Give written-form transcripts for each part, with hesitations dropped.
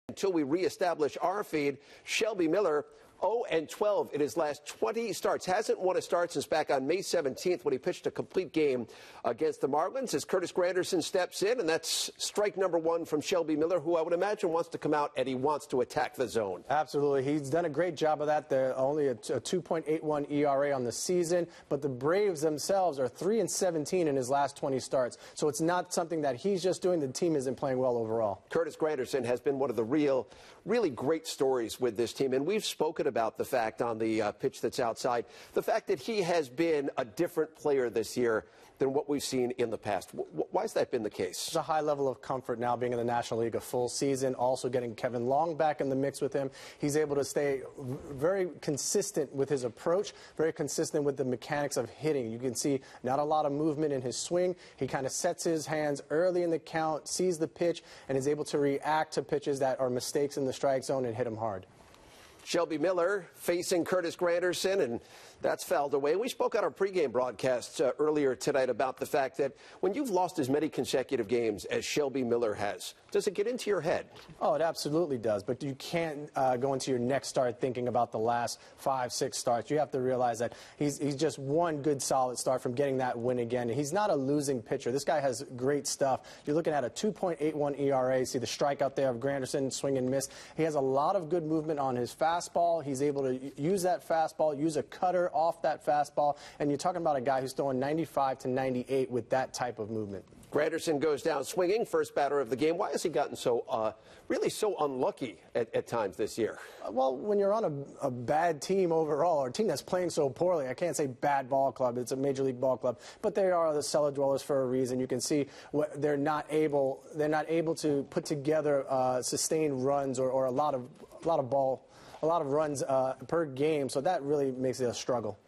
Until we reestablish our feed, Shelby Miller 0-12 in his last 20 starts. Hasn't won a start since back on May 17th when he pitched a complete game against the Marlins. As Curtis Granderson steps in, and that's strike number one from Shelby Miller, who I would imagine wants to come out and he wants to attack the zone. Absolutely. He's done a great job of that. They're only a 2.81 ERA on the season, but the Braves themselves are 3-17 in his last 20 starts. So it's not something that he's just doing. The team isn't playing well overall. Curtis Granderson has been one of the really great stories with this team, and we've spoken about the fact on the pitch that's outside, the fact that he has been a different player this year than what we've seen in the past. Why has that been the case? There's a high level of comfort now being in the National League a full season, also getting Kevin Long back in the mix with him. He's able to stay very consistent with his approach, very consistent with the mechanics of hitting. You can see not a lot of movement in his swing. He kind of sets his hands early in the count, sees the pitch, and is able to react to pitches that are mistakes in the strike zone and hit them hard. Shelby Miller facing Curtis Granderson, and that's fouled away. We spoke on our pregame broadcast earlier tonight about the fact that when you've lost as many consecutive games as Shelby Miller has, does it get into your head? Oh, it absolutely does, but you can't go into your next start thinking about the last 5, 6 starts. You have to realize that he's just one good solid start from getting that win again. And he's not a losing pitcher. This guy has great stuff. You're looking at a 2.81 ERA. See the strikeout there of Granderson, swing and miss. He has a lot of good movement on his fastball. He's able to use that fastball, use a cutter off that fastball, and you're talking about a guy who's throwing 95 to 98 with that type of movement. Granderson goes down swinging, first batter of the game. Why has he gotten so, really so unlucky at times this year? Well, when you're on a bad team overall, or a team that's playing so poorly, I can't say bad ball club, it's a major league ball club, but they are the cellar dwellers for a reason. You can see they're not able to put together sustained runs or a lot of runs per game, so that really makes it a struggle.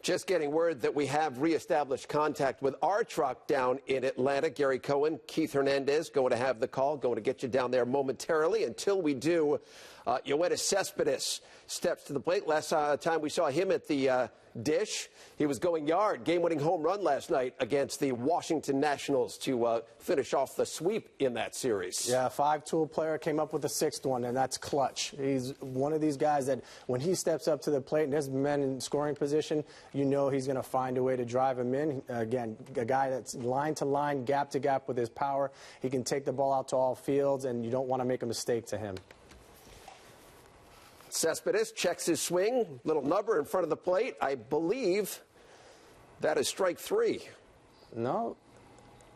Just getting word that we have reestablished contact with our truck down in Atlanta. Gary Cohen, Keith Hernandez, going to have the call, going to get you down there momentarily. Until we do, Yoenis Cespedes steps to the plate. Last time we saw him at the dish, he was going yard. Game-winning home run last night against the Washington Nationals to finish off the sweep in that series. Yeah, a 5-tool player came up with a 6th one, and that's clutch. He's one of these guys that when he steps up to the plate and there's men in scoring position, you know he's going to find a way to drive him in. Again, a guy that's line to line, gap to gap with his power. He can take the ball out to all fields, and you don't want to make a mistake to him. Cespedes checks his swing, little nubber in front of the plate. I believe that is strike 3. No,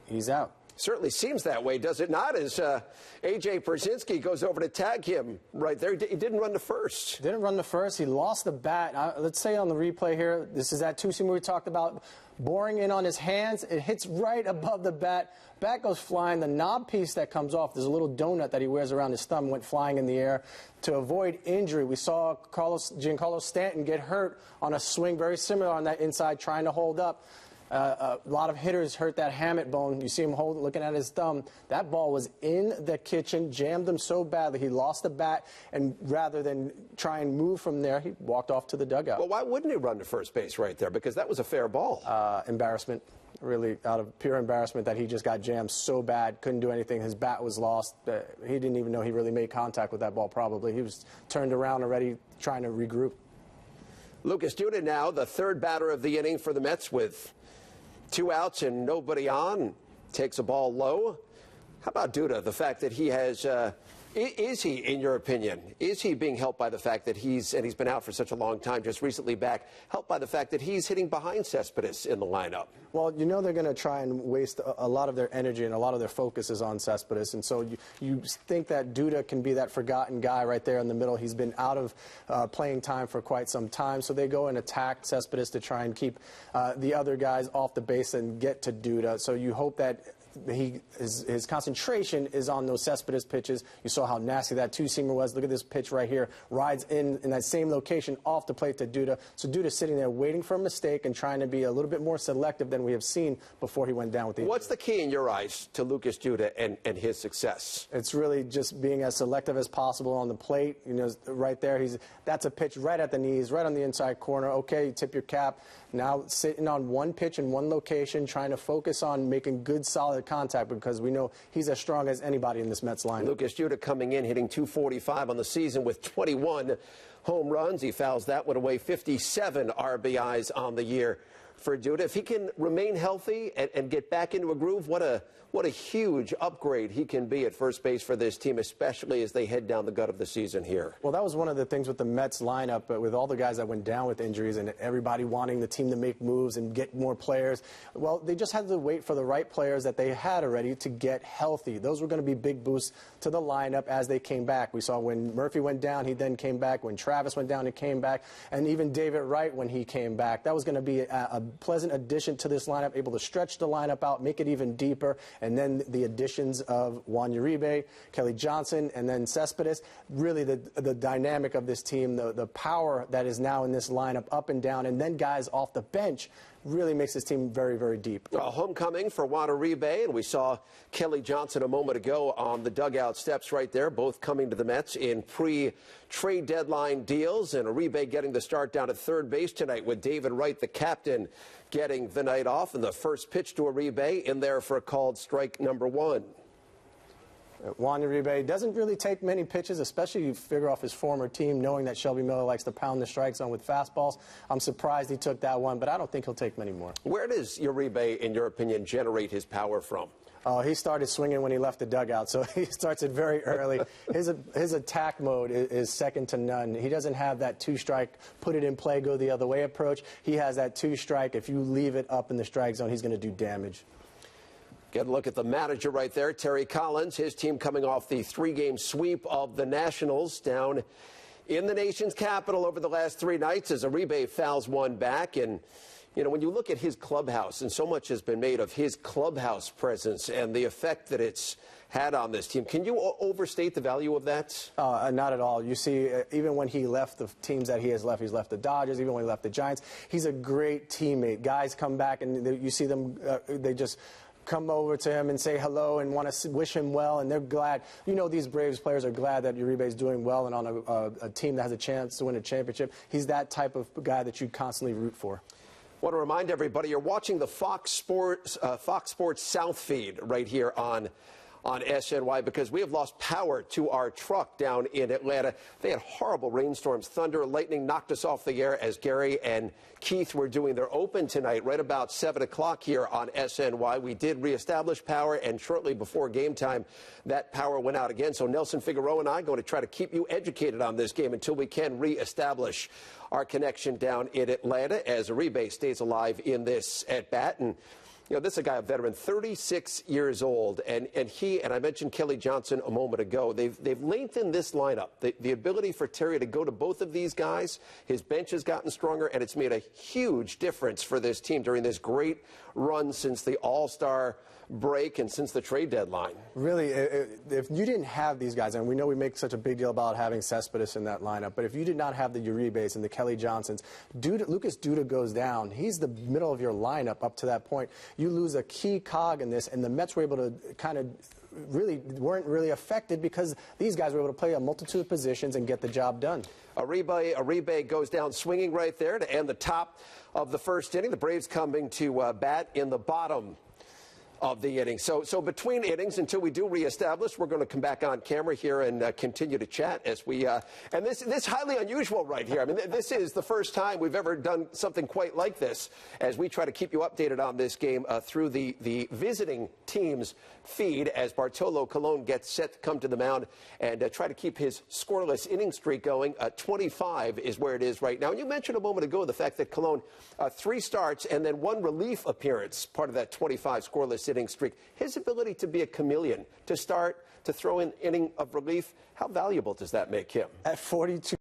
he's out. Certainly seems that way, does it not? As A.J. Pierzynski goes over to tag him right there. He didn't run to first. Didn't run to first. He lost the bat. Let's say on the replay here, this is that two-seamer we talked about. Boring in on his hands. It hits right above the bat. Bat goes flying. The knob piece that comes off, there's a little donut that he wears around his thumb, went flying in the air. To avoid injury, we saw Giancarlo Stanton get hurt on a swing very similar on that inside, trying to hold up. A lot of hitters hurt that hamate bone. You see him looking at his thumb. That ball was in the kitchen, jammed him so badly he lost the bat, and rather than try and move from there, he walked off to the dugout. Well, why wouldn't he run to first base right there? Because that was a fair ball. Embarrassment. Really, out of pure embarrassment that he just got jammed so bad, couldn't do anything. His bat was lost. He didn't even know he really made contact with that ball, probably. He was turned around already trying to regroup. Lucas Duda now, the third batter of the inning for the Mets with 2 outs and nobody on, takes a ball low. How about Duda? The fact that he has, is he, in your opinion, is he being helped by the fact that he's been out for such a long time, just recently back, helped by the fact that he's hitting behind Cespedes in the lineup? Well, you know they're going to try and waste a lot of their energy and a lot of their focus is on Cespedes, and so you think that Duda can be that forgotten guy right there in the middle. He's been out of playing time for quite some time, so they go and attack Cespedes to try and keep the other guys off the base and get to Duda. So you hope that his concentration is on those Cespedes pitches. You saw how nasty that two-seamer was. Look at this pitch right here. Rides in that same location off the plate to Duda. So Duda's sitting there waiting for a mistake and trying to be a little bit more selective than we have seen before he went down with the injury. What's the key in your eyes to Lucas Duda and his success? It's really just being as selective as possible on the plate. You know, right there, that's a pitch right at the knees, right on the inside corner. Okay, you tip your cap. now sitting on one pitch in one location, trying to focus on making good, solid contact because we know he's as strong as anybody in this Mets lineup. Lucas Juda coming in, hitting .245 on the season with 21 home runs. He fouls that one away, 57 RBIs on the year for Juda. If he can remain healthy and get back into a groove, what a huge upgrade he can be at first base for this team, especially as they head down the gut of the season here. Well, that was one of the things with the Mets lineup, but with all the guys that went down with injuries and everybody wanting the team to make moves and get more players, well, they just had to wait for the right players that they had already to get healthy. Those were going to be big boosts to the lineup as they came back. We saw when Murphy went down, he then came back. When Travis went down, he came back. And even David Wright, when he came back, that was going to be a pleasant addition to this lineup, able to stretch the lineup out, make it even deeper. And then the additions of Juan Uribe, Kelly Johnson, and then Cespedes, really the dynamic of this team, the power that is now in this lineup up and down, and then guys off the bench really makes this team very, very deep. A homecoming for Juan Uribe, and we saw Kelly Johnson a moment ago on the dugout steps right there, both coming to the Mets in pre-trade deadline deals, and Uribe getting the start down at third base tonight with David Wright, the captain, getting the night off, and the first pitch to Uribe in there for a called strike number 1. Juan Uribe doesn't really take many pitches, especially you figure off his former team, knowing that Shelby Miller likes to pound the strike zone with fastballs. I'm surprised he took that one, but I don't think he'll take many more. Where does Uribe, in your opinion, generate his power from? Oh, he started swinging when he left the dugout, so he starts it very early. His attack mode is second to none. He doesn't have that two-strike, put it in play, go the other way approach. He has that two-strike. If you leave it up in the strike zone, he's going to do damage. Get a look at the manager right there, Terry Collins. His team coming off the 3-game sweep of the Nationals down in the nation's capital over the last 3 nights as Uribe fouls one back. And, you know, when you look at his clubhouse, and so much has been made of his clubhouse presence and the effect that it's had on this team, can you overstate the value of that? Not at all. You see, even when he left the teams that he has left, he's left the Dodgers, even when he left the Giants, he's a great teammate. Guys come back and you see them, they just come over to him and say hello and want to wish him well, and they're glad. You know, these Braves players are glad that Uribe is doing well and on a team that has a chance to win a championship. He's that type of guy that you constantly root for. I want to remind everybody you're watching the Fox Sports South feed right here on SNY because we have lost power to our truck down in Atlanta. They had horrible rainstorms, thunder, lightning knocked us off the air as Gary and Keith were doing their open tonight right about 7 o'clock here on SNY. We did reestablish power, and shortly before game time, that power went out again. So Nelson Figueroa and I are going to try to keep you educated on this game until we can reestablish our connection down in Atlanta as Uribe stays alive in this at-bat. And you know, this is a guy, a veteran, 36 years old, and he, and I mentioned Kelly Johnson a moment ago, they've lengthened this lineup. The ability for Terry to go to both of these guys, his bench has gotten stronger, and it's made a huge difference for this team during this great run since the All-Star break and since the trade deadline. Really, if you didn't have these guys, and we know we make such a big deal about having Cespedes in that lineup, but if you did not have the Uribes and the Kelly Johnsons, Lucas Duda goes down. He's the middle of your lineup up to that point. You lose a key cog in this, and the Mets were able to kind of weren't really affected because these guys were able to play a multitude of positions and get the job done. Uribe goes down swinging right there to end the top of the first inning. The Braves coming to bat in the bottom of the inning. So between innings, until we do reestablish, we're going to come back on camera here and continue to chat as we and this highly unusual right here. I mean, this is the first time we've ever done something quite like this as we try to keep you updated on this game through the visiting team's feed as Bartolo Colon gets set to come to the mound and try to keep his scoreless inning streak going. 25 is where it is right now. And you mentioned a moment ago the fact that Colon 3 starts and then 1 relief appearance, part of that 25 scoreless inning streak. His ability to be a chameleon, to start, to throw in inning of relief, how valuable does that make him? At 42.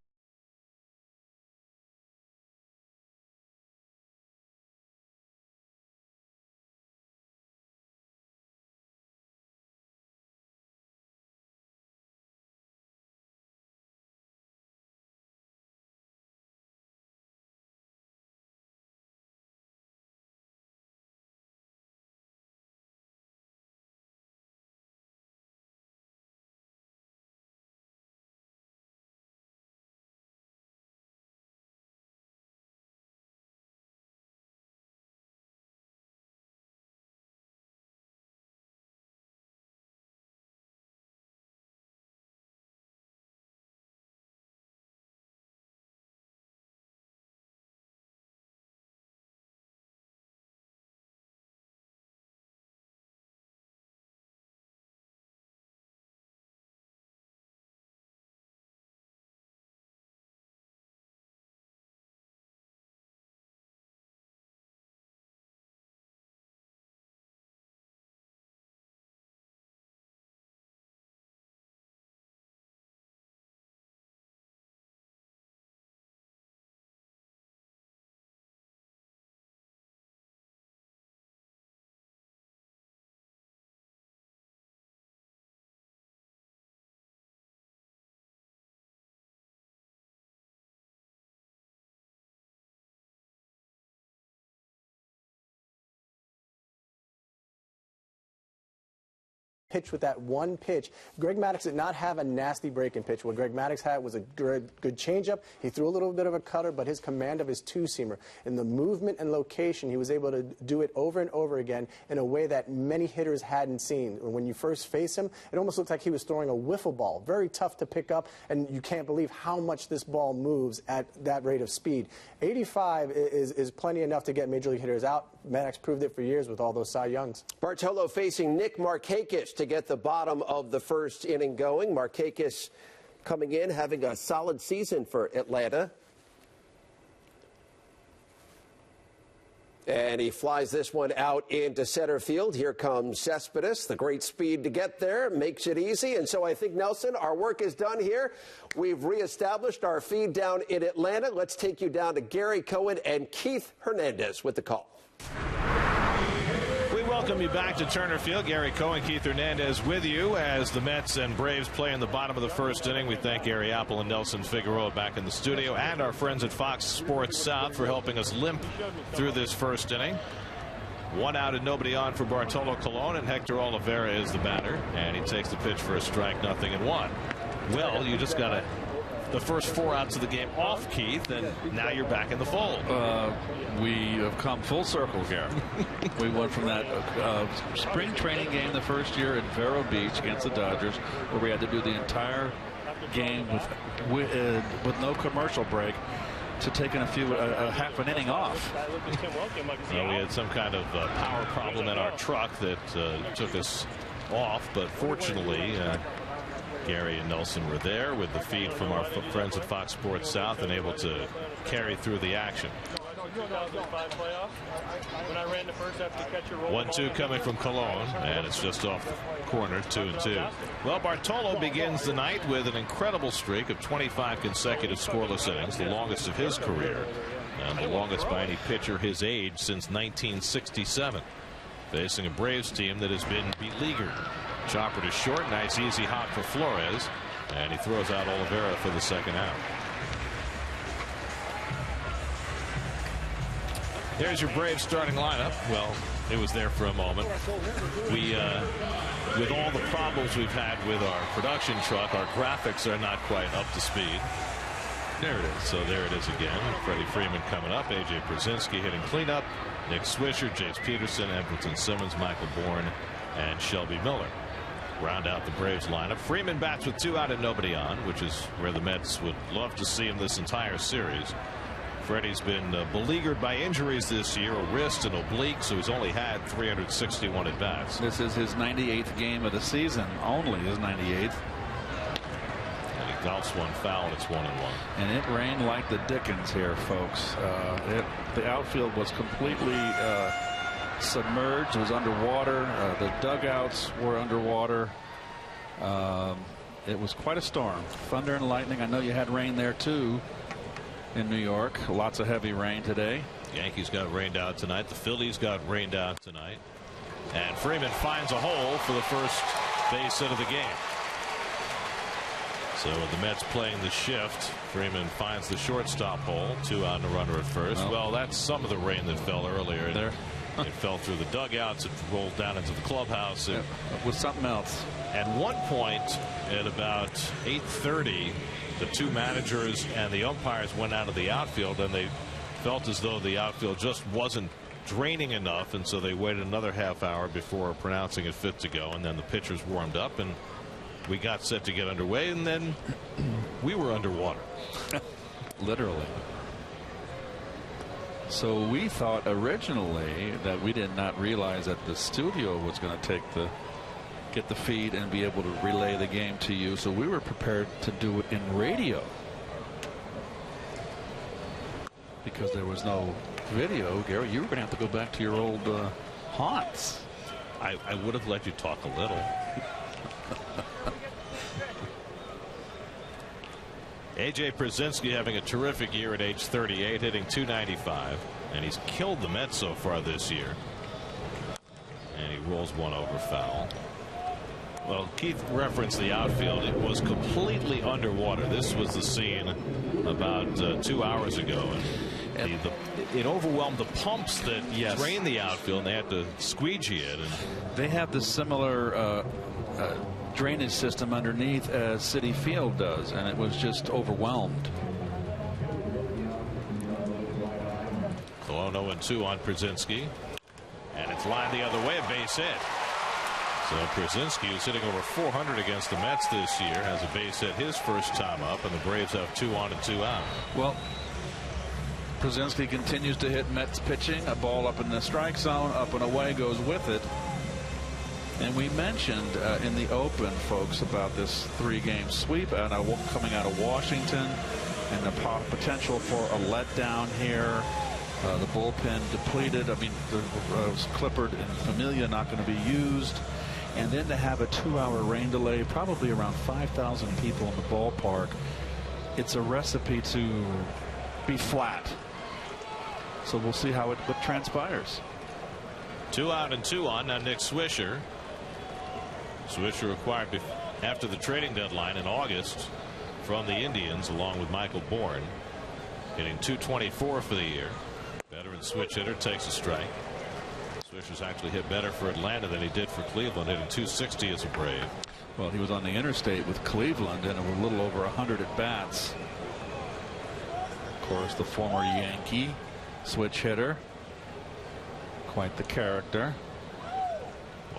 pitched with that one pitch. Greg Maddux did not have a nasty breaking pitch. What Greg Maddux had was a good changeup. He threw a little bit of a cutter, but his command of his two-seamer and the movement and location, he was able to do it over and over again in a way that many hitters hadn't seen. When you first face him, it almost looked like he was throwing a wiffle ball. Very tough to pick up, and you can't believe how much this ball moves at that rate of speed. 85 is plenty enough to get Major League hitters out. Maddux proved it for years with all those Cy Youngs. Bartolo facing Nick Markakis to get the bottom of the first inning going. Markakis coming in, having a solid season for Atlanta. And he flies this one out into center field. Here comes Cespedes. The great speed to get there makes it easy. And so I think, Nelson, our work is done here. We've reestablished our feed down in Atlanta. Let's take you down to Gary Cohen and Keith Hernandez with the call. We welcome you back to Turner Field. Gary Cohen, Keith Hernandez with you as the Mets and Braves play in the bottom of the first inning. We thank Gary Apple and Nelson Figueroa back in the studio, and our friends at Fox Sports South for helping us limp through this first inning. 1 out and nobody on for Bartolo Colon, and Hector Oliveira is the batter, and he takes the pitch for a strike, 0-1. Well, you just got the first 4 outs of the game off, Keith, and now you're back in the fold. We have come full circle here. We went from that spring training game the first year at Vero Beach against the Dodgers, where we had to do the entire game with no commercial break, to taking half an inning off. Well, we had some kind of power problem in our truck that took us off, but fortunately Gary and Nelson were there with the feed from our friends at Fox Sports South and able to carry through the action. 1-2 coming from Colon, and it's just off the corner, 2-2. Well, Bartolo begins the night with an incredible streak of 25 consecutive scoreless innings, the longest of his career, and the longest by any pitcher his age since 1967. Facing a Braves team that has been beleaguered. Chopper to short, nice easy hop for Flores, and he throws out Oliveira for the second out. There's your Braves starting lineup. Well, it was there for a moment. We, with all the problems we've had with our production truck, our graphics are not quite up to speed. There it is. So there it is again. Freddie Freeman coming up. A.J. Brzezinski hitting cleanup. Nick Swisher, Jace Peterson, Edwin Simmons, Michael Bourne, and Shelby Miller round out the Braves lineup. Freeman bats with 2 out and nobody on, which is where the Mets would love to see him this entire series. Freddie's been beleaguered by injuries this year, a wrist and oblique, so he's only had 361 at bats. This is his 98th game of the season, only his 98th. And he golfs one foul, and it's 1-1. And it rained like the Dickens here, folks. The outfield was completely submerged. It was underwater. The dugouts were underwater. It was quite a storm. Thunder and lightning. I know you had rain there too in New York. Lots of heavy rain today. Yankees got rained out tonight. The Phillies got rained out tonight. And Freeman finds a hole for the first base hit of the game. So the Mets playing the shift. Freeman finds the shortstop hole. 2 out and a runner at first. Well, that's some of the rain that fell earlier there. It fell through the dugouts. It rolled down into the clubhouse. It was something else. At one point, at about 8:30, the 2 managers and the umpires went out of the outfield, and they felt as though the outfield just wasn't draining enough, and so they waited another half hour before pronouncing it fit to go. And then the pitchers warmed up, and we got set to get underway, and then we were underwater. Literally. So we thought originally that we did not realize that the studio was going to get the feed and be able to relay the game to you. So we were prepared to do it in radio because there was no video. Gary, you were going to have to go back to your old haunts. I would have let you talk a little. A.J. Brzezinski having a terrific year at age 38, hitting .295, and he's killed the Mets so far this year. And he rolls one over foul. Well, Keith referenced the outfield. It was completely underwater. This was the scene about 2 hours ago. And it overwhelmed the pumps that drained the outfield, and they had to squeegee it. And they have the similar drainage system underneath as Citi Field does, and it was just overwhelmed. Cologne 0-2 on Przinsky, and it's lined the other way, a base hit. So Przinsky, who's hitting over 400 against the Mets this year, has a base hit his first time up, and the Braves have 2 on and 2 out. Well, Przinsky continues to hit Mets pitching. A ball up in the strike zone, up and away, goes with it. And we mentioned in the open, folks, about this 3-game sweep coming out of Washington and the potential for a letdown here. The bullpen depleted. I mean, Clippard and Familia not going to be used. And then to have a 2-hour rain delay, probably around 5,000 people in the ballpark. It's a recipe to be flat. So we'll see how it transpires. 2 out and 2 on. Now Nick Swisher. Swisher acquired after the trading deadline in August from the Indians, along with Michael Bourne, hitting .224 for the year. Veteran switch hitter, takes a strike. Swisher's actually hit better for Atlanta than he did for Cleveland, hitting .260 as a Brave. Well, he was on the interstate with Cleveland and a little over 100 at bats. Of course, the former Yankee switch hitter, quite the character.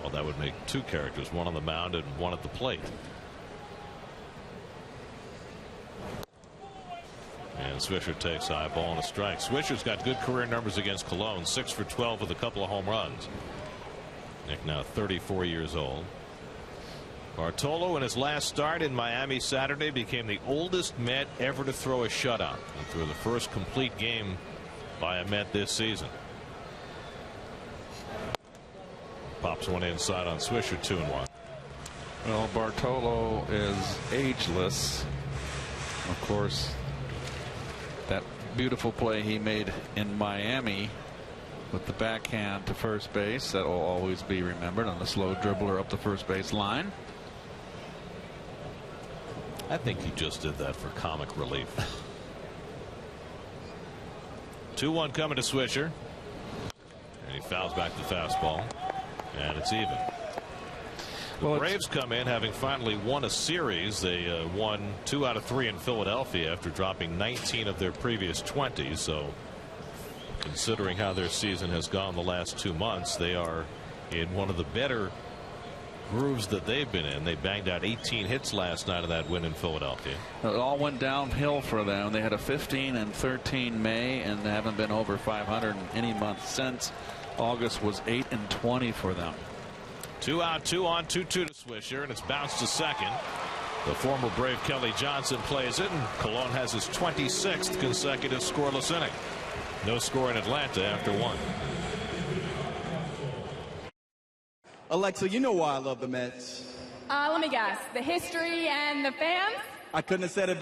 Well, that would make 2 characters, one on the mound and one at the plate. And Swisher takes high, ball and a strike. Swisher's got good career numbers against Cologne, 6 for 12 with a couple of home runs. Nick now 34 years old. Bartolo in his last start in Miami Saturday became the oldest Met ever to throw a shutout and threw the first complete game by a Met this season. Pops one inside on Swisher, 2-1. Well, Bartolo is ageless. Of course, that beautiful play he made in Miami with the backhand to first base, that will always be remembered, on the slow dribbler up the first base line. I think he just did that for comic relief. 2-1 coming to Swisher, and he fouls back the fastball, and it's even. The Braves come in having finally won a series. They won 2 out of 3 in Philadelphia after dropping 19 of their previous 20. So considering how their season has gone the last 2 months, they are in one of the better grooves that they've been in. They banged out 18 hits last night of that win in Philadelphia. It all went downhill for them. They had a 15-13 May, and they haven't been over 500 in any month since. August was 8-20 for them. 2 out, 2 on, 2-2 to Swisher, and it's bounced to second. The former Brave Kelly Johnson plays it, and Cologne has his 26th consecutive scoreless inning. No score in Atlanta after 1. Alexa, you know why I love the Mets. Let me guess. The history and the fans? I couldn't have said it better.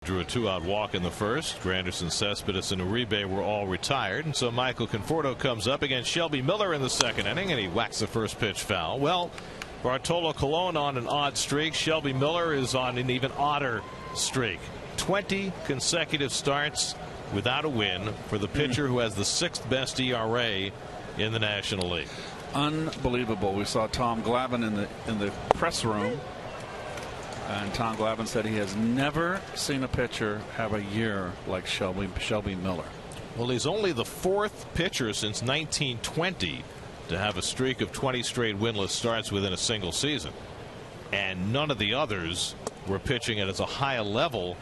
Drew a 2-out walk in the first. Granderson, Cespedes, and Uribe were all retired, and so Michael Conforto comes up against Shelby Miller in the second inning, and he whacks the first pitch foul. Well, Bartolo Colon on an odd streak. Shelby Miller is on an even odder streak. 20 consecutive starts without a win for the pitcher who has the 6th best ERA in the National League. Unbelievable. We saw Tom Glavine in the press room, and Tom Glavine said he has never seen a pitcher have a year like Shelby Miller. Well, he's only the 4th pitcher since 1920 to have a streak of 20 straight winless starts within a single season, and none of the others were pitching at as a high a level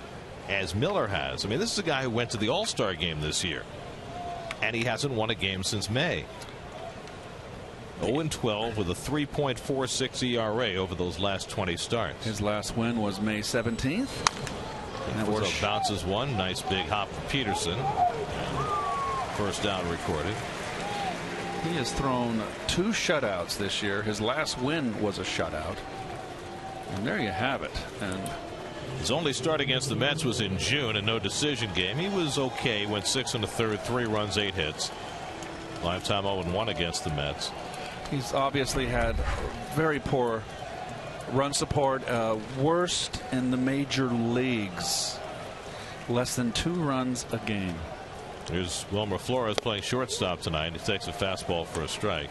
as Miller has. I mean, this is a guy who went to the All-Star game this year, and he hasn't won a game since May. 0-12 with a 3.46 ERA over those last 20 starts. His last win was May 17th. And so bounces one. Nice big hop for Peterson. First down recorded. He has thrown 2 shutouts this year. His last win was a shutout. And there you have it. And his only start against the Mets was in June, a no decision game. He was okay. Went 6 1/3, 3 runs, 8 hits. Lifetime 0-1 against the Mets. He's obviously had very poor run support, worst in the major leagues. Less than 2 runs a game. Here's Wilmer Flores playing shortstop tonight. He takes a fastball for a strike.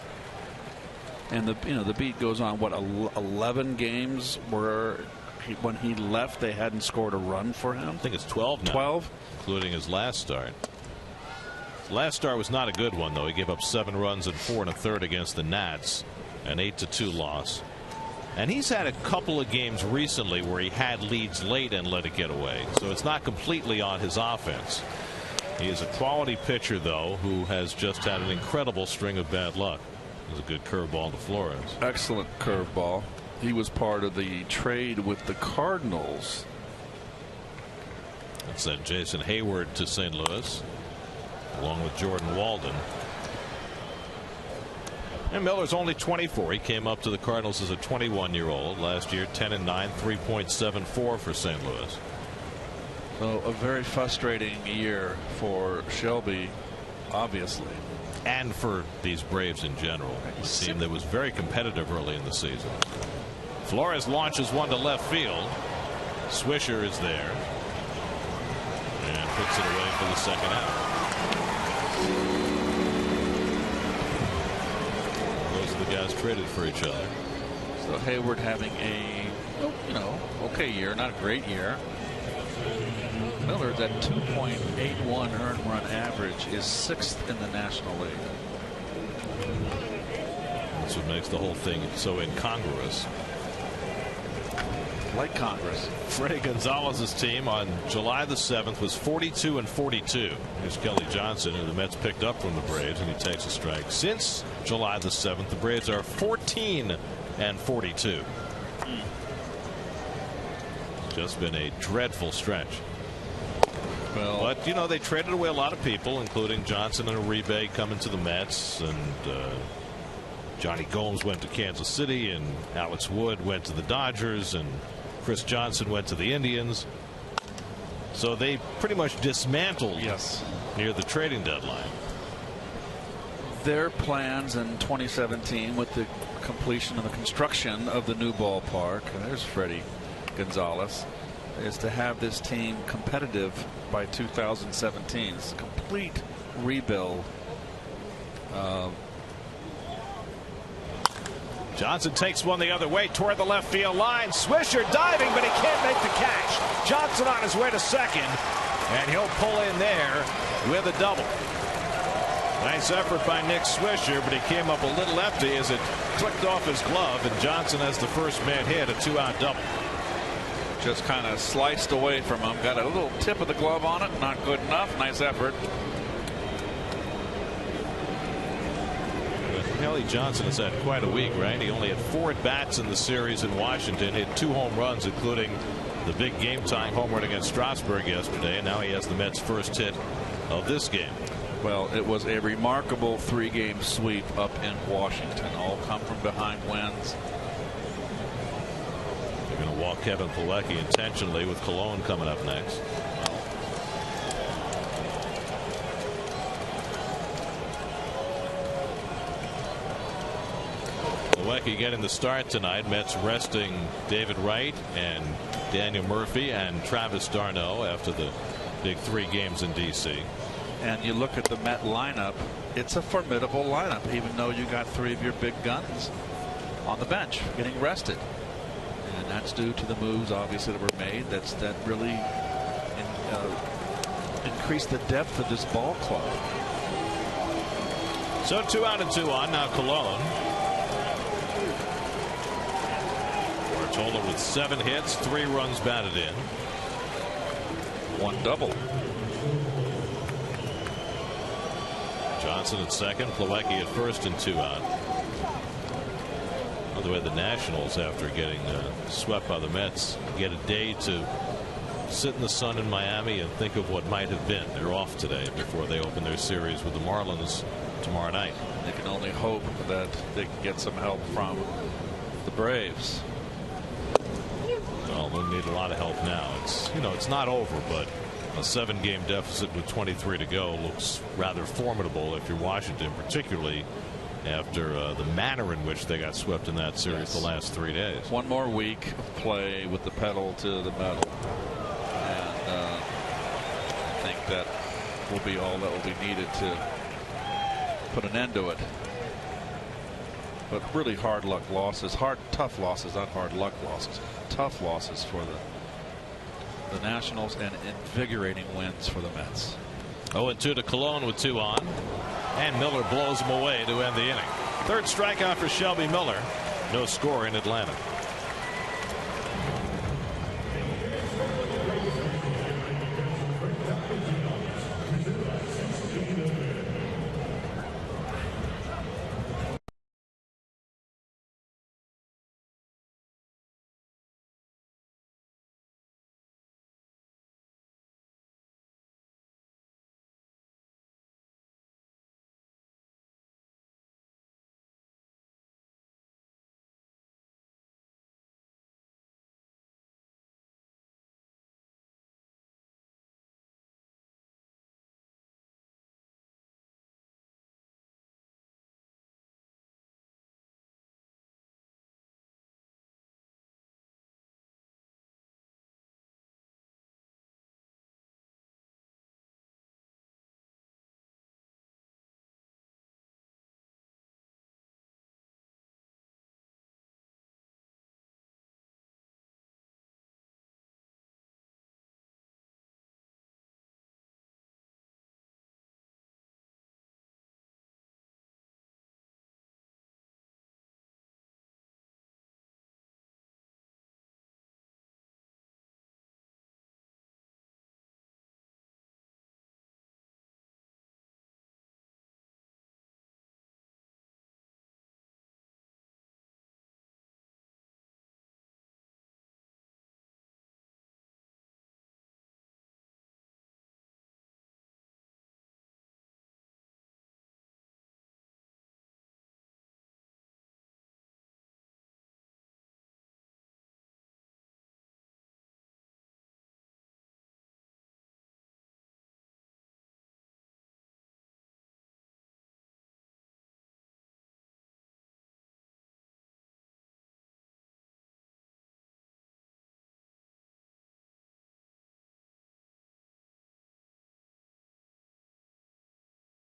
And the beat goes on. What, 11 games where when he left they hadn't scored a run for him? I think it's 12 now. 12, including his last start. His last start was not a good one, though. He gave up 7 runs in 4 1/3 against the Nats, an 8-2 loss. And he's had a couple of games recently where he had leads late and let it get away. So it's not completely on his offense. He is a quality pitcher, though, who has just had an incredible string of bad luck. It was a good curveball to Flores. Excellent curveball. He was part of the trade with the Cardinals. That sent Jason Hayward to St. Louis, along with Jordan Walden. And Miller's only 24. He came up to the Cardinals as a 21-year-old. Last year, 10-9, 3.74 for St. Louis. So a very frustrating year for Shelby, obviously. And for these Braves in general. A team that was very competitive early in the season. Flores launches one to left field. Swisher is there. And puts it away for the second out. Those are the guys traded for each other. So Hayward having a, okay year, not a great year. Miller's at 2.81 earned run average, is 6th in the National League. That's what makes the whole thing so incongruous. Like Congress. Freddie Gonzalez's team on July the 7th was 42-42. Here's Kelly Johnson, who the Mets picked up from the Braves, and he takes a strike. Since July the 7th, the Braves are 14-42. Just been a dreadful stretch. Well, but they traded away a lot of people, including Johnson and Uribe coming to the Mets, and Johnny Gomes went to Kansas City, and Alex Wood went to the Dodgers, and Chris Johnson went to the Indians. So they pretty much dismantled near the trading deadline. Their plans in 2017 with the completion of the construction of the new ballpark, and there's Freddie Gonzalez, is to have this team competitive by 2017. It's a complete rebuild. Johnson takes one the other way toward the left field line. Swisher diving, but he can't make the catch. Johnson on his way to second, and he'll pull in there with a double. Nice effort by Nick Swisher, but he came up a little empty as it clicked off his glove, and Johnson has the first man hit, a 2-out double. Just kind of sliced away from him. Got a little tip of the glove on it. Not good enough. Nice effort. Kelly Johnson has had quite a week, right? He only had 4 at-bats in the series in Washington. Hit 2 home runs, including the big game-tying home run against Strasburg yesterday. And now he has the Mets' first hit of this game. Well, it was a remarkable 3-game sweep up in Washington. All come from behind wins. They're going to walk Kevin Pilecki intentionally with Colon coming up next. Plawecki getting the start tonight. Mets resting David Wright and Daniel Murphy and Travis d'Arnaud after the big 3 games in D.C. And you look at the Met lineup, it's a formidable lineup, even though you got 3 of your big guns on the bench getting rested. And that's due to the moves, obviously, that were made. That really increased the depth of this ball club. So 2 out and 2 on. Now Colon. Ortola with 7 hits, 3 runs batted in. 1 double. Johnson at second, Plawecki at first and 2 out. By the way, the Nationals, after getting swept by the Mets, get a day to sit in the sun in Miami and think of what might have been. They're off today before they open their series with the Marlins tomorrow night. They can only hope that they can get some help from the Braves. Well, they'll need a lot of help now. It's not over, but a 7-game deficit with 23 to go looks rather formidable if you're Washington, particularly after the manner in which they got swept in that series the last 3 days. 1 more week of play with the pedal to the metal. And I think that will be all that will be needed to put an end to it. But really hard luck losses, tough losses, not hard luck losses, tough losses for the Nationals and invigorating wins for the Mets. 0-2 to Colon with 2 on, and Miller blows him away to end the inning. 3rd strikeout for Shelby Miller. No score in Atlanta.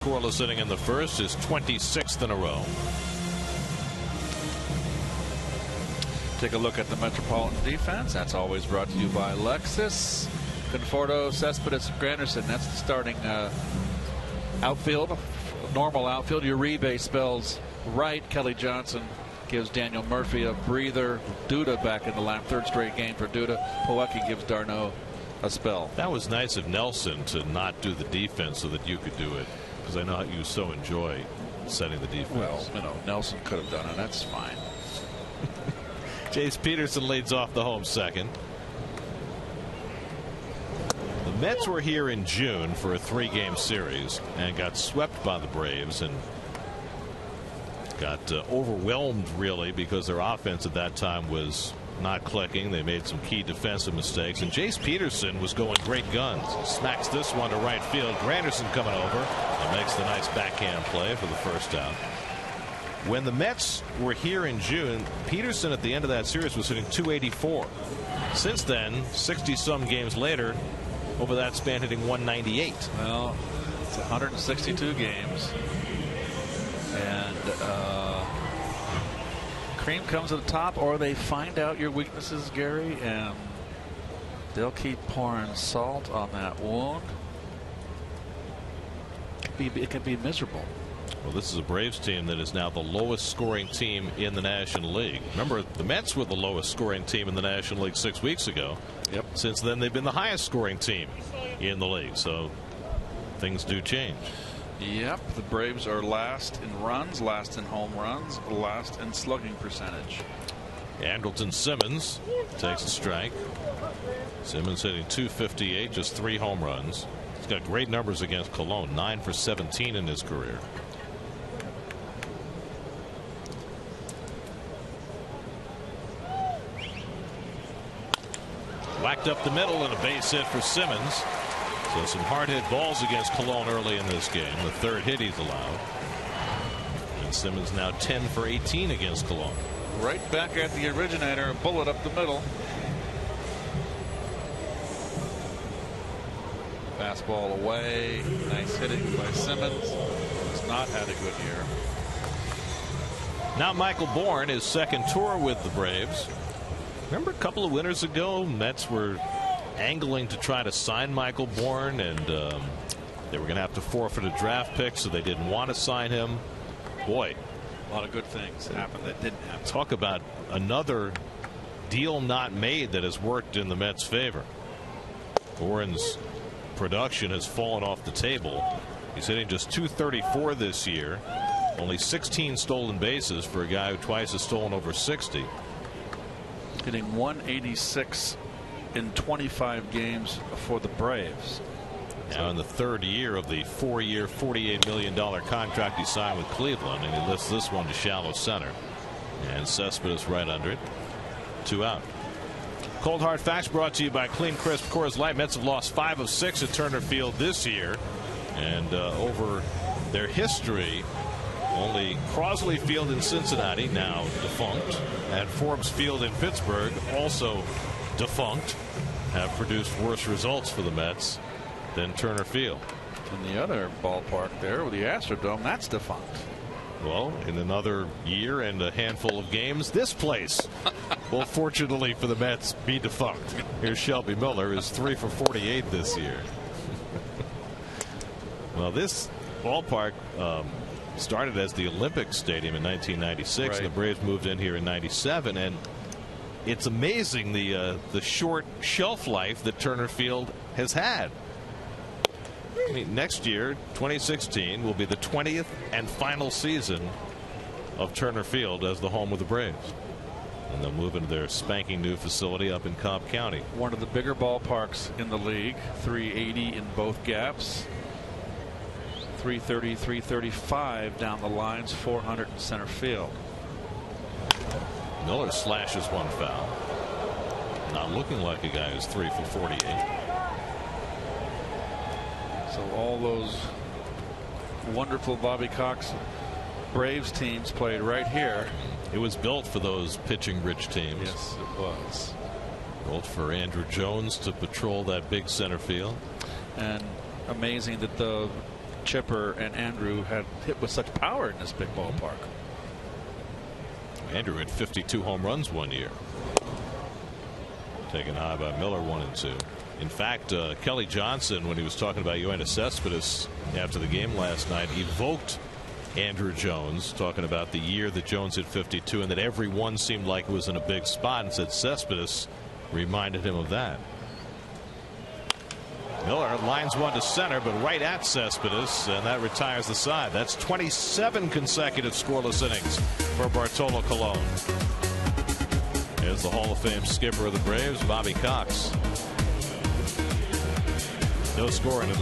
Scoreless inning in the first, is 26th in a row. Take a look at the Metropolitan defense. That's always brought to you by Lexus. Conforto, Cespedes, Granderson. That's the starting outfield. Normal outfield. Uribe spells right. Kelly Johnson gives Daniel Murphy a breather. Duda back in the line. 3rd straight game for Duda. Plawecki gives d'Arnaud a spell. That was nice of Nelson to not do the defense so that you could do it, because I know how you so enjoy setting the defense. Well, Nelson could have done it. That's fine. Jace Peterson leads off the home second. The Mets were here in June for a 3-game series and got swept by the Braves and got overwhelmed, really, because their offense at that time was not clicking. They made some key defensive mistakes, and Jace Peterson was going great guns. Smacks this one to right field. Granderson coming over and makes the nice backhand play for the first out. When the Mets were here in June, Peterson at the end of that series was hitting .284. Since then, 60-some games later, over that span hitting .198. Well, it's 162 games. And cream comes to the top, or they find out your weaknesses, Gary, and they'll keep pouring salt on that wound. It can be miserable. Well, this is a Braves team that is now the lowest scoring team in the National League. Remember, the Mets were the lowest scoring team in the National League 6 weeks ago. Yep. Since then, they've been the highest scoring team in the league. So things do change. Yep. The Braves are last in runs, last in home runs, last in slugging percentage. Andrelton Simmons takes a strike. Simmons hitting .258, just 3 home runs. He's got great numbers against Cologne, 9 for 17 in his career. Whacked up the middle and a base hit for Simmons. So some hard hit balls against Cologne early in this game. The third hit he's allowed. And Simmons now 10 for 18 against Cologne. Right back at the originator, a bullet up the middle. Fastball away. Nice hitting by Simmons. Has not had a good year. Now Michael Bourne, his second tour with the Braves. Remember a couple of winters ago, Mets were angling to try to sign Michael Bourne, and they were going to have to forfeit a draft pick, so they didn't want to sign him. Boy, a lot of good things happened that didn't happen. Talk about another deal not made that has worked in the Mets' favor. Bourne's production has fallen off the table. He's hitting just .234 this year. Only 16 stolen bases for a guy who twice has stolen over 60. Hitting 186 in 25 games for the Braves. Now in the third year of the 4-year, $48 million contract he signed with Cleveland, and he lifts this one to shallow center. And Cespedes right under it. 2 out. Cold Hard Facts brought to you by Clean Crisp Coors Light. Mets have lost 5 of 6 at Turner Field this year. And over their history, only Crosley Field in Cincinnati, now defunct, and Forbes Field in Pittsburgh, also defunct, have produced worse results for the Mets than Turner Field. And the other ballpark there with the Astrodome, that's defunct. Well, in another year and a handful of games, this place will, fortunately for the Mets, be defunct. Here's Shelby Miller, is 3 for 48 this year. Well, this ballpark started as the Olympic Stadium in 1996. Right. And the Braves moved in here in '97, and it's amazing the short shelf life that Turner Field has had. I mean, next year, 2016, will be the 20th and final season of Turner Field as the home of the Braves. And they'll move into their spanking new facility up in Cobb County. One of the bigger ballparks in the league, 380 in both gaps. 330, 335 down the lines, 400 in center field. Miller slashes one foul. Not looking like a guy who's 3 for 48. So all those wonderful Bobby Cox Braves teams played right here. It was built for those pitching rich teams. Yes, it was. Built for Andrew Jones to patrol that big center field. And amazing that the Chipper and Andrew had hit with such power in this big ballpark. Andrew had 52 home runs one year. Taken high by Miller, 1 and 2. In fact, Kelly Johnson, when he was talking about Yoenis Cespedes after the game last night, evoked Andrew Jones, talking about the year that Jones hit 52 and that every one seemed like it was in a big spot, and said Cespedes reminded him of that. Miller lines one to center, but right at Cespedes, and that retires the side. That's 27 consecutive scoreless innings for Bartolo Colon. There's the Hall of Fame skipper of the Braves, Bobby Cox. No score in it.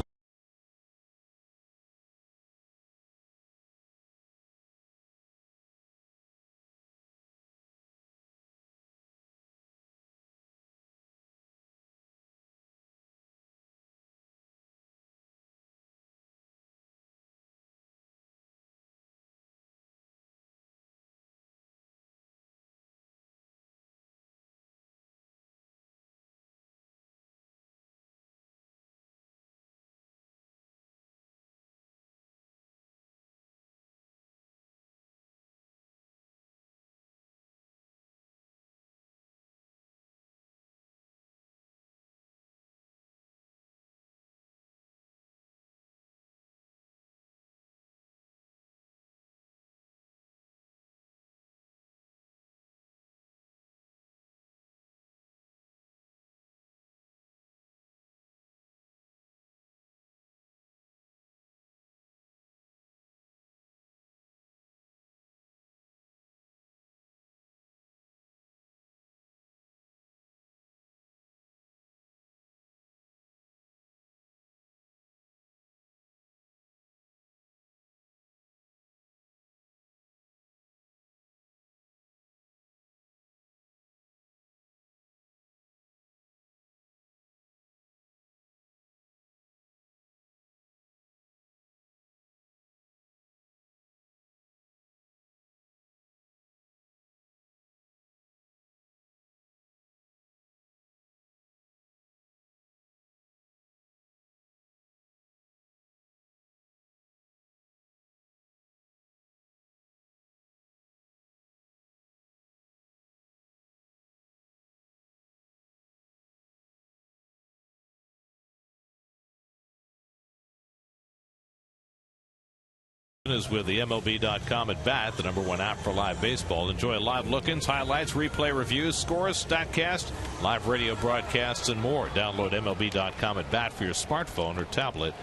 Is with the MLB.com at bat, the #1 app for live baseball. Enjoy live look-ins, highlights, replay reviews, scores, StatCast, live radio broadcasts, and more. Download MLB.com at bat for your smartphone or tablet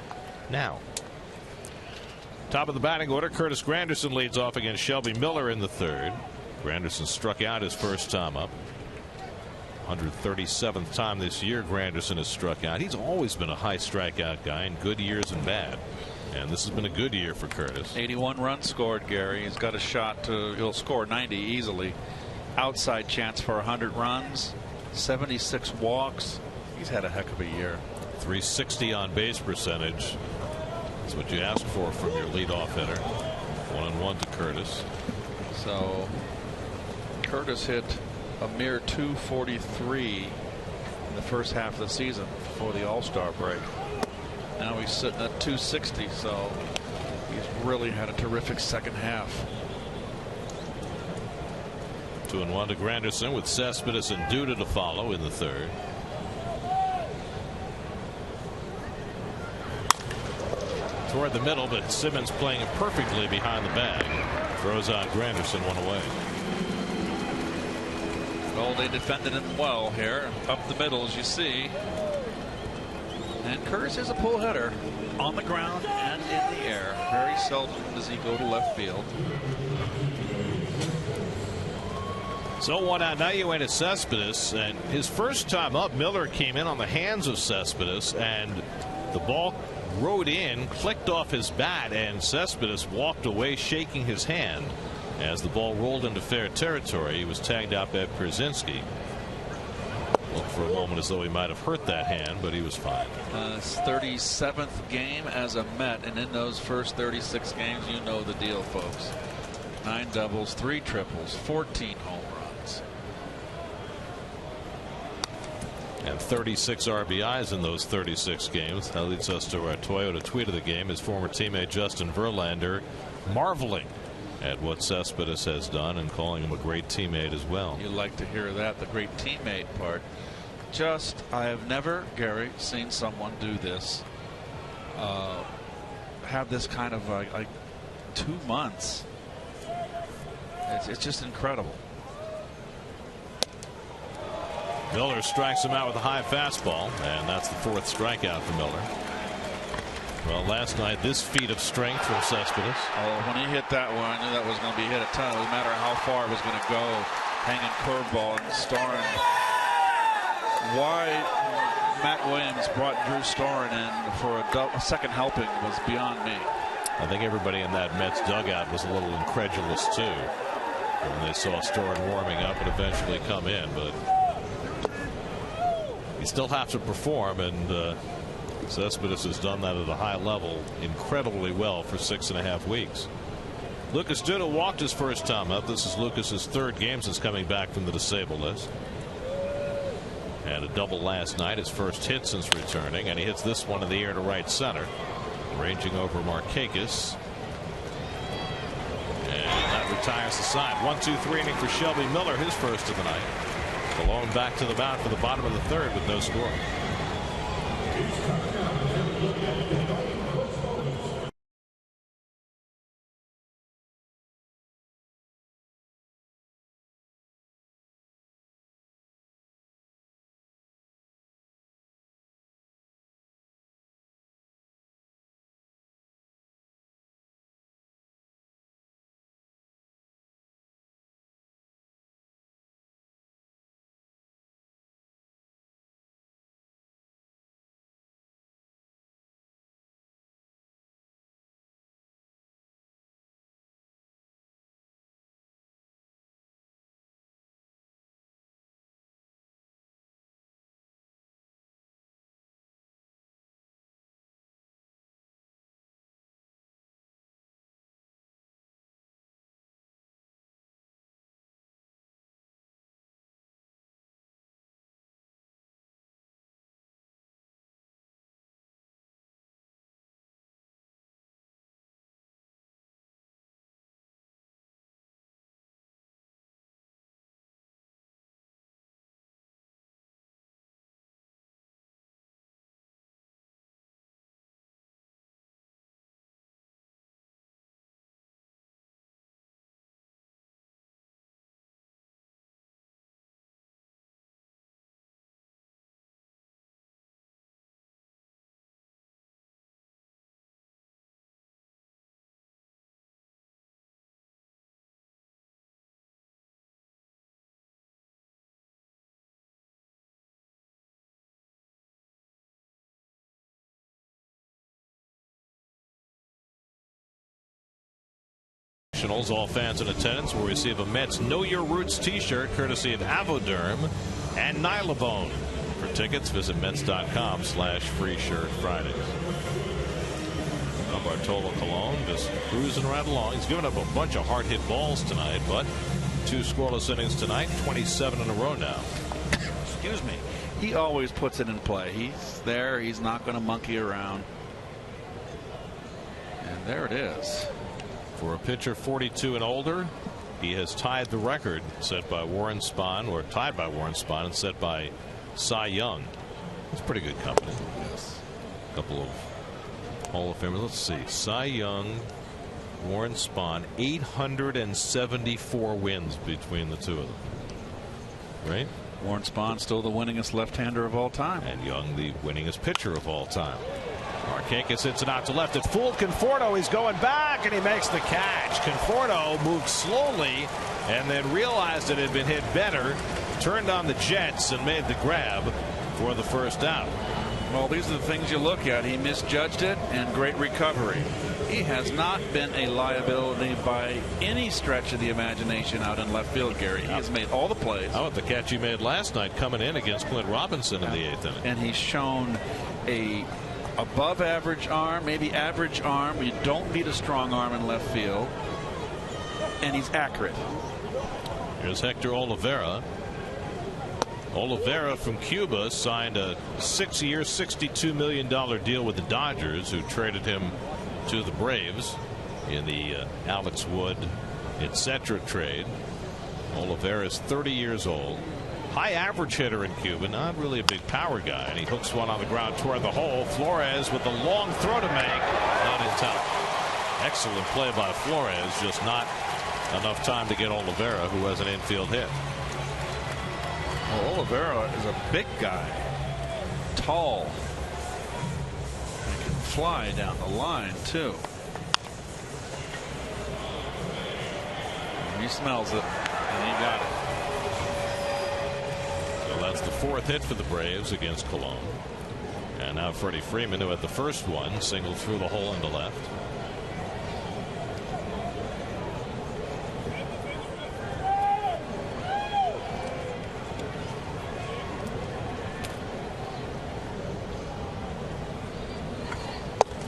now. Top of the batting order, Curtis Granderson leads off against Shelby Miller in the third. Granderson struck out his first time up. 137th time this year Granderson has struck out. He's always been a high strikeout guy in good years and bad. And this has been a good year for Curtis. 81 runs scored, Gary. He's got a shot to, he'll score 90 easily. Outside chance for 100 runs, 76 walks. He's had a heck of a year. 360 on base percentage. That's what you ask for from your leadoff hitter. 1-1 to Curtis. So Curtis hit a mere 243 in the first half of the season before the All-Star break. Now he's sitting at 260, so he's really had a terrific second half. 2-1 to Granderson with Cespedes and Duda to follow in the third. Toward the middle, but Simmons playing it perfectly behind the bag. Throws out Granderson, one away. Well, they defended him well here. Up the middle, as you see. And Curtis is a pull hitter on the ground and in the air. Very seldom does he go to left field. So 1 out. Now you went to Cespedes, and his first time up, Miller came in on the hands of Cespedes, and the ball rode in, clicked off his bat, and Cespedes walked away shaking his hand. As the ball rolled into fair territory, he was tagged out by Pierzynski. Looked for a moment as though he might have hurt that hand, but he was fine. His 37th game as a Met, and in those first 36 games, you know the deal, folks. 9 doubles, 3 triples, 14 home runs. And 36 RBIs in those 36 games. That leads us to our Toyota tweet of the game. His former teammate Justin Verlander marveling at what Cespedes has done and calling him a great teammate as well. You like to hear that, the great teammate part. I have never, Gary, seen someone do this. Have this kind of like 2 months. It's just incredible. Miller strikes him out with a high fastball, and that's the 4th strikeout for Miller. Well, last night, this feat of strength from Cespedes. Oh, when he hit that one, I knew that was going to be hit a ton. It didn't matter how far it was going to go. Hanging curveball and Storin. Why Matt Williams brought Drew Storin in for a second helping was beyond me. I think everybody in that Mets dugout was a little incredulous, too, when they saw Storin warming up and eventually come in. But you still have to perform, and Cespedes has done that at a high level incredibly well for 6.5 weeks. Lucas Duda walked his first time up. This is Lucas's 3rd game since coming back from the disabled list. Had a double last night, his first hit since returning, and he hits this one in the air to right center, ranging over Markakis. And that retires the side. 1-2-3 inning for Shelby Miller, his first of the night. Alone back to the mound for the bottom of the 3rd with no score. All fans in attendance will receive a Mets Know Your Roots t-shirt courtesy of Avoderm and Nylabone. For tickets, visit Mets.com/free shirt Fridays. Bartolo Colon just cruising right along. He's given up a bunch of hard hit balls tonight, but 2 scoreless innings tonight, 27 in a row now. Excuse me. He always puts it in play. He's there. He's not going to monkey around. And there it is. For a pitcher 42 and older, he has tied the record set by Warren Spahn, or tied by Warren Spahn, and set by Cy Young. It's pretty good company. Yes. A couple of Hall of Famers. Let's see. Cy Young, Warren Spahn, 874 wins between the two of them. Right? Warren Spahn still the winningest left-hander of all time. And Young the winningest pitcher of all time. Markakis hits it out to left. It fooled Conforto. He's going back, and he makes the catch. Conforto moved slowly and then realized it had been hit better, turned on the jets, and made the grab for the first out. Well, these are the things you look at. He misjudged it, and great recovery. He has not been a liability by any stretch of the imagination out in left field, Gary. He has made all the plays. How about the catch he made last night coming in against Clint Robinson in the 8th inning? And he's shown a above average arm, maybe average arm. You don't need a strong arm in left field. And he's accurate. Here's Hector Olivera. Olivera from Cuba signed a 6-year, $62 million deal with the Dodgers, who traded him to the Braves in the Alex Wood, etc. trade. Olivera is 30 years old. High average hitter in Cuba, not really a big power guy, and he hooks one on the ground toward the hole. Flores with a long throw to make, not in time. Excellent play by Flores, just not enough time to get Olivera, who has an infield hit. Well, Olivera is a big guy, tall, and can fly down the line too. And he smells it, and he got it. So that's the 4th hit for the Braves against Cologne. And now Freddie Freeman, who had the first one, singled through the hole into left.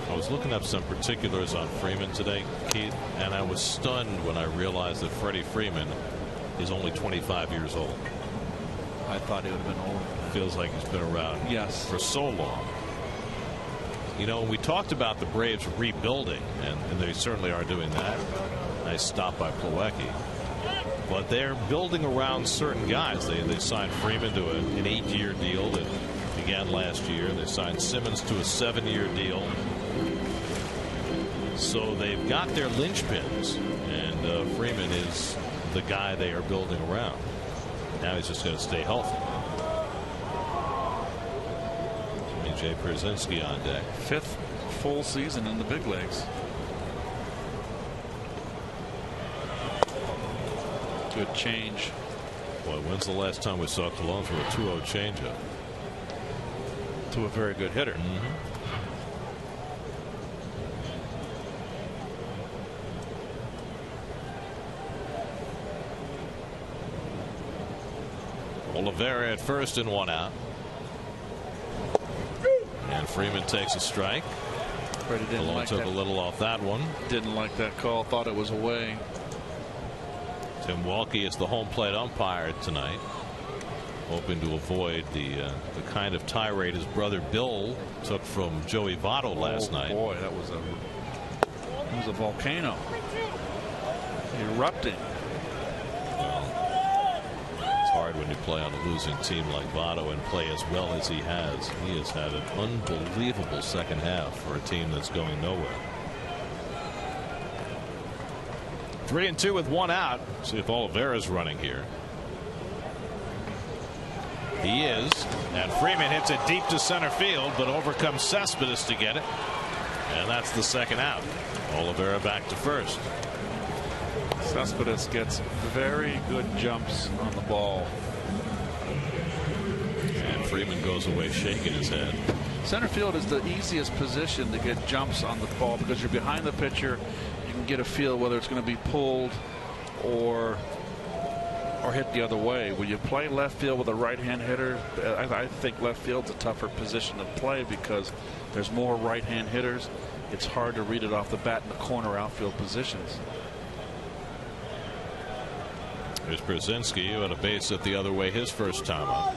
I was looking up some particulars on Freeman today, Keith, and I was stunned when I realized that Freddie Freeman is only 25 years old. I thought he would have been older. Feels like he's been around for so long. You know, we talked about the Braves rebuilding, and they certainly are doing that. Nice stop by Plawecki. But they're building around certain guys. They signed Freeman to an 8-year deal that began last year. They signed Simmons to a 7-year deal. So they've got their linchpins, and Freeman is the guy they are building around. Now he's just going to stay healthy. Jay Pierzynski on deck. 5th full season in the big leagues. Good change. Boy, when's the last time we saw Cologne throw a 2-0 changeup to a very good hitter? Olivera at first and 1 out. And Freeman takes a strike. Cologne took a little off that one. Didn't like that call. Thought it was away. Tim Walke is the home plate umpire tonight, hoping to avoid the kind of tirade his brother Bill took from Joey Votto last night. Boy, that was a volcano erupting. Hard when you play on a losing team like Votto and play as well as he has. He has had an unbelievable second half for a team that's going nowhere. 3-2 with 1 out. See if Olivera's running here. He is, and Freeman hits it deep to center field, but overcomes Cespedes to get it, and that's the 2nd out. Olivera back to first. Cespedes gets very good jumps on the ball. And Freeman goes away shaking his head. Center field is the easiest position to get jumps on the ball because you're behind the pitcher. You can can get a feel whether it's going to be pulled or hit the other way. When you play left field with a right-hand hitter, I think left field's a tougher position to play because there's more right-hand hitters. It's hard to read it off the bat in the corner outfield positions. Here's Brzezinski, who had a base hit the other way his first time up.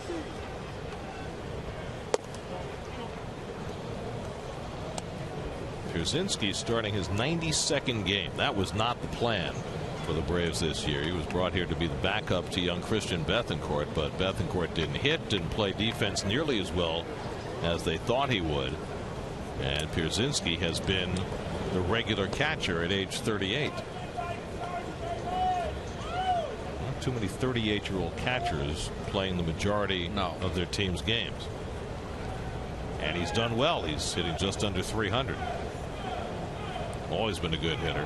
Brzezinski starting his 92nd game. That was not the plan for the Braves this year. He was brought here to be the backup to young Christian Bethancourt, but Bethancourt didn't hit, didn't play defense nearly as well as they thought he would. And Brzezinski has been the regular catcher at age 38. Not too many 38-year-old catchers playing the majority of their team's games. And he's done well. He's hitting just under 300. Always been a good hitter.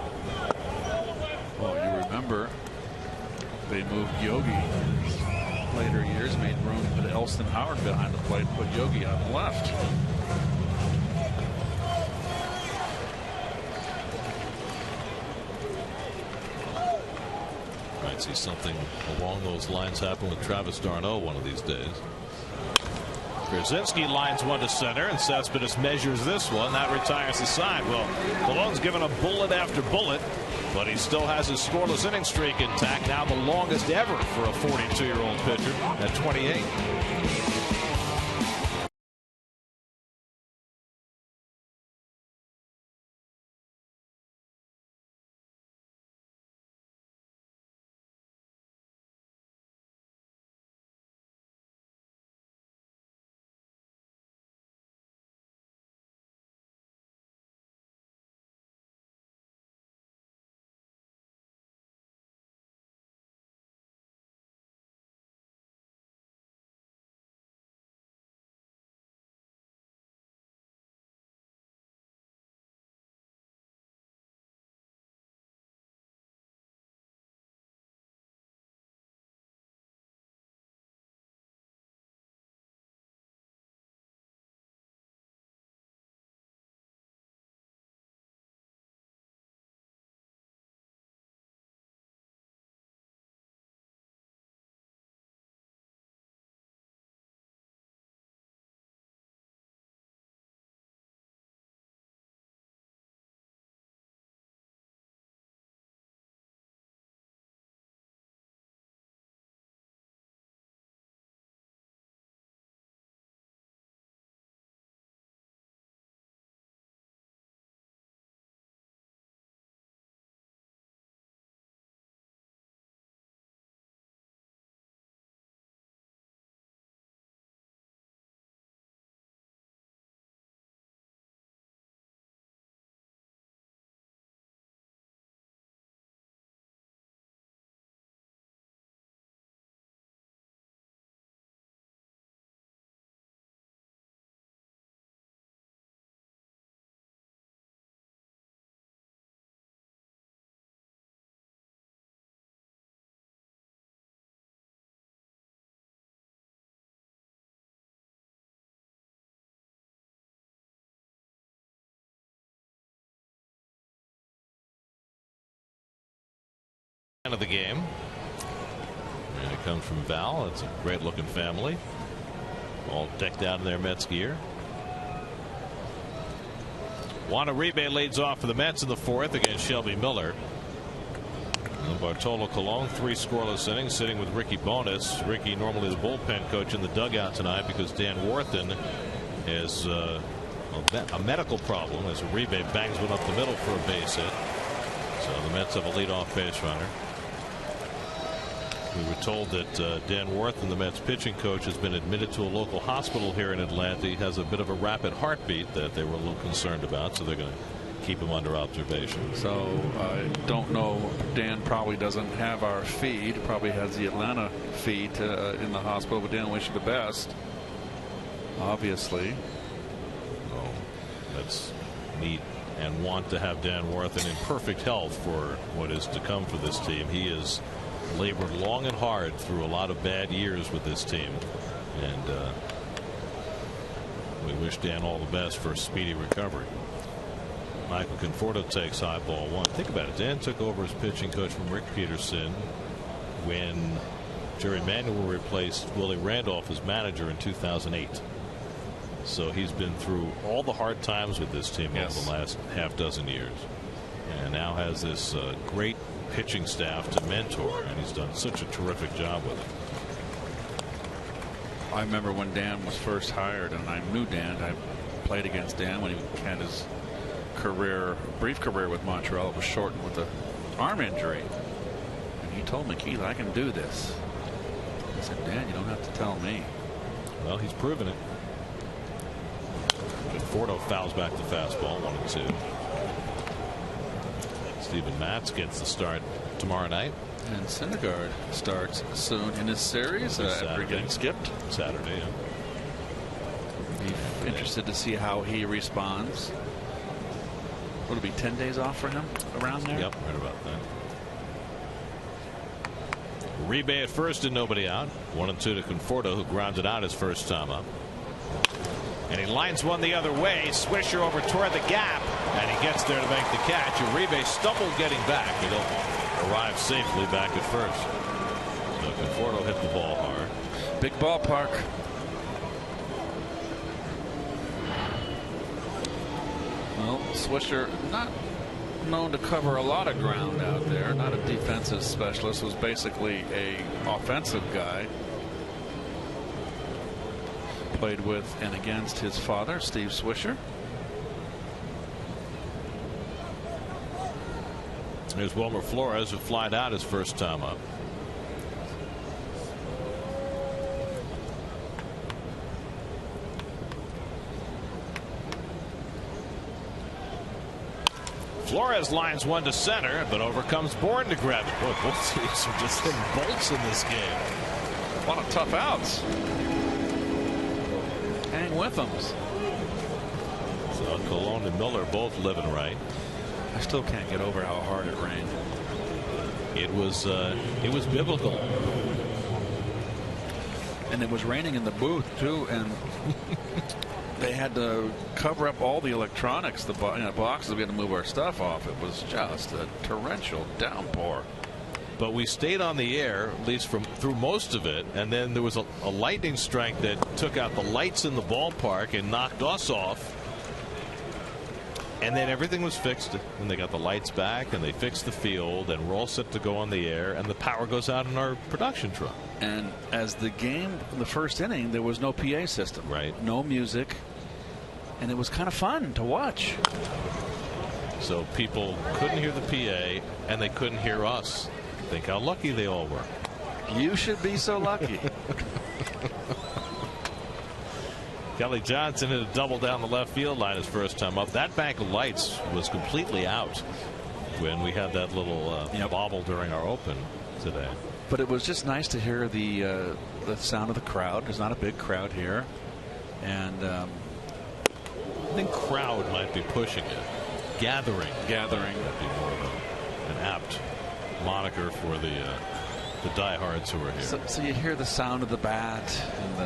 Well, you remember they moved Yogi later years, made room to put Elston Howard behind the plate, put Yogi on the left. Might see something along those lines happen with Travis d'Arnaud one of these days. Brzezinski lines one to center, and Cespedes measures this one. That retires the side. Well, Colon's given a bullet after bullet, but he still has his scoreless inning streak intact. Now the longest ever for a 42-year-old pitcher at 28. Of the game, and it comes from Val. It's a great looking family, all decked out in their Mets gear. Juan Uribe leads off for the Mets in the fourth against Shelby Miller. And Bartolo Colon, 3 scoreless innings, sitting with Ricky Bonas. Ricky normally the bullpen coach in the dugout tonight because Dan Worthen has a medical problem as Uribe bangs one up the middle for a base hit. So the Mets have a leadoff base runner. We were told that Dan Worthen, the Mets pitching coach, has been admitted to a local hospital here in Atlanta. He has a bit of a rapid heartbeat that they were a little concerned about, so they're going to keep him under observation. So I don't know. Dan probably doesn't have our feed. Probably has the Atlanta feed in the hospital. But Dan, wish you the best. Obviously. Oh, that's neat, and want to have Dan Worthen in perfect health for what is to come for this team. He is labored long and hard through a lot of bad years with this team, and we wish Dan all the best for a speedy recovery. Michael Conforto takes high ball 1. Think about it. Dan took over as pitching coach from Rick Peterson when Jerry Manuel replaced Willie Randolph as manager in 2008. So he's been through all the hard times with this team over the last half dozen years, and now has this great pitching staff to mentor, and he's done such a terrific job with it. I remember when Dan was first hired, and I knew Dan. I played against Dan when he had his brief career with Montreal. It was shortened with an arm injury, and he told me, "Keith, I can do this." I said, "Dan, you don't have to tell me." Well, he's proven it. Conforto fouls back the fastball, 1-2. Steven Matz gets the start tomorrow night. And Syndergaard starts soon in his series after getting skipped. Saturday, yeah. Be interested to see how he responds. Would it be 10 days off for him around there? Yep, right about that. Uribe at first and nobody out. 1-2 to Conforto, who grounded out his first time up. And he lines one the other way. Swisher over toward the gap, and he gets there to make the catch. Uribe stumbled getting back, but he'll arrive safely back at first. So Conforto hit the ball hard. Big ballpark. Well, Swisher not known to cover a lot of ground out there. Not a defensive specialist. Was basically a offensive guy. Played with and against his father, Steve Swisher. Here's Wilmer Flores, who flied out his first time up. Flores lines one to center, but overcomes Bourne to grab it. Boy, both teams are just hitting bolts in this game. A lot of tough outs. Hang with them. So Colon and Miller both living right. I still can't get over how hard it rained. It was biblical. And it was raining in the booth too, and they had to cover up all the electronics, the boxes. We had to move our stuff off. It was just a torrential downpour. But we stayed on the air, at least through most of it, and then there was a lightning strike that took out the lights in the ballpark and knocked us off. And then everything was fixed, and they got the lights back, and they fixed the field, and we're all set to go on the air, and the power goes out in our production truck. And as the game, the first inning, there was no PA system. Right. No music, and it was kind of fun to watch. So people couldn't hear the PA, and they couldn't hear us. Think how lucky they all were. You should be so lucky. Kelly Johnson hit a double down the left field line his first time up. That bank of lights was completely out when we had that little bobble during our open today. But it was just nice to hear the sound of the crowd. There's not a big crowd here, and I think crowd might be pushing it. Gathering would be more of an apt moniker for the diehards who are here. So you hear the sound of the bat and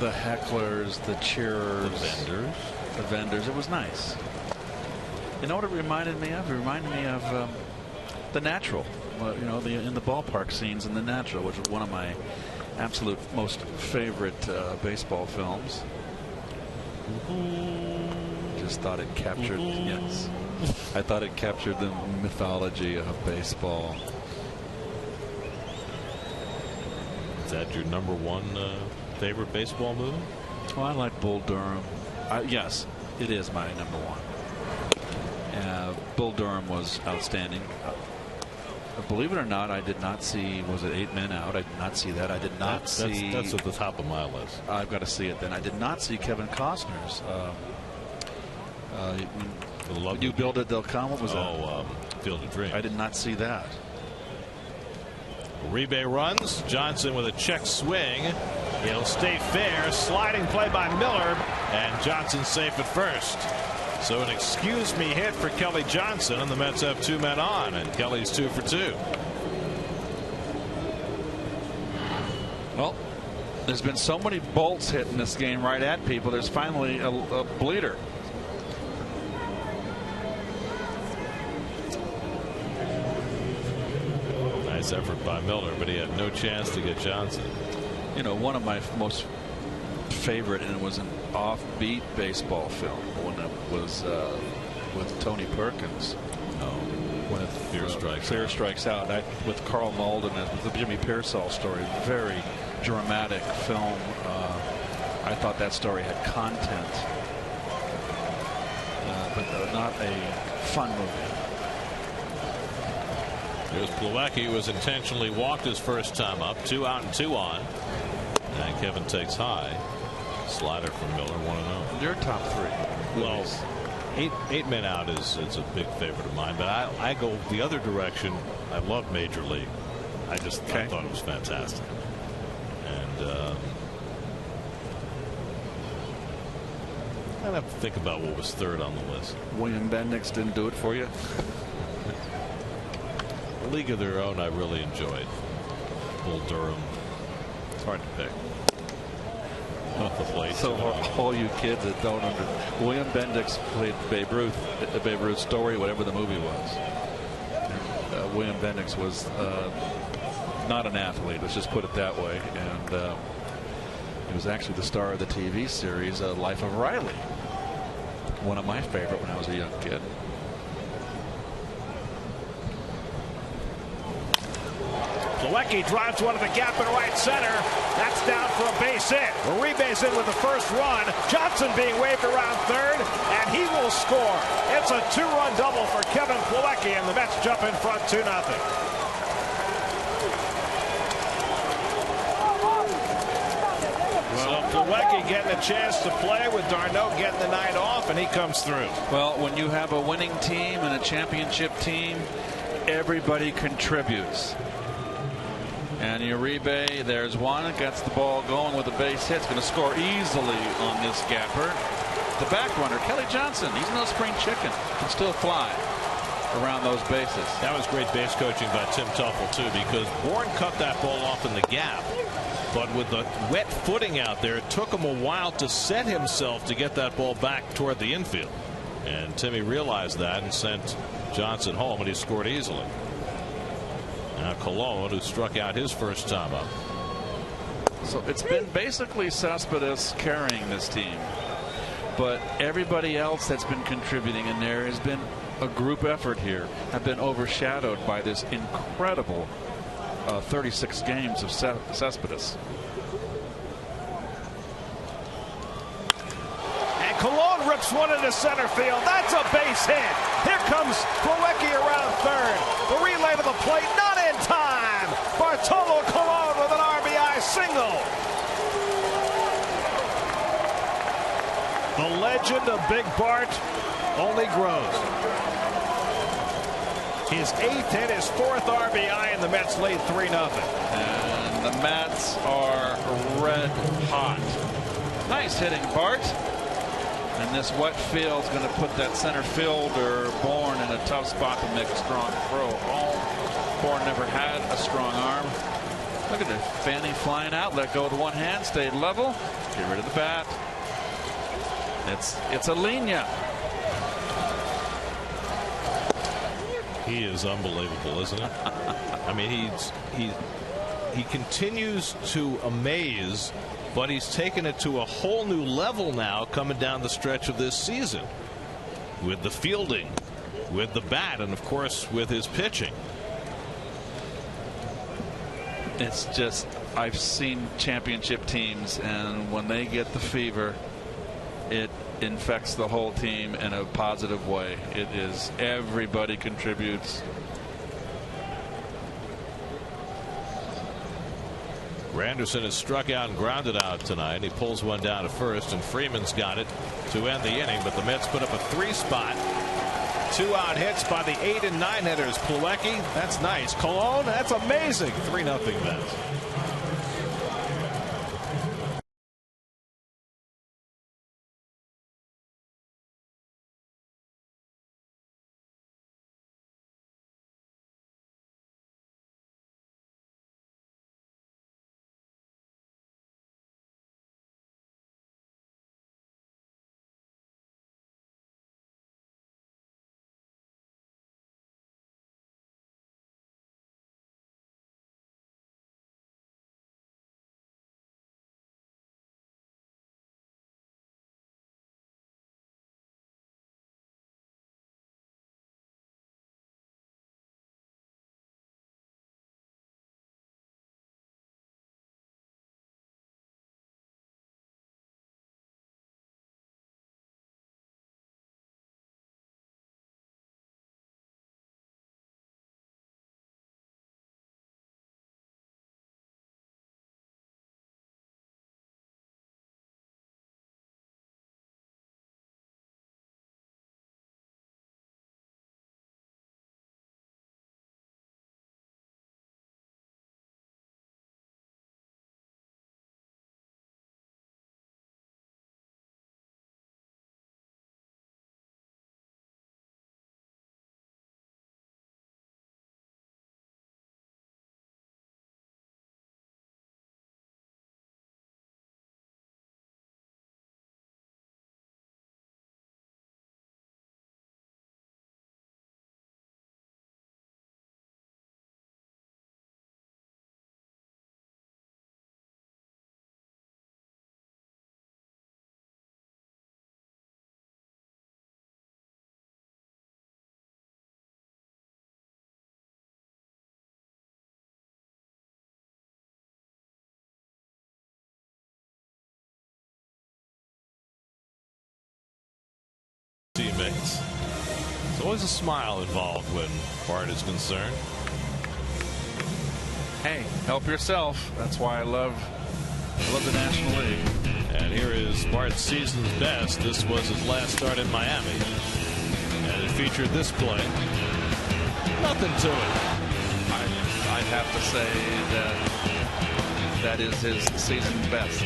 the hecklers, the cheerers, the vendors. It was nice. You know what it reminded me of? It reminded me of The Natural. In the ballpark scenes in The Natural, which is one of my absolute most favorite baseball films. Just thought it captured. Yes, I thought it captured the mythology of baseball. Is that your number one favorite baseball movie? Oh, I like Bull Durham. Yes, it is my number one. Bull Durham was outstanding. Believe it or not, I did not see. Was it 8 Men Out? I did not see that. I did not see. That's at the top of my list. I've got to see it then. I did not see Kevin Costner's. When You Build It, They'll Come. What was that? Field of Dreams. I did not see that. Uribe runs. Johnson with a check swing. He'll stay fair. Sliding play by Miller, and Johnson safe at first. So an excuse me hit for Kelly Johnson, and the Mets have 2 men on, and Kelly's 2 for 2. Well, there's been so many bolts hit in this game right at people. There's finally a bleeder. Nice effort by Miller, but he had no chance to get Johnson. You know, one of my most favorite, and it was an offbeat baseball film, when it was with Tony Perkins. When Fear Strikes Out, with Carl Malden, with the Jimmy Pearsall story. Very dramatic film. I thought that story had content, but not a fun movie. Here's Plawecki, who was intentionally walked his first time up. 2 out and 2 on. And Kevin takes high. Slider from Miller, 1-0. Your top 3. Well, eight men out is a big favorite of mine, but I go the other direction. I love Major League. I thought it was fantastic. And I'd have to think about what was third on the list. William Bendix didn't do it for you? A League of Their Own I really enjoyed. Bull Durham. It's hard to pick. Off the plate. So all you kids that don't William Bendix played Babe Ruth, the Babe Ruth story, whatever the movie was. And, William Bendix was not an athlete, let's just put it that way, and he was actually the star of the TV series Life of Riley. One of my favorite when I was a young kid. Plawecki drives one to the gap in right center. That's down for a base hit. Uribe's in with the first run. Johnson being waved around third, and he will score. It's a 2-run double for Kevin Plawecki, and the Mets jump in front 2-0. Well, Plawecki getting a chance to play with d'Arnaud getting the night off, and he comes through. Well, when you have a winning team and a championship team, everybody contributes. And Uribe, there's one, gets the ball going with a base hit. It's going to score easily on this gapper. The back runner, Kelly Johnson, he's no spring chicken. Can still fly around those bases. That was great base coaching by Tim Tuffle, too, because Bourne cut that ball off in the gap. But with the wet footing out there, it took him a while to set himself to get that ball back toward the infield. And Timmy realized that and sent Johnson home, and he scored easily. Now Colon, who struck out his first time up. So it's been basically Cespedes carrying this team, but everybody else that's been contributing in there has been a group effort here, have been overshadowed by this incredible 36 games of Cespedes. And Colon rips one into center field. That's a base hit. Here comes Plawecki around third. The relay to the plate, not in time. Bartolo Colon with an RBI single. The legend of Big Bart only grows. His 8th hit, his 4th RBI, and the Mets lead 3-0. And the Mets are red hot. Nice hitting, Bart. And this wet field is going to put that center fielder Bourne in a tough spot to make a strong throw home. Bourne never had a strong arm. Look at it, Fanny flying out, let go with one hand, stayed level, get rid of the bat. It's a linea. He is unbelievable, isn't it? I mean, he continues to amaze, but he's taken it to a whole new level now coming down the stretch of this season with the fielding, with the bat, and of course with his pitching. It's just, I've seen championship teams, and when they get the fever, it infects the whole team in a positive way. It is, everybody contributes. Granderson has struck out and grounded out tonight. He pulls one down to first, and Freeman's got it to end the inning, but the Mets put up a 3-spot. 2-out hits by the 8 and 9 hitters. Plawecki, that's nice. Colon, that's amazing. 3-0 Mets. always a smile involved when Bart is concerned. Hey, help yourself. That's why I love the National League. And here is Bart's season's best. This was his last start in Miami. And it featured this play. Nothing to it. I'd have to say that is his season's best.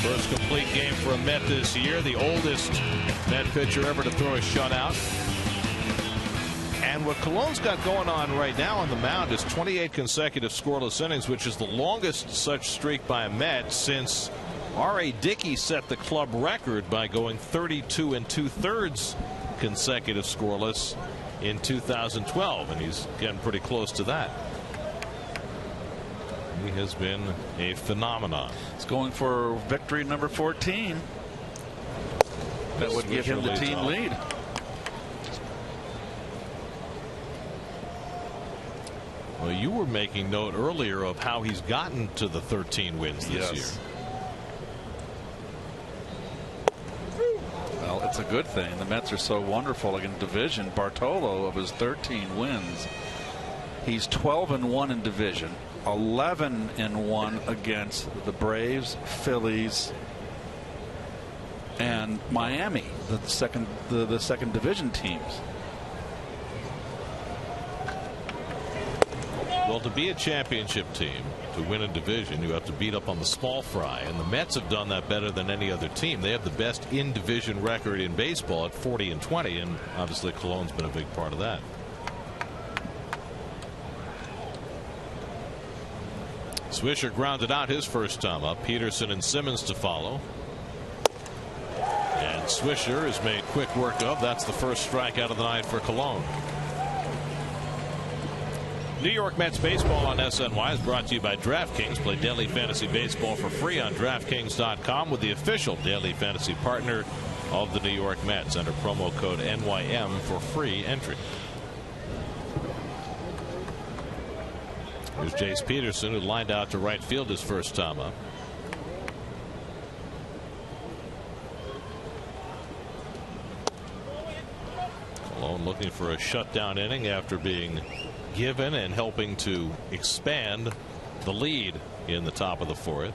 First complete game for a Met this year. The oldest Met pitcher ever to throw a shutout. And what Colon's got going on right now on the mound is 28 consecutive scoreless innings, which is the longest such streak by a Met since R.A. Dickey set the club record by going 32 2/3 consecutive scoreless in 2012, and he's getting pretty close to that. He has been a phenomenon. He's going for victory number 14. That would give him the team lead. Well, you were making note earlier of how he's gotten to the 13 wins this year. Well, it's a good thing. The Mets are so wonderful in division. Bartolo, of his 13 wins, he's 12-1 in division, 11-1 against the Braves, Phillies, and Miami, the second division teams. Well, to be a championship team, to win a division, you have to beat up on the small fry, and the Mets have done that better than any other team. They have the best in-division record in baseball at 40-20, and obviously Colon's been a big part of that. Swisher grounded out his first time up. Peterson and Simmons to follow. And Swisher is made quick work of. That's the first strikeout of the night for Colon. New York Mets baseball on SNY is brought to you by DraftKings. Play daily fantasy baseball for free on DraftKings.com with the official daily fantasy partner of the New York Mets. Enter promo code NYM for free entry. Here's Jace Peterson, who lined out to right field his first time up. Colon looking for a shutdown inning after being given and helping to expand the lead in the top of the fourth.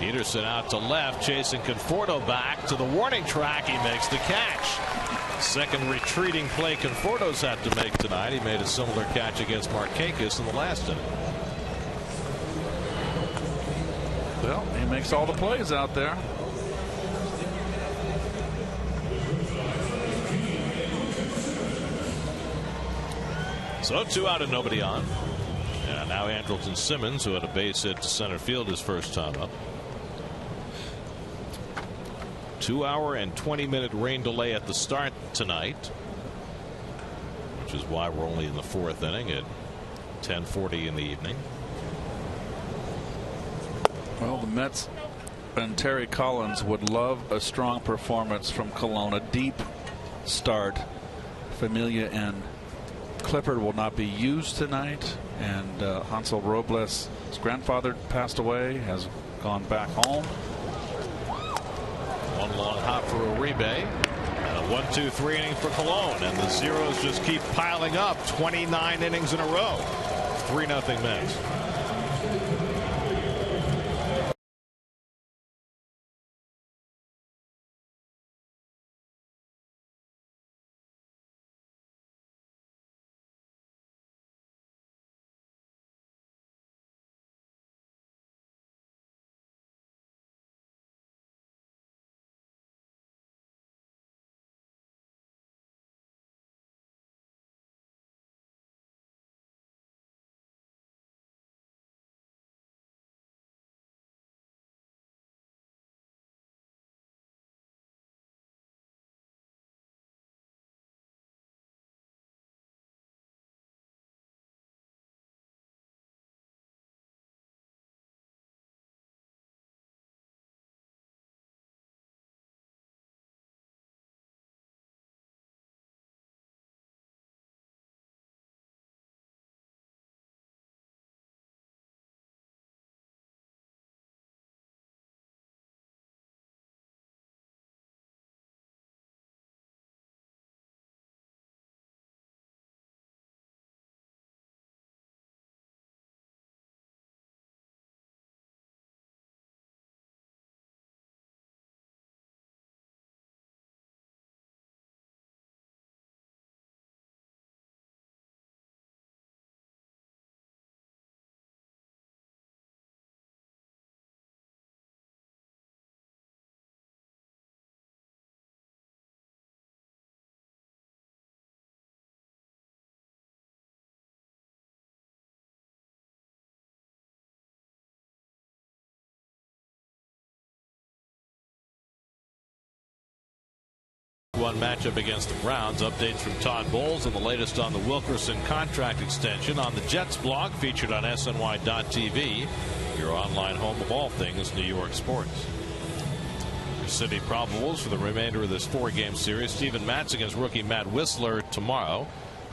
Peterson out to left, chasing Conforto back to the warning track. He makes the catch. Second retreating play Conforto's had to make tonight. He made a similar catch against Markakis in the last inning. Well, he makes all the plays out there. So 2 out and nobody on. And now Andrelton Simmons, who had a base hit to center field his first time up. 2-hour and 20-minute rain delay at the start tonight, which is why we're only in the fourth inning at 10:40 in the evening. Well, the Mets and Terry Collins would love a strong performance from Colon, a deep start. Familia and Clifford will not be used tonight, and Hansel Robles, his grandfather passed away, has gone back home. One long hop for Uribe, and a 1-2-3 inning for Colon, and the zeros just keep piling up. 29 innings in a row. 3-0 Mets. 1 matchup against the Browns. Updates from Todd Bowles and the latest on the Wilkerson contract extension on the Jets blog, featured on SNY.TV, your online home of all things New York sports. Your city probables for the remainder of this 4-game series. Steven Matz against rookie Matt Whistler tomorrow.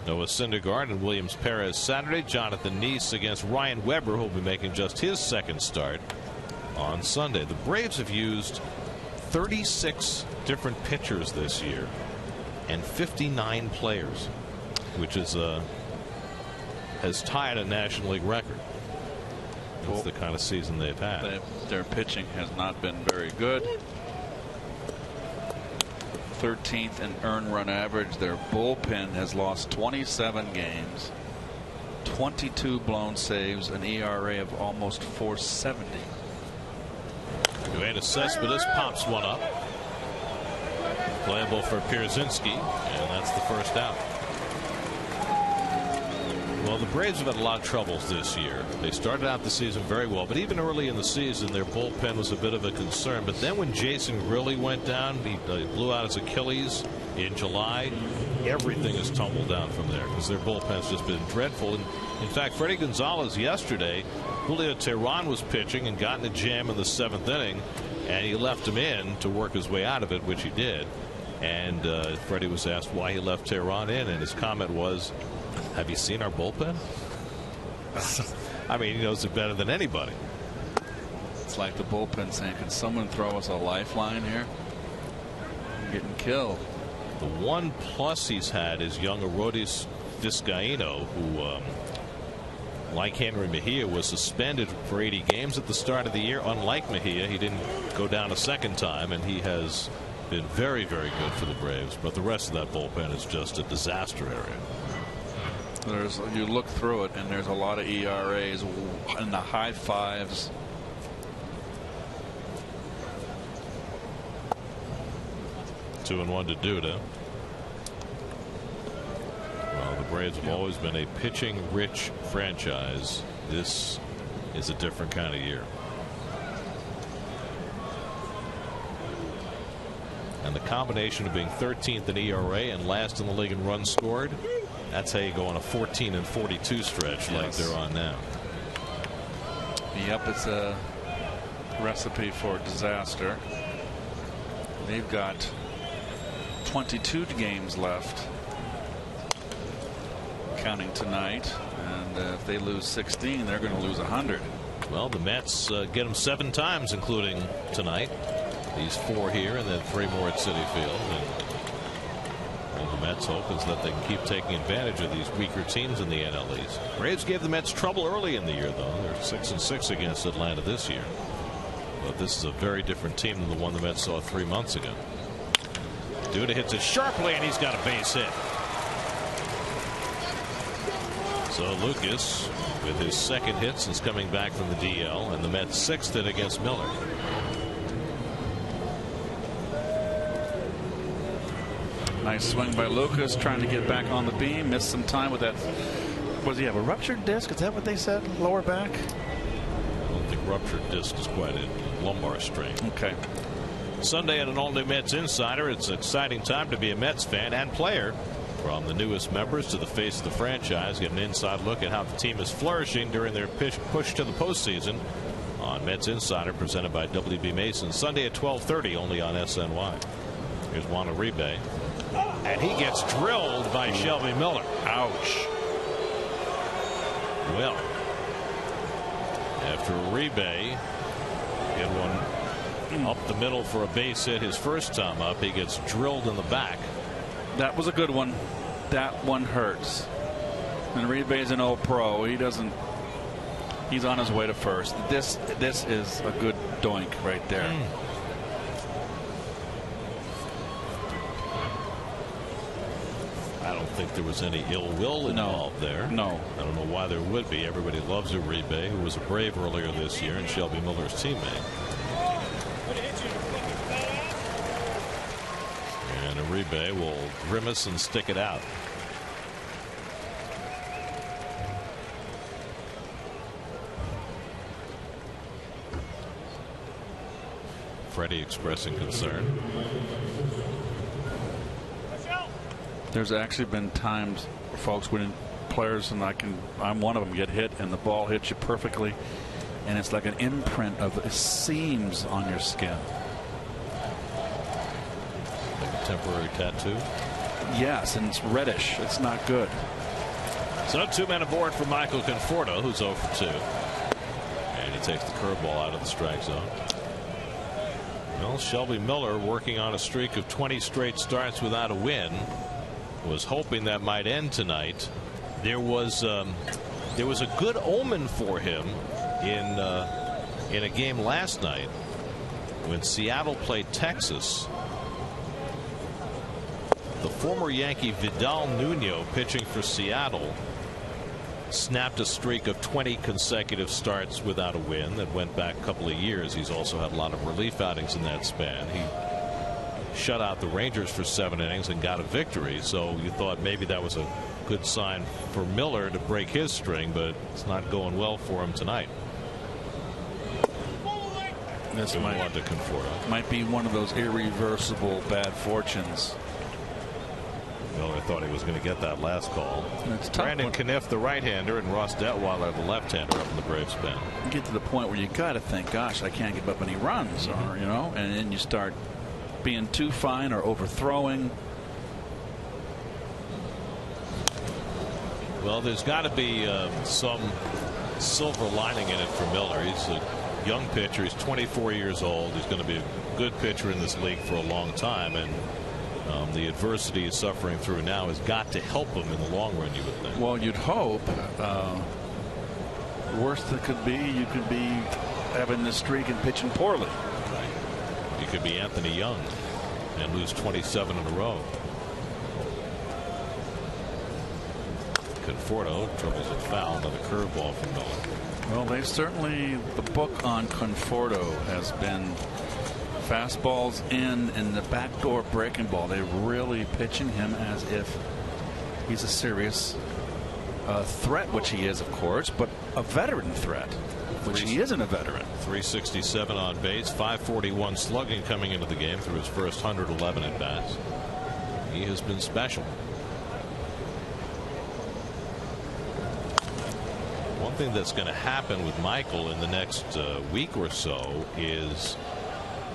Noah Syndergaard and Williams Perez Saturday. Jonathan Neese against Ryan Weber, who will be making just his second start on Sunday. The Braves have used 36 different pitchers this year and 59 players, which is has tied a National League record. That's the kind of season they've had. Their pitching has not been very good. 13th in earned run average. Their bullpen has lost 27 games, 22 blown saves, an ERA of almost 4.70. Yoenis Cespedes pops one up. Playable for Pierzynski, and that's the first out. Well, the Braves have had a lot of troubles this year. They started out the season very well, but even early in the season, their bullpen was a bit of a concern. But then when Jason Grilli went down, he blew out his Achilles in July. Everything has tumbled down from there because their bullpen's just been dreadful. And in fact, Freddie Gonzalez yesterday, Julio Teheran was pitching and got in a jam in the 7th inning, and he left him in to work his way out of it, which he did. And Freddie was asked why he left Teheran in, and his comment was, "Have you seen our bullpen?" I mean, he knows it better than anybody. It's like the bullpen saying, "Can someone throw us a lifeline here? I'm getting killed." The one plus he's had is young Arodys Vizcaíno, who, like Henry Mejia, was suspended for 80 games at the start of the year. Unlike Mejia, he didn't go down a second time, and he has been very, very good for the Braves. But the rest of that bullpen is just a disaster area. You look through it, and there's a lot of ERAs in the high 5s. Two and one to Duda. Well, the Braves have always been a pitching-rich franchise. This is a different kind of year. And the combination of being 13th in ERA and last in the league in runs scored, that's how you go on a 14-42 stretch like they're on now. Yep, it's a recipe for disaster. They've got 22 games left, counting tonight, and if they lose 16, they're going to lose 100. Well, the Mets get them 7 times, including tonight. These 4 here, and then 3 more at Citi Field. And the Mets' hope is that they can keep taking advantage of these weaker teams in the NL East. Braves gave the Mets trouble early in the year, though. They're 6-6 against Atlanta this year. But this is a very different team than the one the Mets saw 3 months ago. Duda hits it sharply, and he's got a base hit. So Lucas, with his second hit since coming back from the DL, and the Mets' 6th hit against Miller. Nice swing by Lucas, trying to get back on the beam. Missed some time with that. Was he have a ruptured disc? Is that what they said? Lower back? I don't think ruptured disc is quite a lumbar strain. Okay. Sunday at an all-new Mets Insider. It's an exciting time to be a Mets fan and player. From the newest members to the face of the franchise, get an inside look at how the team is flourishing during their push to the postseason on Mets Insider, presented by WB Mason. Sunday at 12:30, only on SNY. Here's Juan Uribe. And he gets drilled by Shelby Miller. Ouch. Well, after Uribe hit one up the middle for a base hit his first time up, he gets drilled in the back. That was a good one. That one hurts. And Uribe's an old pro. He's on his way to first. This is a good doink right there. I don't think there was any ill will involved there. No. I don't know why there would be. Everybody loves Uribe, who was a Brave earlier this year and Shelby Miller's teammate. And Uribe will grimace and stick it out. Freddie expressing concern. There's actually been times, folks, when players, and I'm one of them, get hit and the ball hits you perfectly, and it's like an imprint of seams on your skin. Like a temporary tattoo? Yes, and it's reddish. It's not good. So 2 men aboard for Michael Conforto, who's 0 for 2. And he takes the curveball out of the strike zone. Well, Shelby Miller, working on a streak of 20 straight starts without a win, was hoping that might end tonight. There was a good omen for him in a game last night when Seattle played Texas. The former Yankee Vidal Nuno, pitching for Seattle, snapped a streak of 20 consecutive starts without a win that went back a couple of years. He's also had a lot of relief outings in that span. He shut out the Rangers for 7 innings and got a victory. So you thought maybe that was a good sign for Miller to break his string, but it's not going well for him tonight. This might be one of those irreversible bad fortunes. Miller thought he was going to get that last call. Brandon Caniff, the right-hander, and Ross Detweiler, the left-hander, up in the Braves pen. You get to the point where you got to think, gosh, I can't give up any runs, or and then you start being too fine or overthrowing. Well, there's got to be some silver lining in it for Miller. He's a young pitcher. He's 24 years old. He's going to be a good pitcher in this league for a long time, and the adversity he's suffering through now has got to help him in the long run, you would think. Well, you'd hope. Worst that could be, you could be having this streak and pitching poorly. Right. You could be Anthony Young and lose 27 in a row. Conforto troubles it foul, another curveball from Miller. Well, they certainly, the book on Conforto has been fastballs in and the backdoor breaking ball. They're really pitching him as if he's a serious threat, which he is, of course, but a veteran threat, which he isn't a veteran. 367 on base, 541 slugging coming into the game through his first 111 at bats. He has been special. One thing that's going to happen with Michael in the next week or so is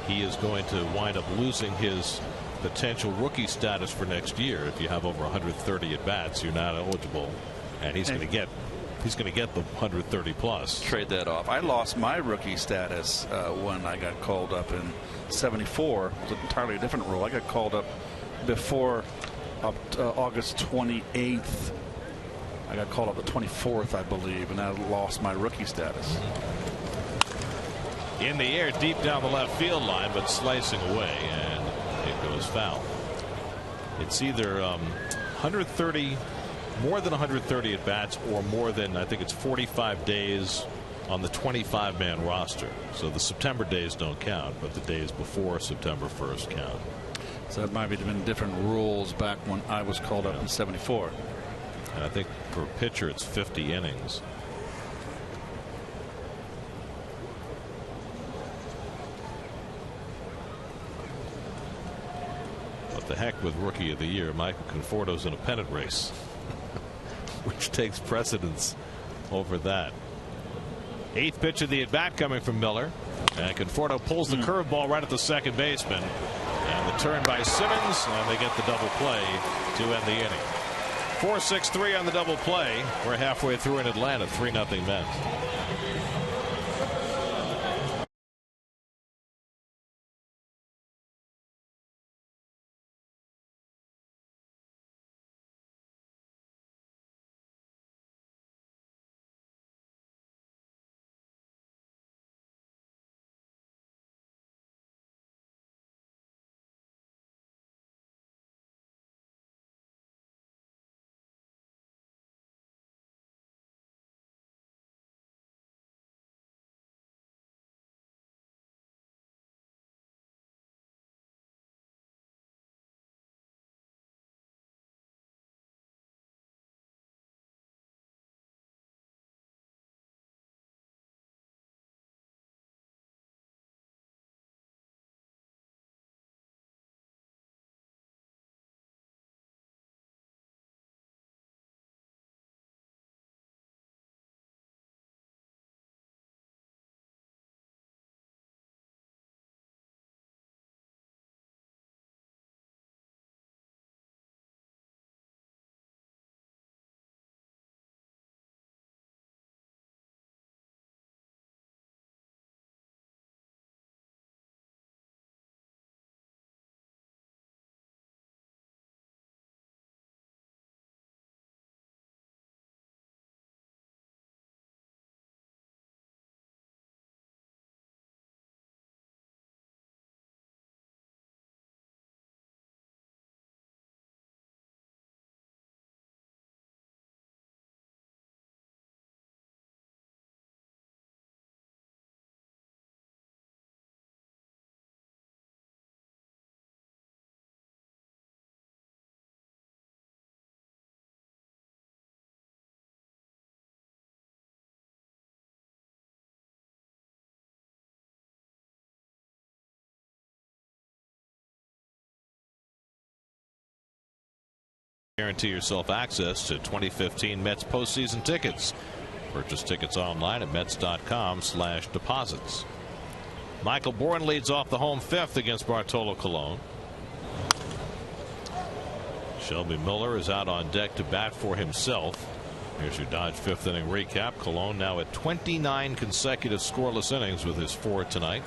he is going to wind up losing his potential rookie status for next year. If you have over 130 at bats, you're not eligible, and he's going to get the 130 plus. Trade that off. I lost my rookie status when I got called up in '74. It was an entirely different rule. I got called up before August 28th. I got called up the 24th, I believe, and I lost my rookie status. In the air, deep down the left field line, but slicing away, and it goes foul. It's either 130, more than 130 at bats, or more than, I think it's 45 days on the 25-man roster. So the September days don't count, but the days before September 1st count. So it might have been different rules back when I was called up in '74. And I think for a pitcher, it's 50 innings. The heck with Rookie of the Year. Michael Conforto's in a pennant race, which takes precedence over that. 8th pitch of the at bat coming from Miller, and Conforto pulls the curveball right at the second baseman, and the turn by Simmons, and they get the double play to end the inning. 4-6-3 on the double play. We're halfway through in Atlanta, 3-0 Mets. Guarantee yourself access to 2015 Mets postseason tickets. Purchase tickets online at Mets.com/deposits. Michael Bourne leads off the home fifth against Bartolo Colon. Shelby Miller is out on deck to bat for himself. Here's your Dodge fifth inning recap. Colon now at 29 consecutive scoreless innings with his 4 tonight.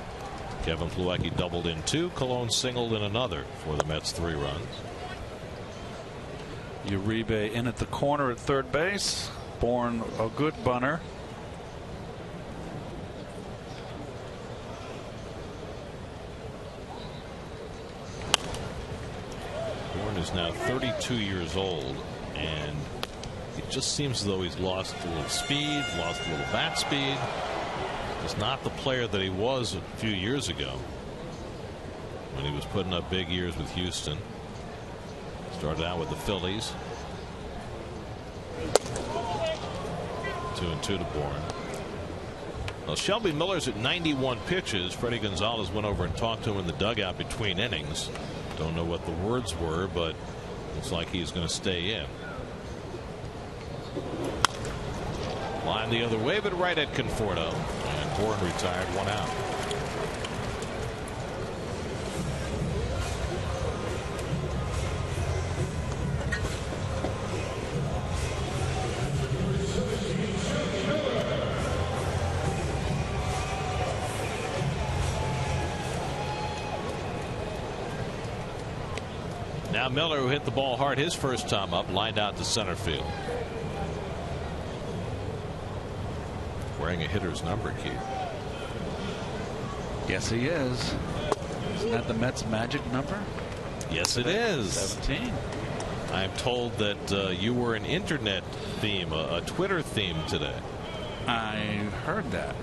Kevin Plawecki doubled in 2. Colon singled in another for the Mets 3 runs. Uribe in at the corner at third base. Bourne a good bunter. Bourne is now 32 years old, and it just seems as though he's lost a little speed, lost a little bat speed. He's not the player that he was a few years ago when he was putting up big years with Houston. Started out with the Phillies. 2-2 to Bourne. Well, Shelby Miller's at 91 pitches. Freddie Gonzalez went over and talked to him in the dugout between innings. Don't know what the words were, but looks like he's going to stay in. Line the other way, but right at Conforto. And Bourne retired, 1 out. Now Miller, who hit the ball hard his first time up, lined out to center field. Wearing a hitter's number, Keith. Yes, he is. Isn't that the Mets' magic number? Yes, it is. 17. I'm told that you were an internet theme, a Twitter theme today. I heard that.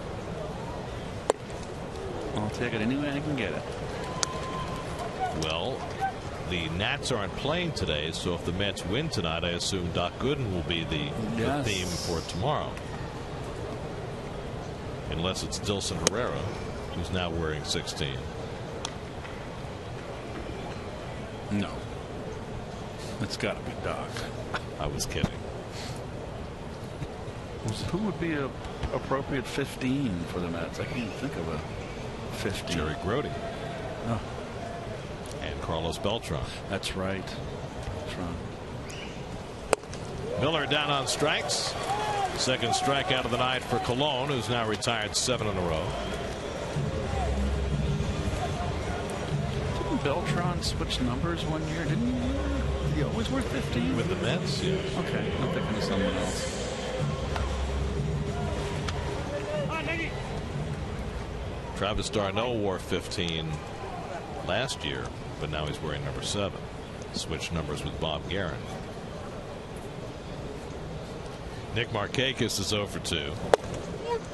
I'll take it any way I can get it. Well, the Nats aren't playing today, so if the Mets win tonight, I assume Doc Gooden will be the theme for tomorrow. Unless it's Dilson Herrera, who's now wearing 16. No. It's got to be Doc. I was kidding. Who would be a appropriate 15 for the Mets? I can't think of a 15. Jerry Grody. Oh. And Carlos Beltran. That's right. Beltran. Miller down on strikes. Second strikeout of the night for Colon, who's now retired 7 in a row. Didn't Beltran switch numbers one year? Didn't he always wear 15? With the Mets, yeah. Okay, I'm thinking of someone else. Travis d'Arnaud wore 15 last year, but now he's wearing number 7. Switched numbers with Bob Guerin. Nick Markakis is 0 for 2.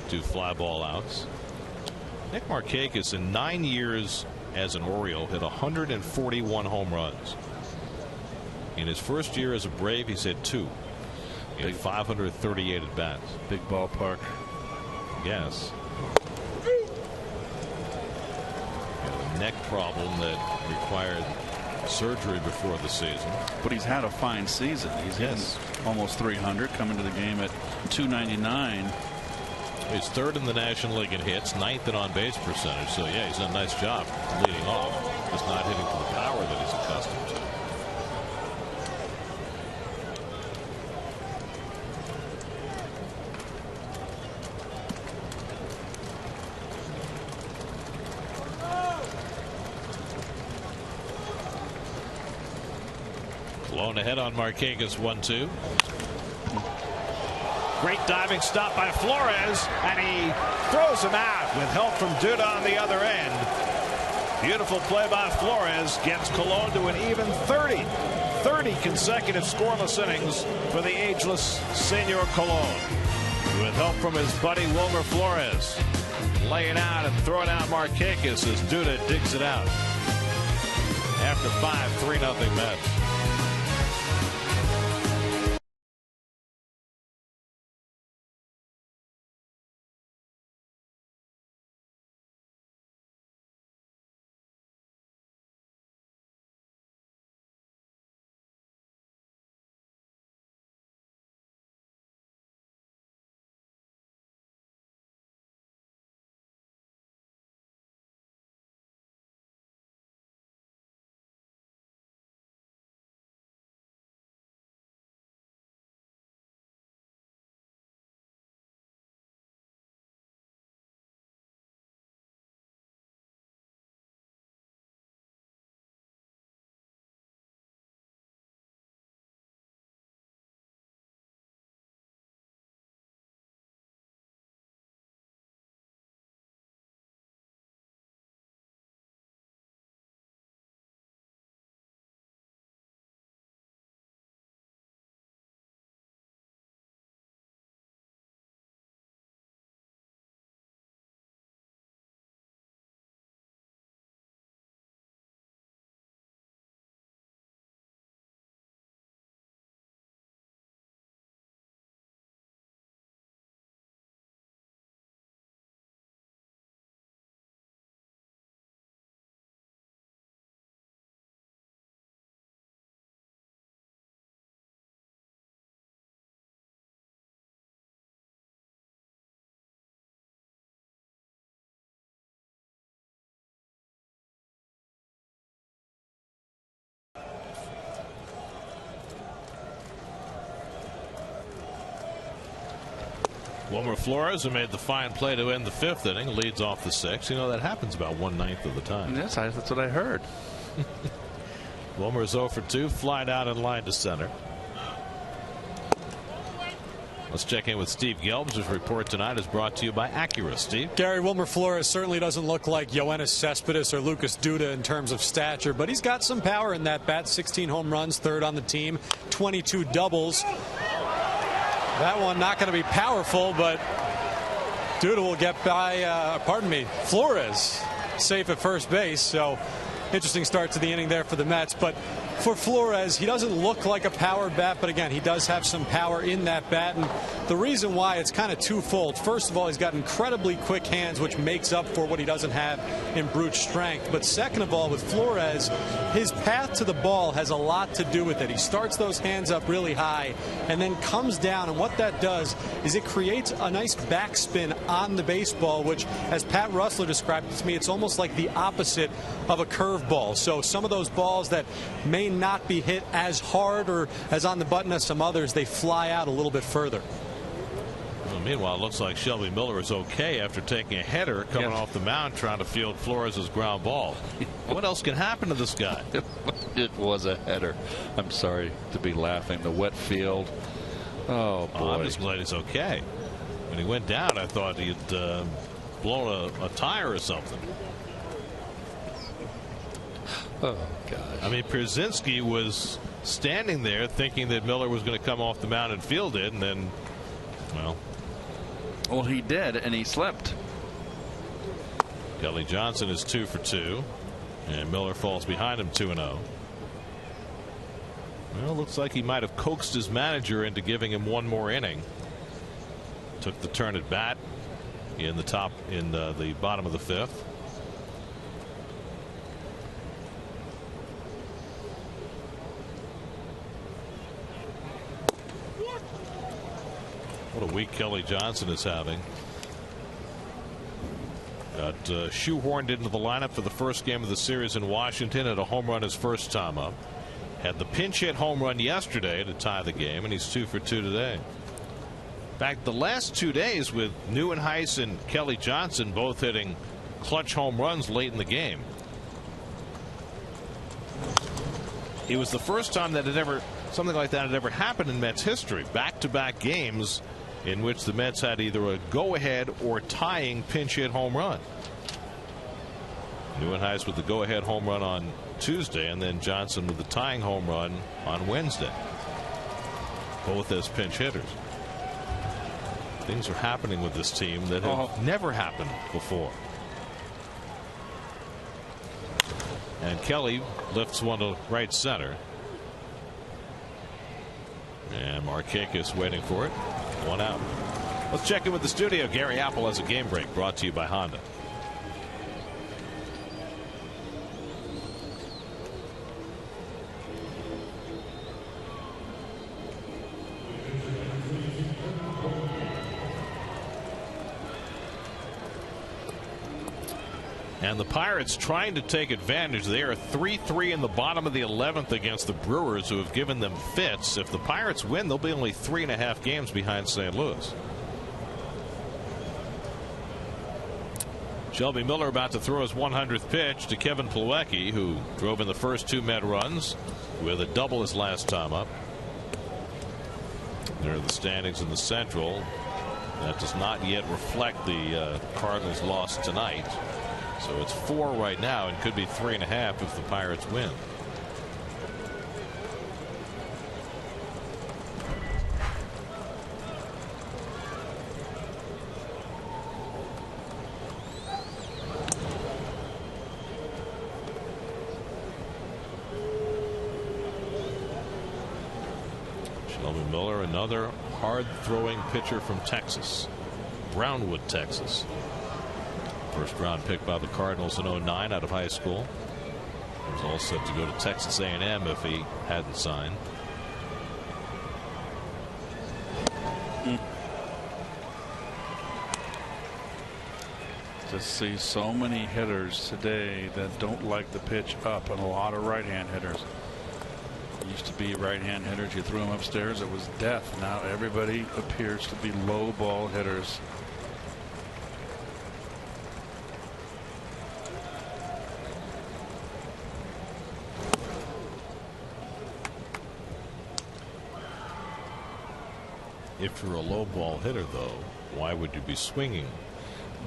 2 fly ball outs. Nick Markakis in 9 years as an Oriole hit 141 home runs. In his first year as a Brave, he's hit 2. He had 538 at bats. Big ballpark. Yes. A neck problem that required surgery before the season. But he's had a fine season. He's hitting almost 300, coming to the game at 299. He's 3rd in the National League in hits, 9th in on-base percentage. So, yeah, he's done a nice job leading off. Just not hitting to the power that he's accustomed to. Blown ahead on Markakis, 1-2. Great diving stop by Flores, and he throws him out with help from Duda on the other end. Beautiful play by Flores gets Colon to an even 30 consecutive scoreless innings for the ageless Senor Colon. With help from his buddy Wilmer Flores, laying out and throwing out Markakis as Duda digs it out. After 5, 3-0 Mets. Wilmer Flores, who made the fine play to end the 5th inning, leads off the 6th. You know, that happens about 1/9 of the time. Yes, that's what I heard. Wilmer is 0 for 2, flied out in line to center. Let's check in with Steve Gelbs, whose report tonight is brought to you by Acura. Steve? Gary, Wilmer Flores certainly doesn't look like Yoenis Cespedes or Lucas Duda in terms of stature, but he's got some power in that bat. 16 home runs, 3rd on the team, 22 doubles. That one not going to be powerful, but Duda will get by, Flores safe at first base. So interesting start to the inning there for the Mets. But for Flores, he doesn't look like a power bat, but again, he does have some power in that bat. And the reason why, it's kind of twofold. First of all, he's got incredibly quick hands, which makes up for what he doesn't have in brute strength. But second of all, with Flores, his path to the ball has a lot to do with it. He starts those hands up really high and then comes down, and what that does is it creates a nice backspin on the baseball, which, as Pat Russler described it to me, it's almost like the opposite of a curveball. So some of those balls that may not be hit as hard or as on the button as some others, they fly out a little bit further. Well, meanwhile, it looks like Shelby Miller is okay after taking a header coming off the mound trying to field Flores' ground ball. What else can happen to this guy? It was a header. I'm sorry to be laughing. The wet field. Oh, boy. I'm just glad he's okay. When he went down, I thought he'd blown a tire or something. Oh, gosh. I mean, Pierzynski was standing there thinking that Miller was going to come off the mound and field it, and then, well, he did, and he slipped. Kelly Johnson is 2 for 2, and Miller falls behind him 2-0. Well, it looks like he might have coaxed his manager into giving him one more inning. Took the turn at bat in the bottom of the 5th. What a week Kelly Johnson is having. Got shoehorned into the lineup for the first game of the series in Washington, at a home run his first time up. Had the pinch hit home run yesterday to tie the game, and he's 2 for 2 today. In fact, the last 2 days with Neuenhuis and Kelly Johnson both hitting clutch home runs late in the game. It was the first time that something like that had ever happened in Mets history. Back-to-back games in which the Mets had either a go-ahead or tying pinch hit home run. Neuenhuis with the go-ahead home run on Tuesday, and then Johnson with the tying home run on Wednesday. Both as pinch hitters. Things are happening with this team that have never happened before. And Kelly lifts one to right center. And Markakis waiting for it. 1 out. Let's check in with the studio. Gary Apple has a game break brought to you by Honda. And the Pirates trying to take advantage. They are 3-3 in the bottom of the 11th against the Brewers, who have given them fits. If the Pirates win, they'll be only 3.5 games behind St. Louis. Shelby Miller about to throw his 100th pitch to Kevin Plawecki, who drove in the first 2 Met runs with a double his last time up. There are the standings in the Central. That does not yet reflect the Cardinals' loss tonight. So it's 4 right now, and could be 3.5 if the Pirates win. Shelby Miller, another hard-throwing pitcher from Texas, Brownwood, Texas. First round pick by the Cardinals in 2009 out of high school. He was all set to go to Texas A&M if he hadn't signed. To see so many hitters today that don't like the pitch up, and a lot of right-hand hitters. Used to be right-hand hitters. You threw them upstairs, it was death. Now everybody appears to be low ball hitters. If you're a low ball hitter, though, why would you be swinging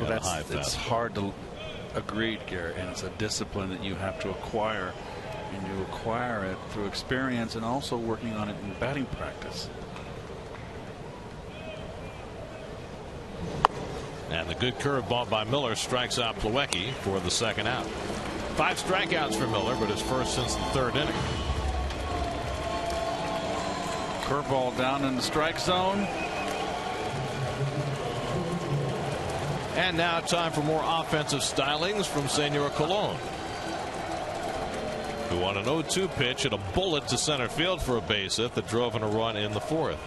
at a high fastball? It's hard to agreed, Garrett, and it's a discipline that you have to acquire, and you acquire it through experience and also working on it in batting practice. And the good curveball by Miller strikes out Plawecki for the second out. 5 strikeouts for Miller, but his first since the 3rd inning. Curveball down in the strike zone. And now time for more offensive stylings from Senor Colon, who on an 0-2 pitch hit a bullet to center field for a base hit that drove in a run in the 4th.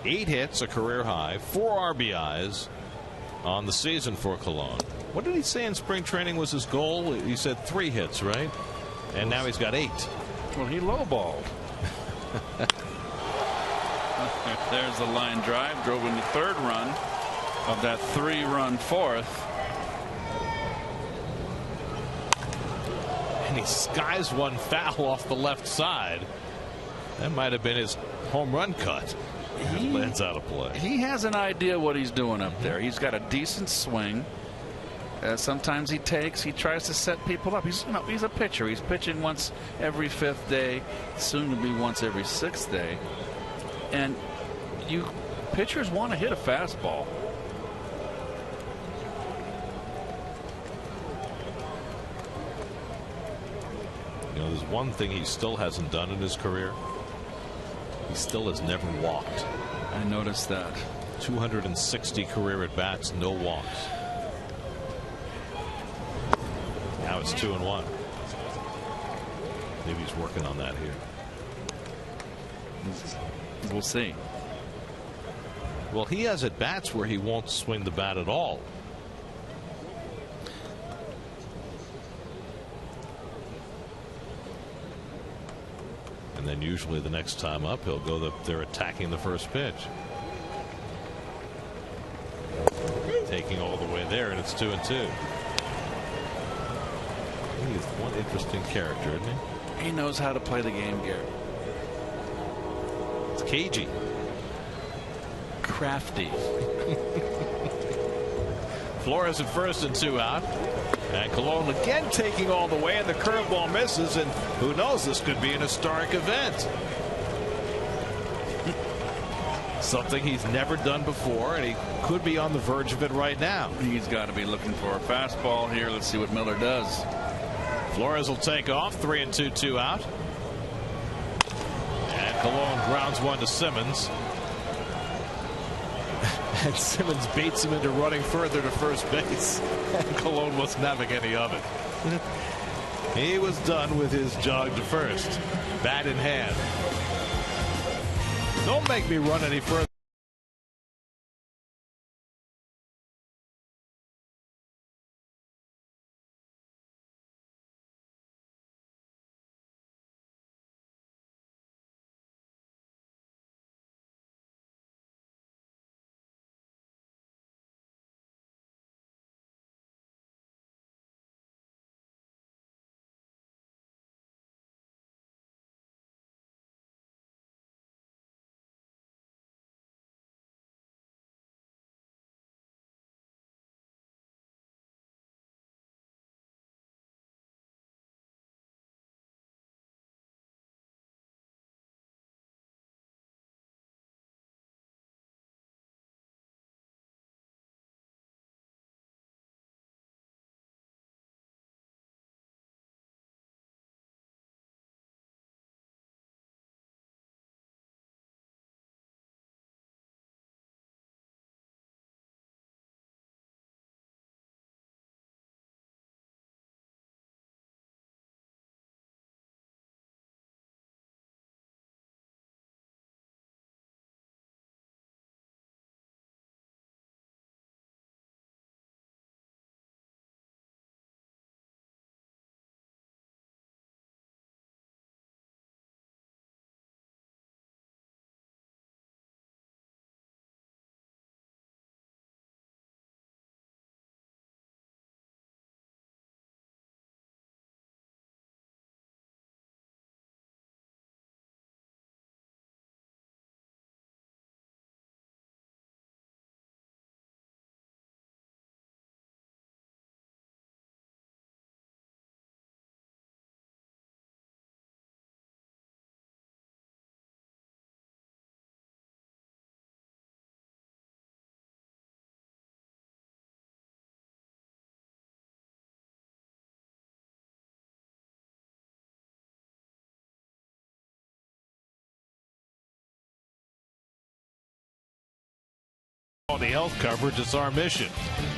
8 hits, a career high, 4 RBIs on the season for Colon. What did he say in spring training was his goal? He said 3 hits, right? And now he's got 8. Well, he lowballed. There's the line drive, drove in the 3rd run of that 3-run 4th. And he skies one foul off the left side. That might have been his home run cut. He lands out of play. He has an idea what he's doing up there. He's got a decent swing. Sometimes he tries to set people up. He's a pitcher. He's pitching once every 5th day, soon to be once every 6th day. And pitchers want to hit a fastball. You know, there's one thing he still hasn't done in his career. He still has never walked. I noticed that. 260 career at bats, no walks. Now it's 2-1. Maybe he's working on that here. We'll see. Well, he has at bats where he won't swing the bat at all. And then usually the next time up he'll go they're attacking the first pitch. Taking all the way there, and it's 2-2. He's one interesting character, isn't he? He knows how to play the game, Garrett. It's cagey. Crafty. Flores at first and 2 out. And Colon again taking all the way, and the curveball misses, and who knows, this could be an historic event. Something he's never done before, and he could be on the verge of it right now. He's got to be looking for a fastball here. Let's see what Miller does. Flores will take off, 3-2, 2 out. And Colon grounds one to Simmons. And Simmons baits him into running further to first base. And Colon wasn't having any of it. He was done with his jog to first. Bat in hand. Don't make me run any further. quality health coverage. It's our mission.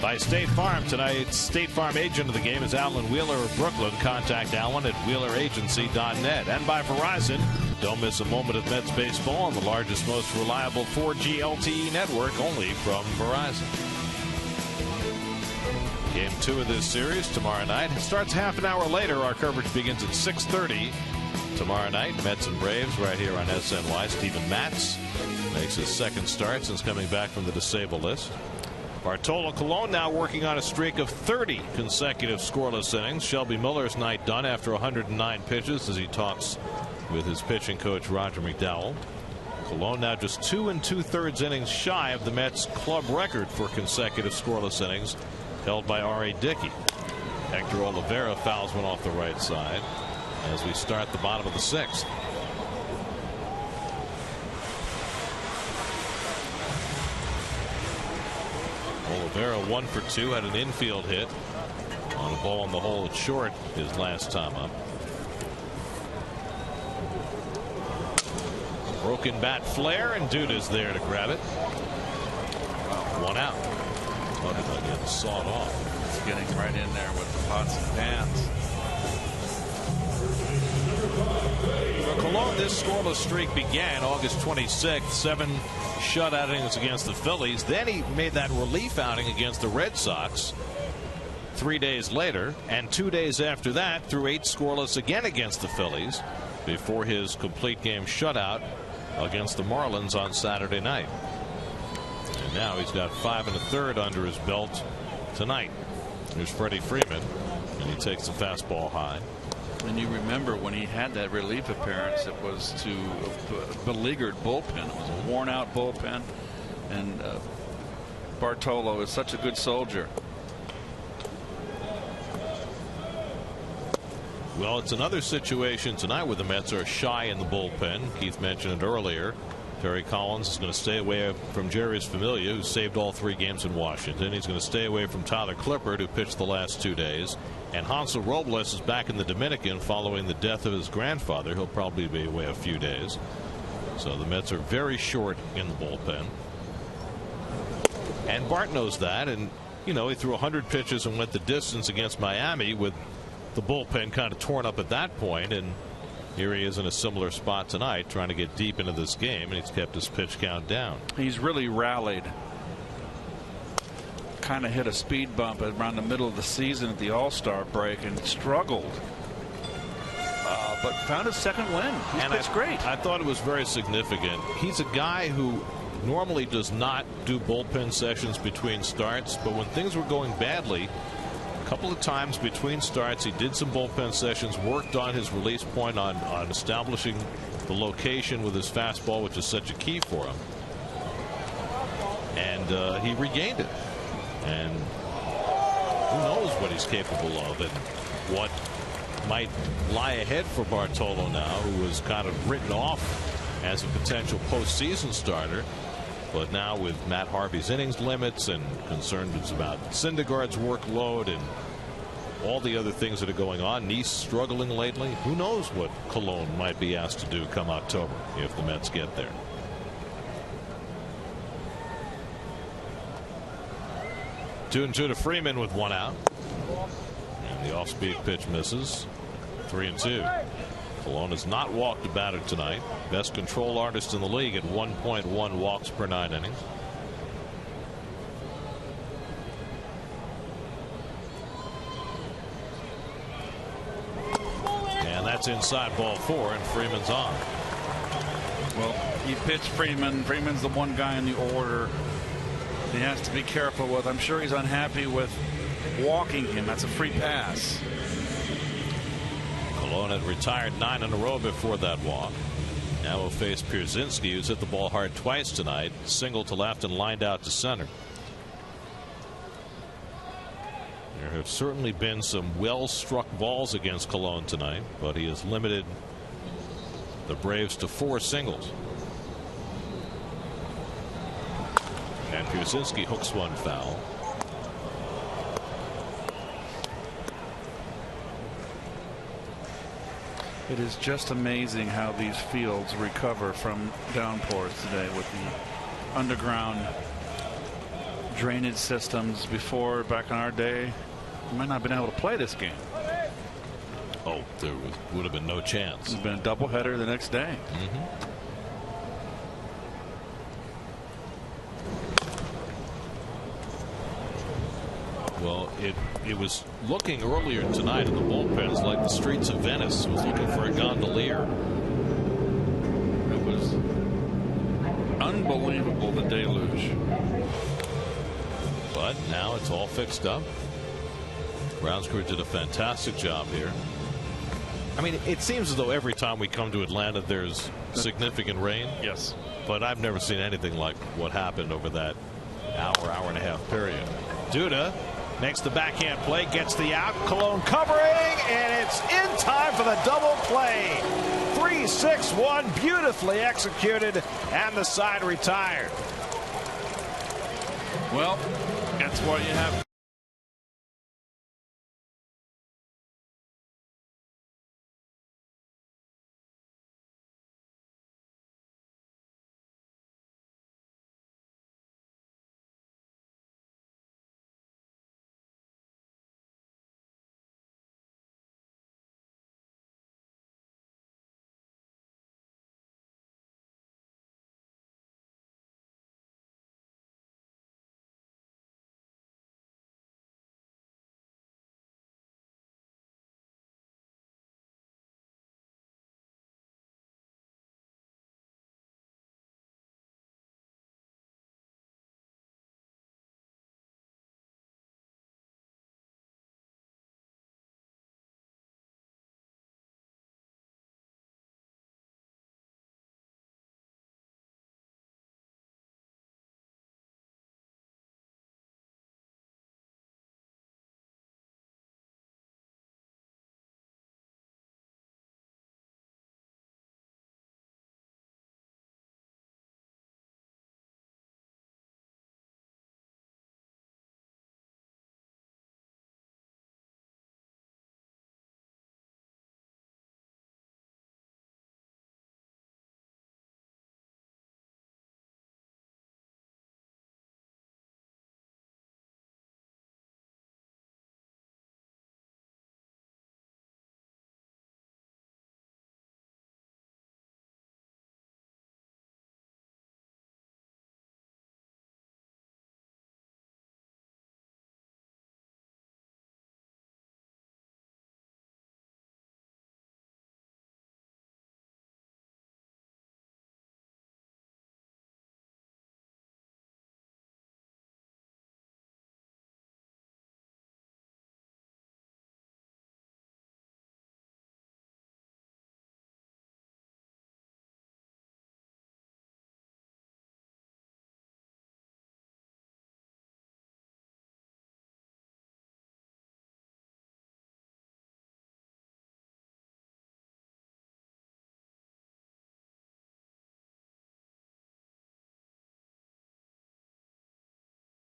By State Farm, tonight's State Farm agent of the game is Alan Wheeler of Brooklyn. Contact Alan at WheelerAgency.net. And by Verizon, don't miss a moment of Mets baseball on the largest, most reliable 4G LTE network, only from Verizon. Game 2 of this series tomorrow night. It starts half an hour later. Our coverage begins at 6:30 tomorrow night. Mets and Braves right here on SNY. Steven Matz makes his second start since coming back from the disabled list. Bartolo Colon now working on a streak of 30 consecutive scoreless innings. Shelby Miller's night done after 109 pitches as he talks with his pitching coach Roger McDowell. Colon now just 2 2/3 innings shy of the Mets club record for consecutive scoreless innings, held by R.A. Dickey. Hector Oliveira fouls one off the right side as we start the bottom of the 6th. Oliveira 1 for 2, had an infield hit on a ball in the hole at short his last time up. Broken bat flare, and Duda's there to grab it. 1 out. Talking about getting sawed off. It's getting right in there with the pots and pans. For Colon, this scoreless streak began August 26th, 7 shutout innings against the Phillies. Then he made that relief outing against the Red Sox 3 days later, and 2 days after that threw 8 scoreless again against the Phillies before his complete game shutout against the Marlins on Saturday night. And now he's got 5 1/3 under his belt tonight. Here's Freddie Freeman, and he takes the fastball high. And you remember when he had that relief appearance, it was to a beleaguered bullpen. It was a worn out bullpen, and Bartolo is such a good soldier. Well, it's another situation tonight where the Mets are shy in the bullpen. Keith mentioned it earlier. Terry Collins is going to stay away from Jerry's Familia, who saved all 3 games in Washington. He's going to stay away from Tyler Clippard, who pitched the last 2 days. And Hansel Robles is back in the Dominican following the death of his grandfather. He'll probably be away a few days. So the Mets are very short in the bullpen. And Bart knows that. And, you know, he threw 100 pitches and went the distance against Miami with the bullpen kind of torn up at that point. And here he is in a similar spot tonight, trying to get deep into this game, and he's kept his pitch count down. He's really rallied. Kind of hit a speed bump around the middle of the season at the All-Star break and struggled, but found his second win. He's pitched great. I thought it was very significant. He's a guy who normally does not do bullpen sessions between starts, but when things were going badly, a couple of times between starts, he did some bullpen sessions, worked on his release point, on establishing the location with his fastball, which is such a key for him. And he regained it. And who knows what he's capable of and what might lie ahead for Bartolo now, who was kind of written off as a potential postseason starter. But now with Matt Harvey's innings limits and concerns about Syndergaard's workload and all the other things that are going on, Nice struggling lately, who knows what Colon might be asked to do come October if the Mets get there. Two and two to Freeman with 1 out. And the off-speed pitch misses. 3-2. Colon has not walked a batter tonight. Best control artist in the league at 1.1 walks per 9 innings. And that's inside ball 4, and Freeman's on. Well, you pitch Freeman. Freeman's the one guy in the order he has to be careful with. I'm sure he's unhappy with walking him. That's a free pass. Colon had retired 9 in a row before that walk. Now will face Pierzynski, who's hit the ball hard twice tonight. Single to left and lined out to center. There have certainly been some well-struck balls against Colon tonight, but he has limited the Braves to 4 singles. And Pierzynski hooks one foul. It is just amazing how these fields recover from downpours today with the underground drainage systems before, back in our day, we might not have been able to play this game. Oh, there would have been no chance. It's been a doubleheader the next day. Well, it was looking earlier tonight in the bullpens like the streets of Venice was looking for a gondolier. It was unbelievable, the deluge. But now it's all fixed up. Grounds crew did a fantastic job here. I mean, it seems as though every time we come to Atlanta there's significant rain. Yes. But I've never seen anything like what happened over that hour and a half period. Duda makes the backhand play, gets the out. Cologne covering, and it's in time for the double play. 3-6-1, beautifully executed, and the side retired. Well, that's why you have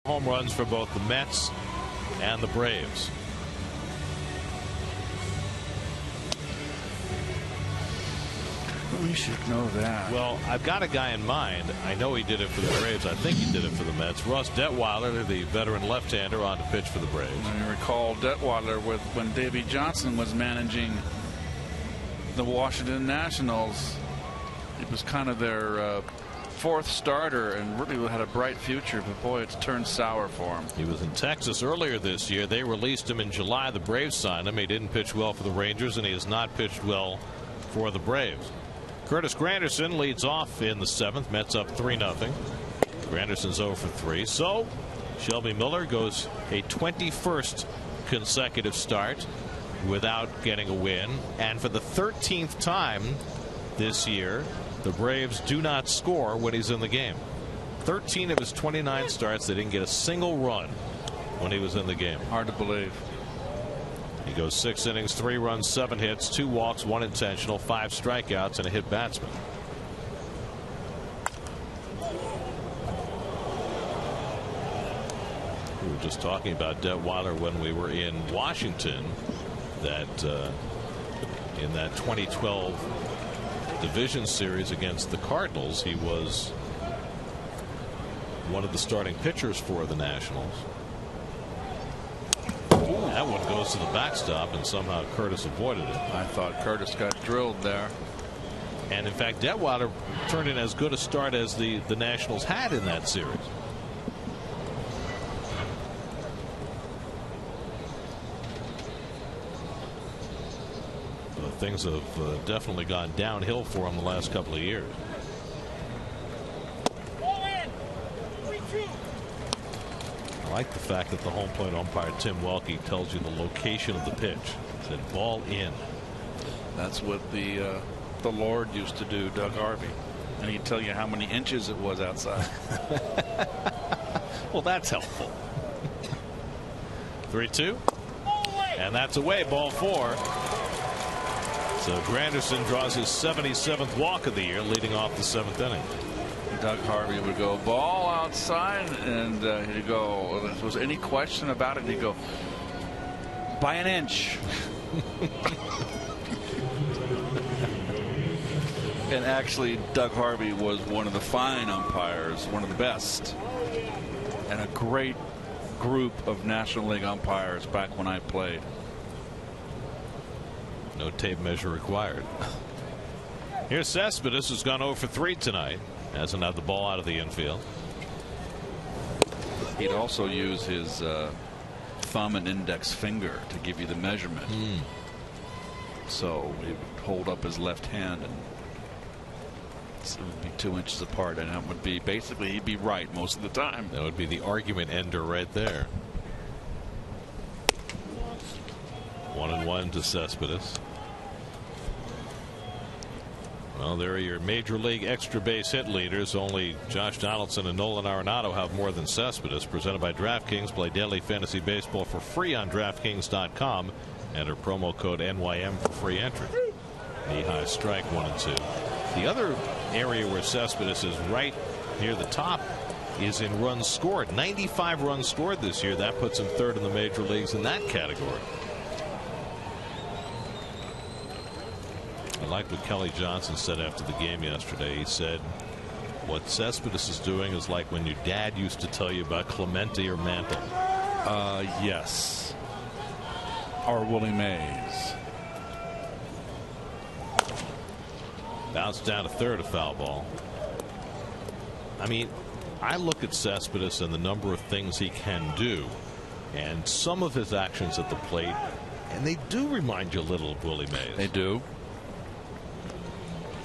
home runs for both the Mets and the Braves. We should know that. Well, I've got a guy in mind. I know he did it for the Braves. I think he did it for the Mets. Russ Detweiler, the veteran left-hander, on to pitch for the Braves. And you recall Detweiler when Davey Johnson was managing the Washington Nationals. It was kind of their fourth starter and really had a bright future, but boy, it's turned sour for him. He was in Texas earlier this year. They released him in July. The Braves signed him. He didn't pitch well for the Rangers, and he has not pitched well for the Braves. Curtis Granderson leads off in the 7th. Mets up 3-0. Granderson's 0 for 3. So Shelby Miller goes a 21st consecutive start without getting a win. And for the 13th time this year, the Braves do not score when he's in the game. 13 of his 29 starts, they didn't get a single run when he was in the game. Hard to believe. He goes 6 innings, 3 runs, 7 hits, 2 walks, 1 intentional, 5 strikeouts, and a hit batsman. We were just talking about Detweiler when we were in Washington, that in that 2012 division series against the Cardinals, he was one of the starting pitchers for the Nationals. That one goes to the backstop, and somehow Curtis avoided it. I thought Curtis got drilled there. And in fact, Detwiler turned in as good a start as the Nationals had in that series. Things have definitely gone downhill for him the last couple of years. I like the fact that the home plate umpire Tim Welke tells you the location of the pitch. He said ball in. That's what the Lord used to do, Doug Harvey, and he'd tell you how many inches it was outside. Well, that's helpful. 3-2, and that's away. Ball 4. So Granderson draws his 77th walk of the year, leading off the 7th inning. Doug Harvey would go ball outside, and he'd go, if there was any question about it, he'd go by an inch. And actually, Doug Harvey was one of the fine umpires, one of the best, and a great group of National League umpires back when I played. No tape measure required. Here's Cespedes, who's gone 0 for 3 tonight. Hasn't had the ball out of the infield. He'd also use his thumb and index finger to give you the measurement. So he would hold up his left hand, and it would be 2 inches apart, and that would be basically he'd be right most of the time. That would be the argument ender right there. 1-1 to Cespedes. Well, there are your major league extra base hit leaders. Only Josh Donaldson and Nolan Arenado have more than Cespedes. Presented by DraftKings. Play daily fantasy baseball for free on DraftKings.com. Enter promo code NYM for free entry. Knee-high strike, 1-2. The other area where Cespedes is right near the top is in runs scored. 95 runs scored this year. That puts him third in the major leagues in that category. I like what Kelly Johnson said after the game yesterday. He said, what Cespedes is doing is like when your dad used to tell you about Clemente or Mantle. Yes. Or Willie Mays. Bounce down to third, a foul ball. I mean, I look at Cespedes and the number of things he can do, and some of his actions at the plate, and they do remind you a little of Willie Mays. They do.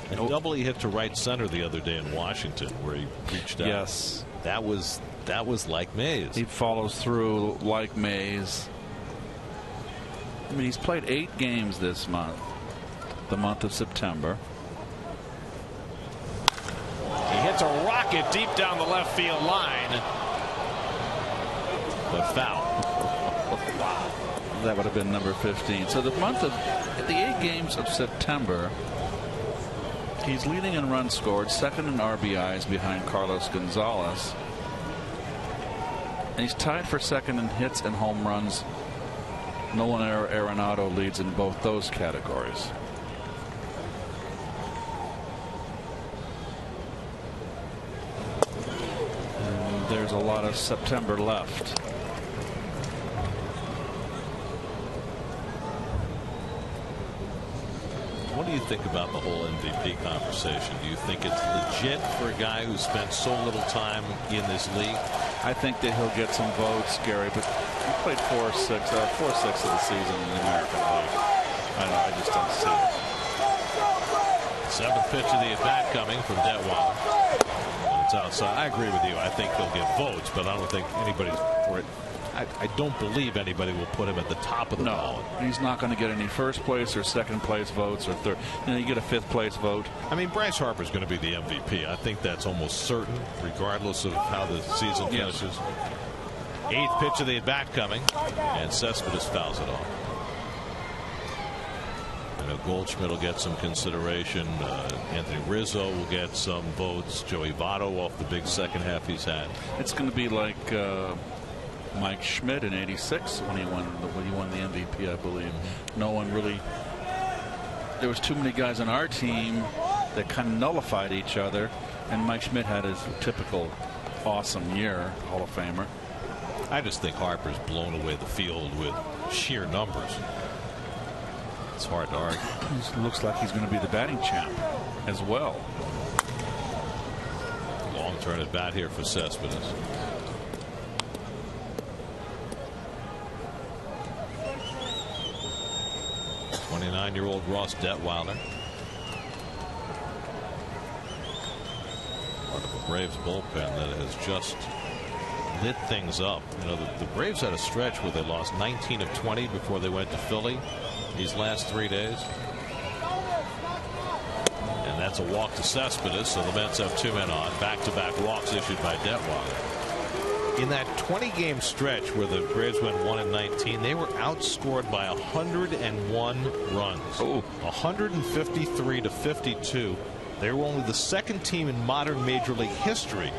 And double he hit to right center the other day in Washington, where he reached out. Yes, that was like Mays. He follows through like Mays. I mean, he's played 8 games this month, the month of September. He hits a rocket deep down the left field line, but foul. Wow, that would have been number 15. So the month of the 8 games of September. He's leading in runs scored, second in RBIs behind Carlos Gonzalez. And he's tied for second in hits and home runs. Nolan Arenado leads in both those categories. And there's a lot of September left. What do you think about the whole MVP conversation? Do you think it's legit for a guy who spent so little time in this league? I think that he'll get some votes, Gary, but he played 4/6 of the season in the American League. I just don't see it. 7th pitch of the at-bat coming from Detwiler. It's outside. I agree with you. I think he'll get votes, but I don't think anybody's for it. I don't believe anybody will put him at the top of the ballot. He's not going to get any first place or second place votes or third. You get a 5th place vote. I mean, Bryce Harper's going to be the MVP. I think that's almost certain, regardless of how the season finishes. 8th pitch of the at-bat coming, and Cespedes fouls it off. I know Goldschmidt will get some consideration. Anthony Rizzo will get some votes. Joey Votto off the big second half he's had. It's going to be like Mike Schmidt in '86 when he won the MVP, I believe. No one really. There was too many guys on our team that kind of nullified each other, and Mike Schmidt had his typical awesome year, Hall of Famer. I just think Harper's blown away the field with sheer numbers. It's hard to argue. He looks like he's going to be the batting champ as well. Long turn at bat here for Cespedes. '29-year-old Ross Detweiler. Part of the Braves bullpen that has just lit things up. You know, the Braves had a stretch where they lost 19 of 20 before they went to Philly these last 3 days. And that's a walk to Cespedes, so the Mets have 2 men on. Back-to-back walks issued by Detweiler. In that 20-game stretch where the Braves went 1-19, they were outscored by 101 runs. 153 to 52. They were only the second team in modern Major League history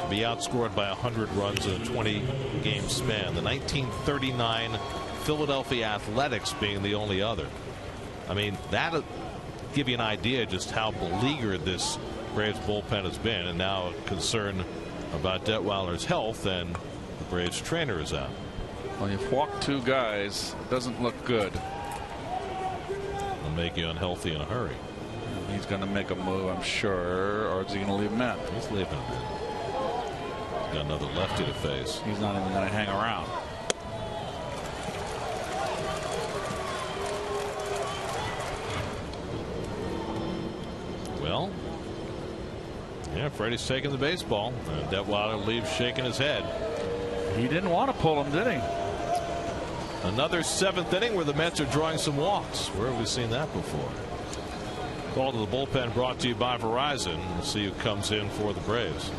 to be outscored by 100 runs in a 20-game span. The 1939 Philadelphia Athletics being the only other. I mean, that'll give you an idea just how beleaguered this Braves bullpen has been, and now a concern about Detweiler's health, and the Braves trainer is out. Well, you've walked 2 guys. It doesn't look good. It'll make you unhealthy in a hurry. He's going to make a move, I'm sure, or is he going to leave him in? He's leaving him in. He's got another lefty to face. He's not even going to hang around. Well, yeah, Freddie's taking the baseball. Detweiler leaves shaking his head. He didn't want to pull him, did he? Another 7th inning where the Mets are drawing some walks. Where have we seen that before? Call to the bullpen brought to you by Verizon. We'll see who comes in for the Braves.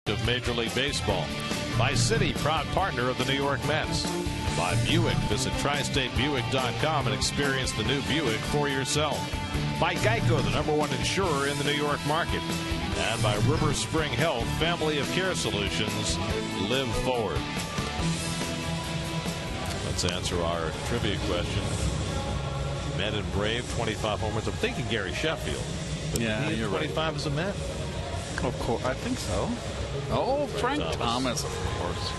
Of Major League Baseball. By Citi, proud partner of the New York Mets. By Buick, visit tristatebuick.com and experience the new Buick for yourself. By Geico, the #1 insurer in the New York market. And by River Spring Health, family of care solutions. Live forward. Let's answer our trivia question. Met and Brave, 25 homers. I'm thinking Gary Sheffield. But yeah, you're 25 right. as a Met? Of course, I think so. Oh, Frank Thomas, of course.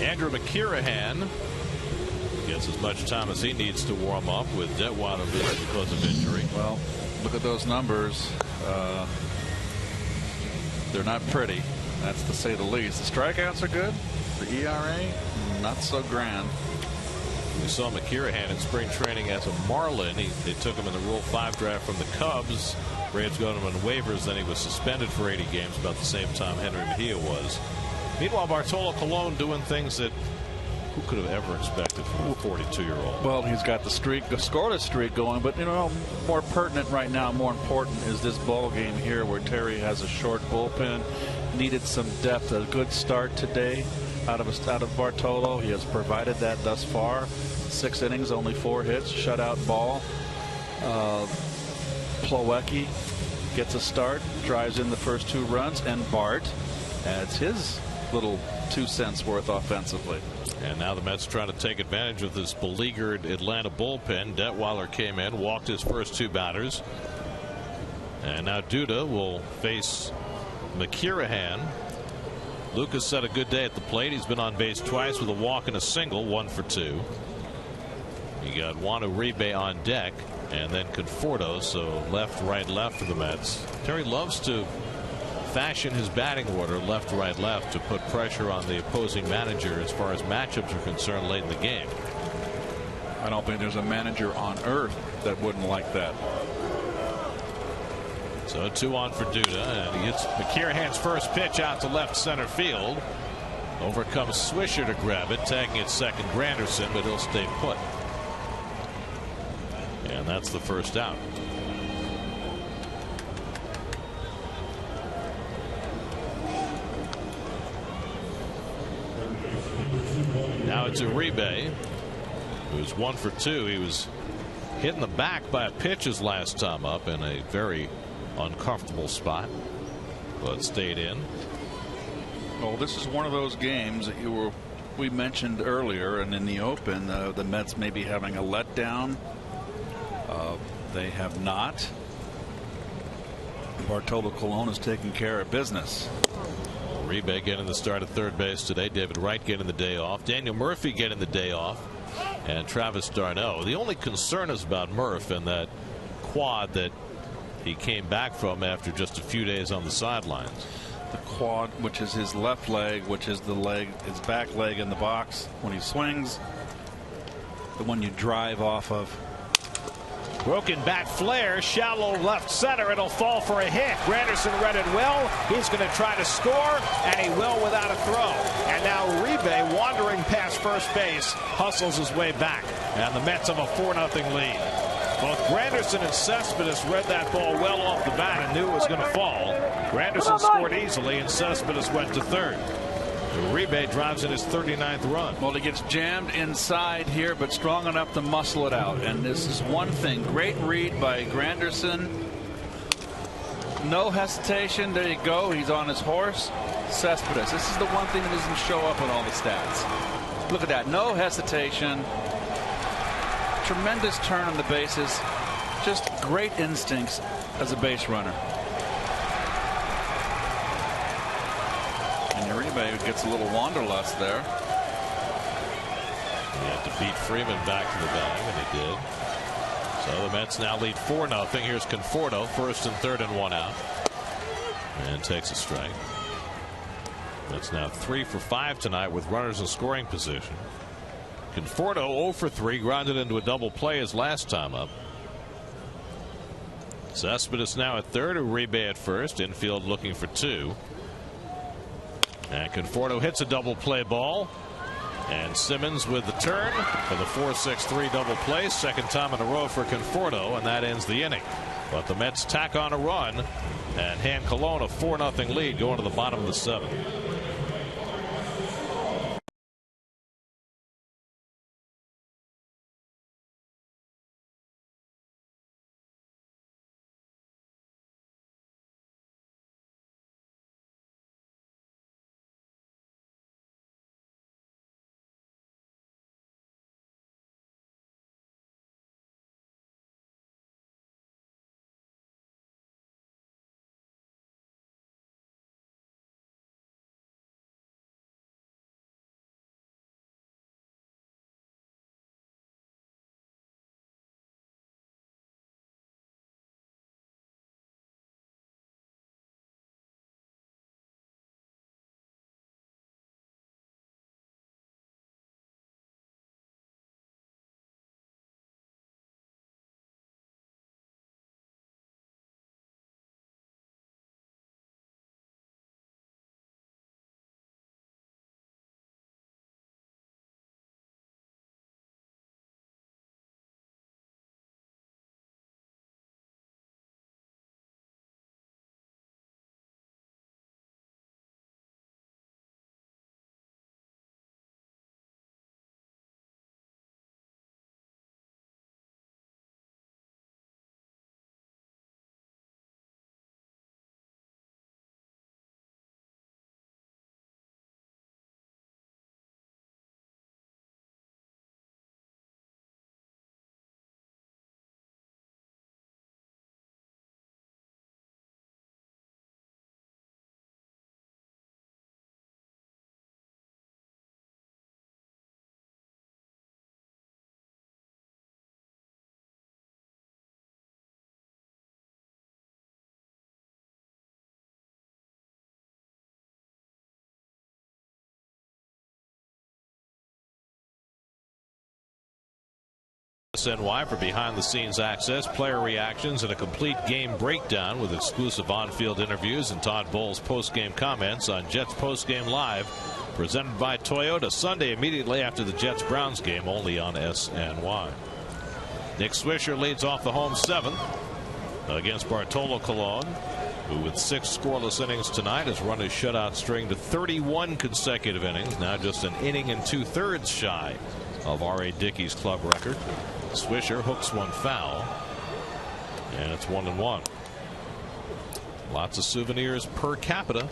Andrew McKirahan gets as much time as he needs to warm up with Detweiler leaving because of injury. Well, look at those numbers. They're not pretty. That's to say the least. The strikeouts are good. The ERA, not so grand. We saw McKirahan in spring training as a Marlin. They took him in the Rule 5 draft from the Cubs. Braves got him on waivers. Then he was suspended for 80 games, about the same time Henry Mejia was. Meanwhile, Bartolo Colon doing things that who could have ever expected from a 42-year-old? Well, he's got the streak, the scoreless streak going, but more pertinent right now, more important is this ball game here where Terry has a short bullpen, needed some depth, a good start today out of Bartolo. He has provided that thus far. 6 innings, only 4 hits, shutout ball. Plawecki gets a start, drives in the first 2 runs, and Bart adds his little 2 cents worth offensively. And now the Mets trying to take advantage of this beleaguered Atlanta bullpen. Detweiler came in, walked his first 2 batters. And now Duda will face McKirahan. Lucas had a good day at the plate. He's been on base twice with a walk and a single, 1 for 2. You got Juan Uribe on deck, and then Conforto, so left, right, left for the Mets. Terry loves to fashion his batting order left, right, left to put pressure on the opposing manager as far as matchups are concerned late in the game. I don't think there's a manager on earth that wouldn't like that. So 2 on for Duda, and he hits McKirahan's first pitch out to left center field. Overcomes Swisher to grab it, tagging it second Granderson, but he'll stay put. And that's the first out. Now it's Uribe, who's 1 for 2. He was hit in the back by a pitch his last time up in a very uncomfortable spot, but stayed in. Well, this is one of those games that we mentioned earlier, and in the open, the Mets may be having a letdown. They have not. Bartolo Colon is taking care of business. Uribe getting the start at third base today. David Wright getting the day off. Daniel Murphy getting the day off. And Travis d'Arnaud. The only concern is about Murph and that quad that he came back from after just a few days on the sidelines. The quad, which is his left leg, which is the leg, his back leg in the box when he swings. The one you drive off of. Broken bat flare, shallow left center. It'll fall for a hit. Granderson read it well. He's going to try to score, and he will without a throw. And now Uribe, wandering past first base, hustles his way back. And the Mets have a 4-0 lead. Both Granderson and Cespedes read that ball well off the bat and knew it was going to fall. Granderson scored easily, and Cespedes went to third. Uribe drives in his 39th run. Well, he gets jammed inside here, but strong enough to muscle it out. And this is one thing. Great read by Granderson. No hesitation. There you go. He's on his horse. Cespedes. This is the one thing that doesn't show up on all the stats. Look at that. No hesitation. Tremendous turn on the bases. Just great instincts as a base runner. Uribe gets a little wanderlust there. He had to beat Freeman back to the bag, and he did. So the Mets now lead 4-0. Here's Conforto, first and third and 1 out. And takes a strike. Mets now 3 for 5 tonight with runners in scoring position. Conforto 0 for 3, grounded into a double play his last time up. Cespedes now at third, Uribe at first, infield looking for 2. And Conforto hits a double play ball. And Simmons with the turn for the 4-6-3 double play. Second time in a row for Conforto, and that ends the inning. But the Mets tack on a run and hand Colon a 4-0 lead going to the bottom of the 7th. SNY for behind-the-scenes access, player reactions, and a complete game breakdown with exclusive on-field interviews and Todd Bowles' post-game comments on Jets Post-Game Live, presented by Toyota, Sunday immediately after the Jets-Browns game, only on SNY. Nick Swisher leads off the home seventh against Bartolo Colon, who with 6 scoreless innings tonight has run his shutout string to 31 consecutive innings, now just an inning and 2/3 shy of R.A. Dickey's club record. Swisher hooks one foul, and it's 1-1. Lots of souvenirs per capita.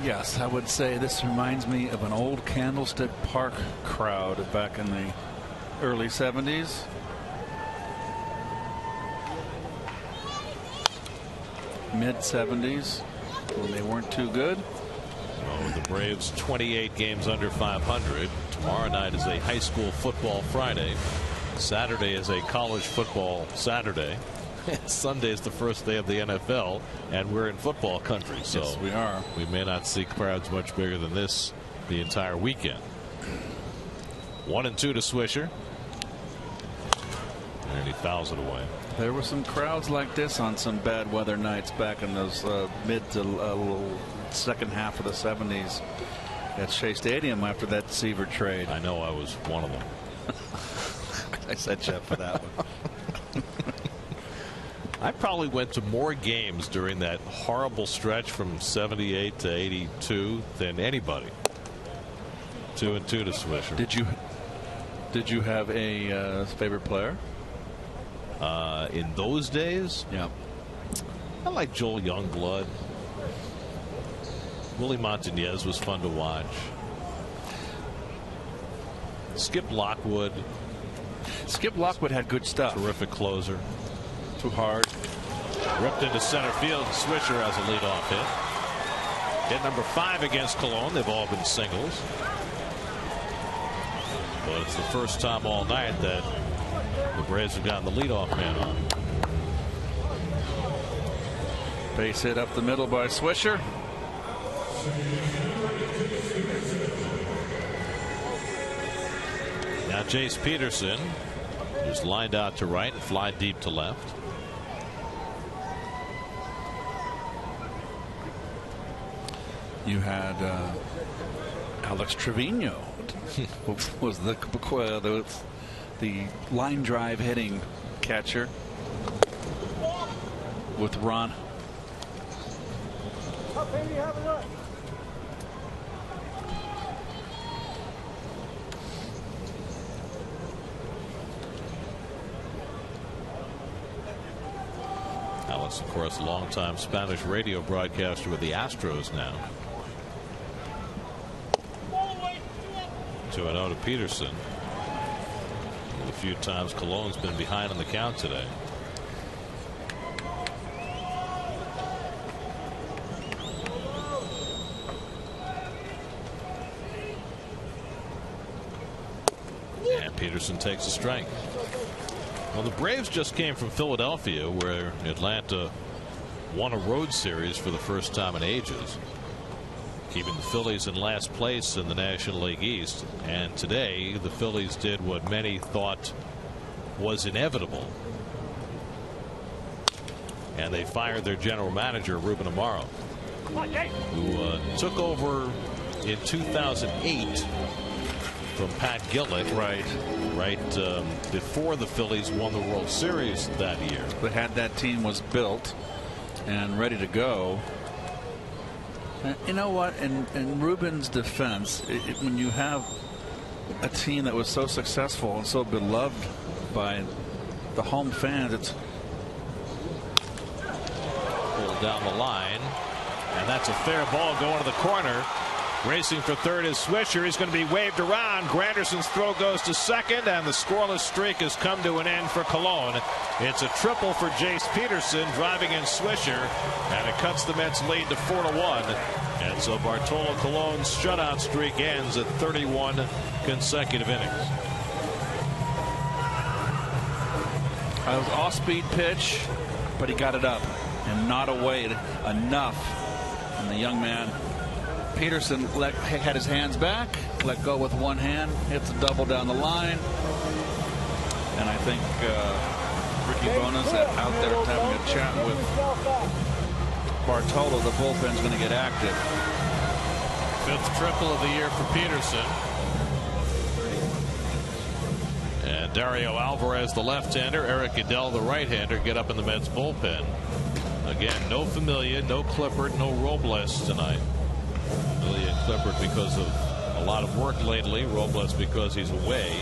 Yes, I would say this reminds me of an old Candlestick Park crowd back in the early 70s. Mid-70s when they weren't too good. Oh, the Braves 28 games under 500. Tomorrow night is a high school football Friday. Saturday is a college football Saturday. Sunday is the first day of the NFL, and we're in football country. So yes, we are. We may not see crowds much bigger than this the entire weekend. 1-2 to Swisher. And he fouls it away. There were some crowds like this on some bad weather nights back in those mid to second half of the 70s at Shea Stadium after that Seaver trade. I know I was one of them. I set you up for that one. I probably went to more games during that horrible stretch from 78 to 82 than anybody. 2-2 to Swisher. Did you have a favorite player? In those days? Yeah. I like Joel Youngblood. Willie Montañez was fun to watch. Skip Lockwood. Skip Lockwood had good stuff. Terrific closer. Too hard. Ripped into center field. Swisher has a leadoff hit. Hit number 5 against Cologne. They've all been singles. But it's the first time all night that the Braves have gotten the leadoff man on. Base hit up the middle by Swisher. Now Jace Peterson, who's lined out to right and fly deep to left. You had Alex Trevino, who was the line drive hitting catcher with Ron. Alex, of course, longtime Spanish radio broadcaster with the Astros now. 2-0 to Peterson. A few times Cologne's been behind on the count today. And Peterson takes a strike. Well, the Braves just came from Philadelphia, where Atlanta won a road series for the first time in ages, keeping the Phillies in last place in the National League East. And today the Phillies did what many thought was inevitable, and they fired their general manager Ruben Amaro, who took over in 2008 from Pat Gillick, right before the Phillies won the World Series that year. But had that team was built and ready to go. You know what? In Ruben's defense, when you have a team that was so successful and so beloved by the home fans, it's pulled down the line, and that's a fair ball going to the corner. Racing for third is Swisher. He's going to be waved around. Granderson's throw goes to second, and the scoreless streak has come to an end for Cologne. It's a triple for Jace Peterson, driving in Swisher, and it cuts the Mets' lead to 4-1. And so Bartolo Colon's shutout streak ends at 31 consecutive innings. It was off-speed pitch, but he got it up and not away enough. And the young man Peterson had his hands back, let go with one hand, hits a double down the line. And I think Ricky Bona's out there having a chat with Bartolo. The bullpen's going to get active. 5th triple of the year for Peterson. And Dario Alvarez, the left-hander, Eric Adell, the right-hander, get up in the Mets bullpen. Again, no Familia, no Clippard, no Robles tonight. Familia and Clippard because of a lot of work lately. Robles because he's away.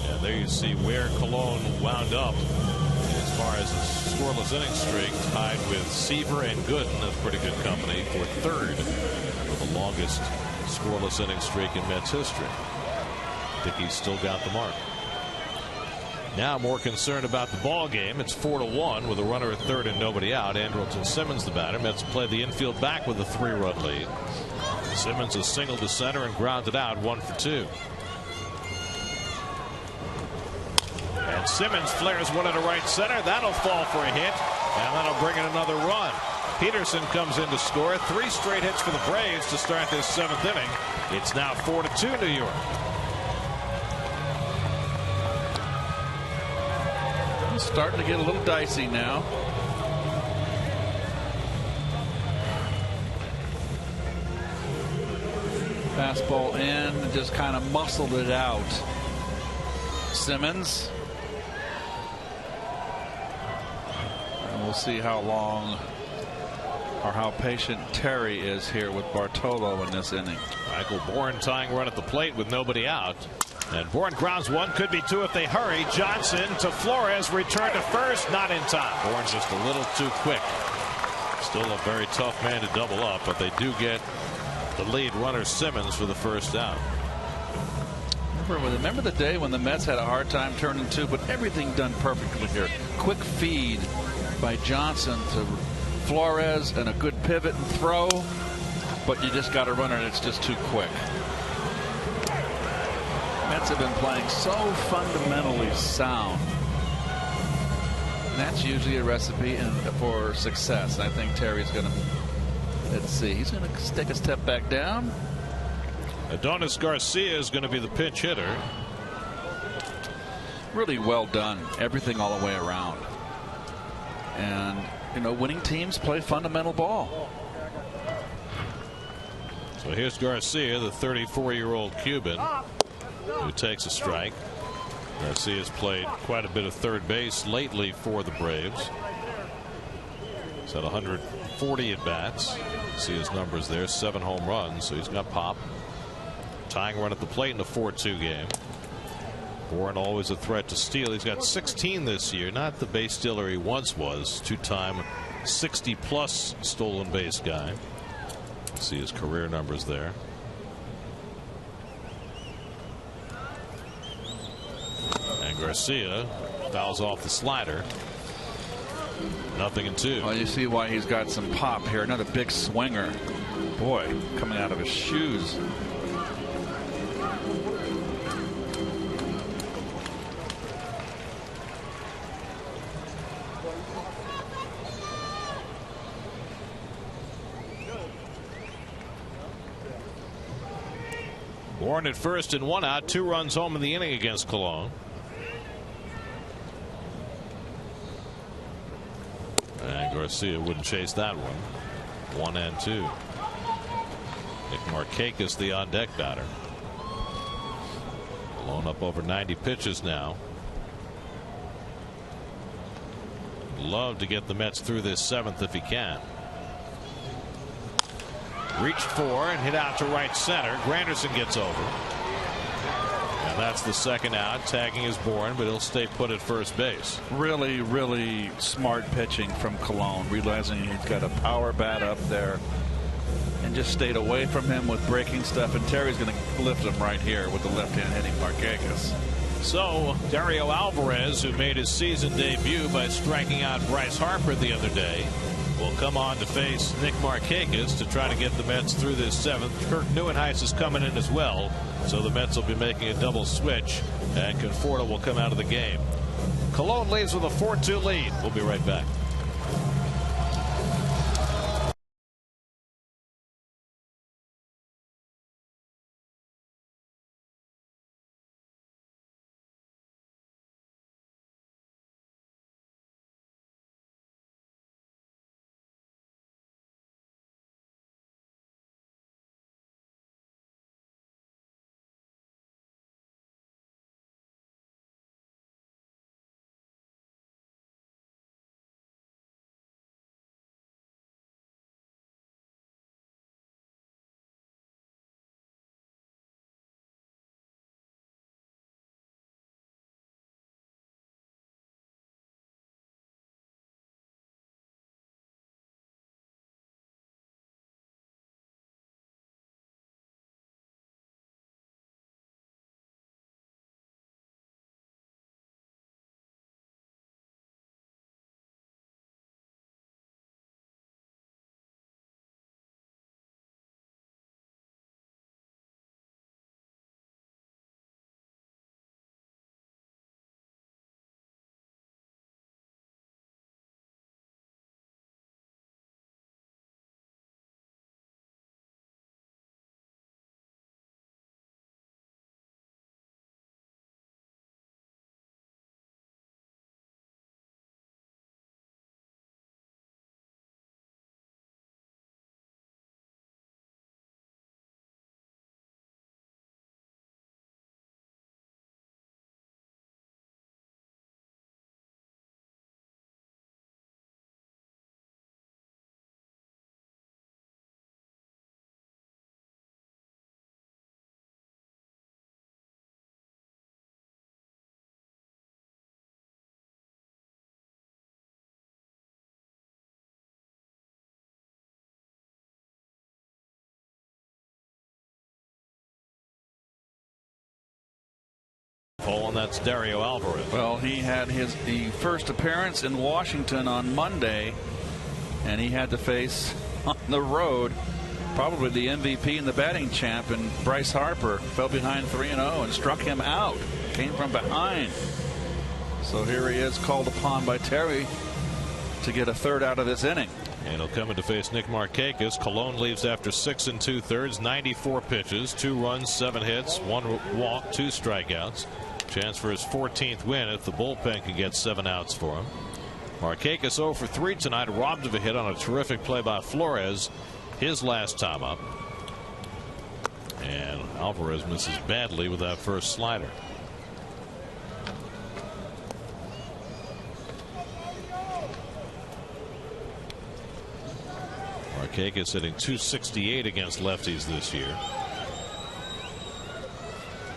And there you see where Colon wound up as far as a scoreless inning streak, tied with Seaver and Gooden. That's pretty good company for 3rd for the longest scoreless inning streak in Mets history. I think he's still got the mark. Now more concerned about the ball game. It's 4-1 with a runner at 3rd and nobody out. Andrelton Simmons the batter. Mets play the infield back with a 3-run lead. Simmons has singled to center and grounded out 1 for 2. And Simmons flares one into right center. That'll fall for a hit, and that'll bring in another run. Peterson comes in to score. 3 straight hits for the Braves to start this 7th inning. It's now 4-2 New York. It's starting to get a little dicey now. Fastball in and just kind of muscled it out. Simmons. And we'll see how long or how patient Terry is here with Bartolo in this inning. Michael Bourne tying run at the plate with nobody out. And Bourne grounds 1, could be 2 if they hurry. Johnson to Flores, return to first, not in time. Bourne's just a little too quick. Still a very tough man to double up, but they do get the lead runner Simmons for the first out. Remember the day when the Mets had a hard time turning 2, but everything done perfectly here. Quick feed by Johnson to Flores and a good pivot and throw, but you just got a runner and it's just too quick. Mets have been playing so fundamentally sound. And that's usually a recipe for success. And I think Terry's going to, let's see, he's going to take a step back down. Adonis Garcia is going to be the pinch hitter. Really well done. Everything all the way around. And, you know, winning teams play fundamental ball. So here's Garcia, the 34-year-old Cuban, who takes a strike. Garcia's played quite a bit of third base lately for the Braves. He's had 140 at bats. See his numbers there, 7 home runs, so he's got pop. Tying run at the plate in a 4-2 game. Bourne always a threat to steal. He's got 16 this year, not the base stealer he once was. 2-time 60-plus stolen base guy. See his career numbers there. And Garcia fouls off the slider. 0-2. Well, you see why he's got some pop here. Another big swinger. Boy, coming out of his shoes. Bourne at first and 1 out, 2 runs home in the inning against Cologne. And Garcia wouldn't chase that one. 1-2. Nick Markakis, the on deck batter. Cologne up over 90 pitches now. Love to get the Mets through this 7th if he can. Reached for and hit out to right center. Granderson gets over. And that's the 2nd out. Tagging is Bourne, but he'll stay put at first base. Really, really smart pitching from Cologne, realizing he's got a power bat up there and just stayed away from him with breaking stuff. And Terry's going to lift him right here with the left hand hitting Markakis. So Dario Alvarez, who made his season debut by striking out Bryce Harper the other day, will come on to face Nick Markakis to try to get the Mets through this 7th. Kirk Neuenhuis is coming in as well, so the Mets will be making a double switch, and Conforto will come out of the game. Cologne leads with a 4-2 lead. We'll be right back. Oh, and that's Dario Alvarez. Well, he had the first appearance in Washington on Monday, and he had to face on the road probably the MVP and the batting champ, and Bryce Harper fell behind 3-0 and struck him out. Came from behind. So here he is, called upon by Terry to get a third out of this inning. And he'll come in to face Nick Markakis. Cologne leaves after 6 2/3, 94 pitches, 2 runs, 7 hits, 1 walk, 2 strikeouts. Chance for his 14th win if the bullpen can get 7 outs for him. Markakis 0 for 3 tonight, robbed of a hit on a terrific play by Flores his last time up. And Alvarez misses badly with that first slider. Markakis hitting .268 against lefties this year.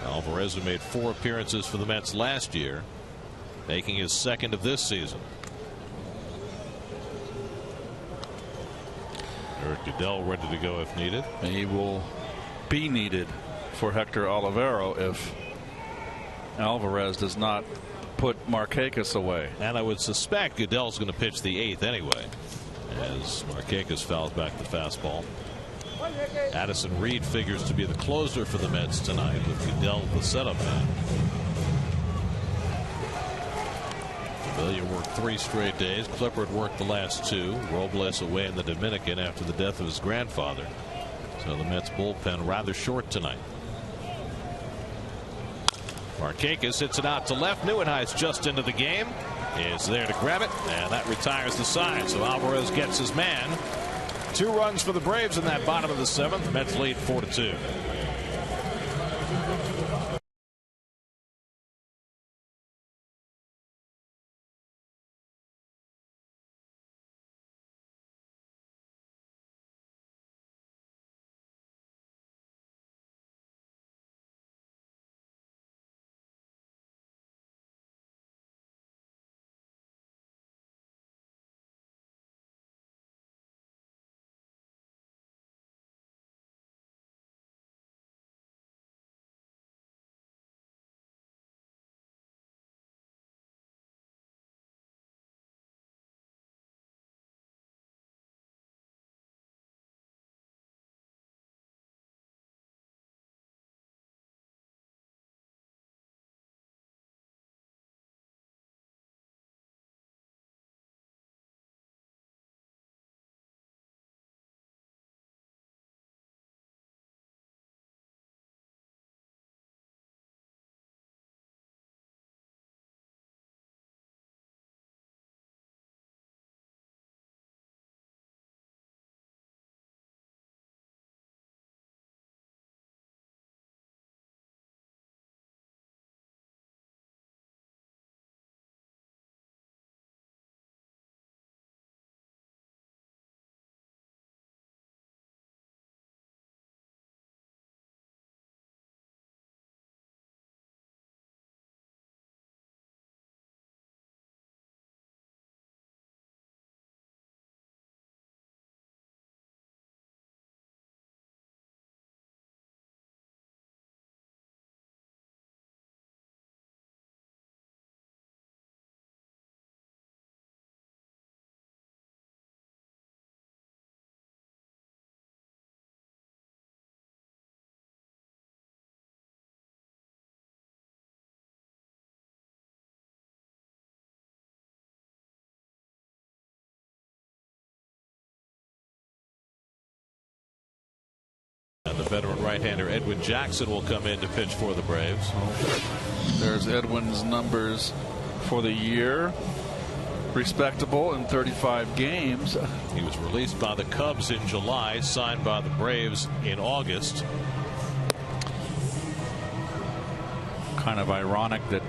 Alvarez, who made 4 appearances for the Mets last year, making his 2nd of this season. Eric Goodell ready to go if needed. He will be needed for Hector Olivero if Alvarez does not put Markakis away. And I would suspect Goodell's going to pitch the 8th anyway, as Markakis fouls back the fastball. Addison Reed figures to be the closer for the Mets tonight, with Goodell the setup man. Villiers worked 3 straight days. Clippard worked the last 2. Robles away in the Dominican after the death of his grandfather. So the Mets bullpen rather short tonight. Markakis hits it out to left. Neuenhuis just into the game. Is there to grab it, and that retires the side. So Alvarez gets his man. 2 runs for the Braves in that bottom of the 7th. Mets lead 4-2. And the veteran right-hander Edwin Jackson will come in to pitch for the Braves. There's Edwin's numbers for the year. Respectable in 35 games. He was released by the Cubs in July, signed by the Braves in August. Kind of ironic that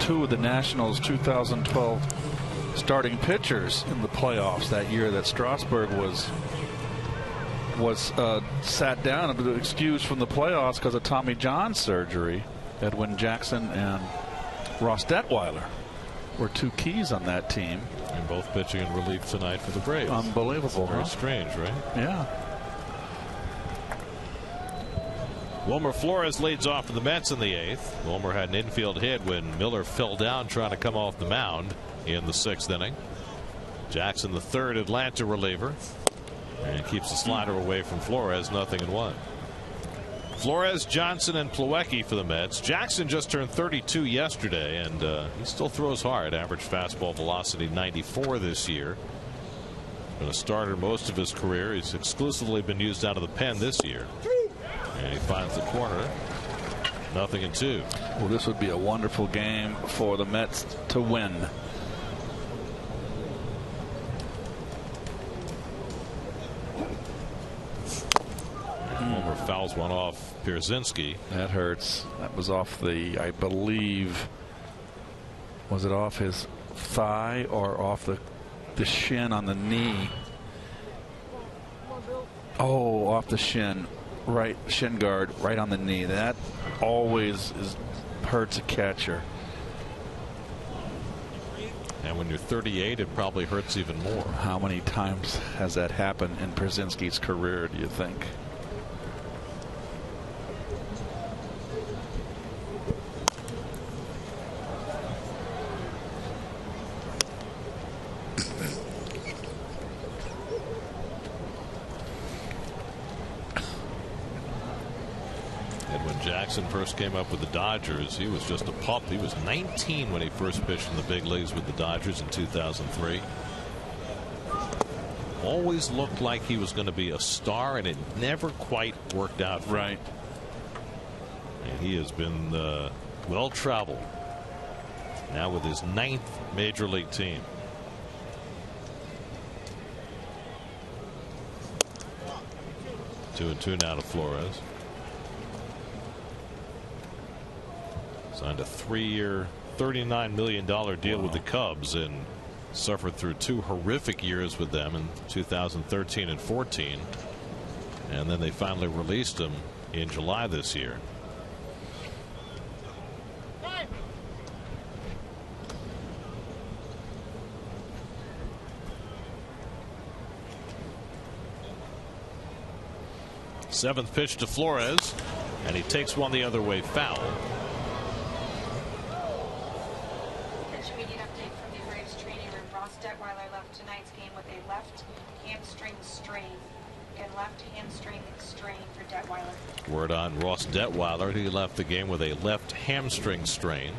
2 of the Nationals' 2012 starting pitchers in the playoffs that year that Strasburg was sat down and excused from the playoffs because of Tommy John surgery. Edwin Jackson and Ross Detweiler were 2 keys on that team. And both pitching in relief tonight for the Braves. Unbelievable. Very strange, right? Yeah. Wilmer Flores leads off for the Mets in the 8th. Wilmer had an infield hit when Miller fell down trying to come off the mound in the 6th inning. Jackson, the 3rd Atlanta reliever, and keeps the slider away from Flores. 0-1. Flores, Johnson, and Plawecki for the Mets. Jackson just turned 32 yesterday, and he still throws hard. Average fastball velocity 94 this year. Been a starter most of his career. He's exclusively been used out of the pen this year. And he finds the corner. 0-2. Well, this would be a wonderful game for the Mets to win. Homer fouls one off Pierzynski. That hurts. That was off the, I believe, was it off his thigh or off the shin on the knee? Oh, off the shin. Right shin guard, right on the knee. That always hurts a catcher. And when you're 38, it probably hurts even more. How many times has that happened in Pierzynski's career, do you think? Jackson first came up with the Dodgers, he was just a pup. He was 19 when he first pitched in the big leagues with the Dodgers in 2003. Always looked like he was going to be a star, and it never quite worked out for him. And he has been well traveled now with his 9th major league team. Two and two now to Flores. Signed a 3-year, $39 million deal with the Cubs and suffered through 2 horrific years with them in 2013 and 14. And then they finally released him in July this year. Seventh pitch to Flores, and he takes one the other way foul. Word on Ross Detweiler, he left the game with a left hamstring strain.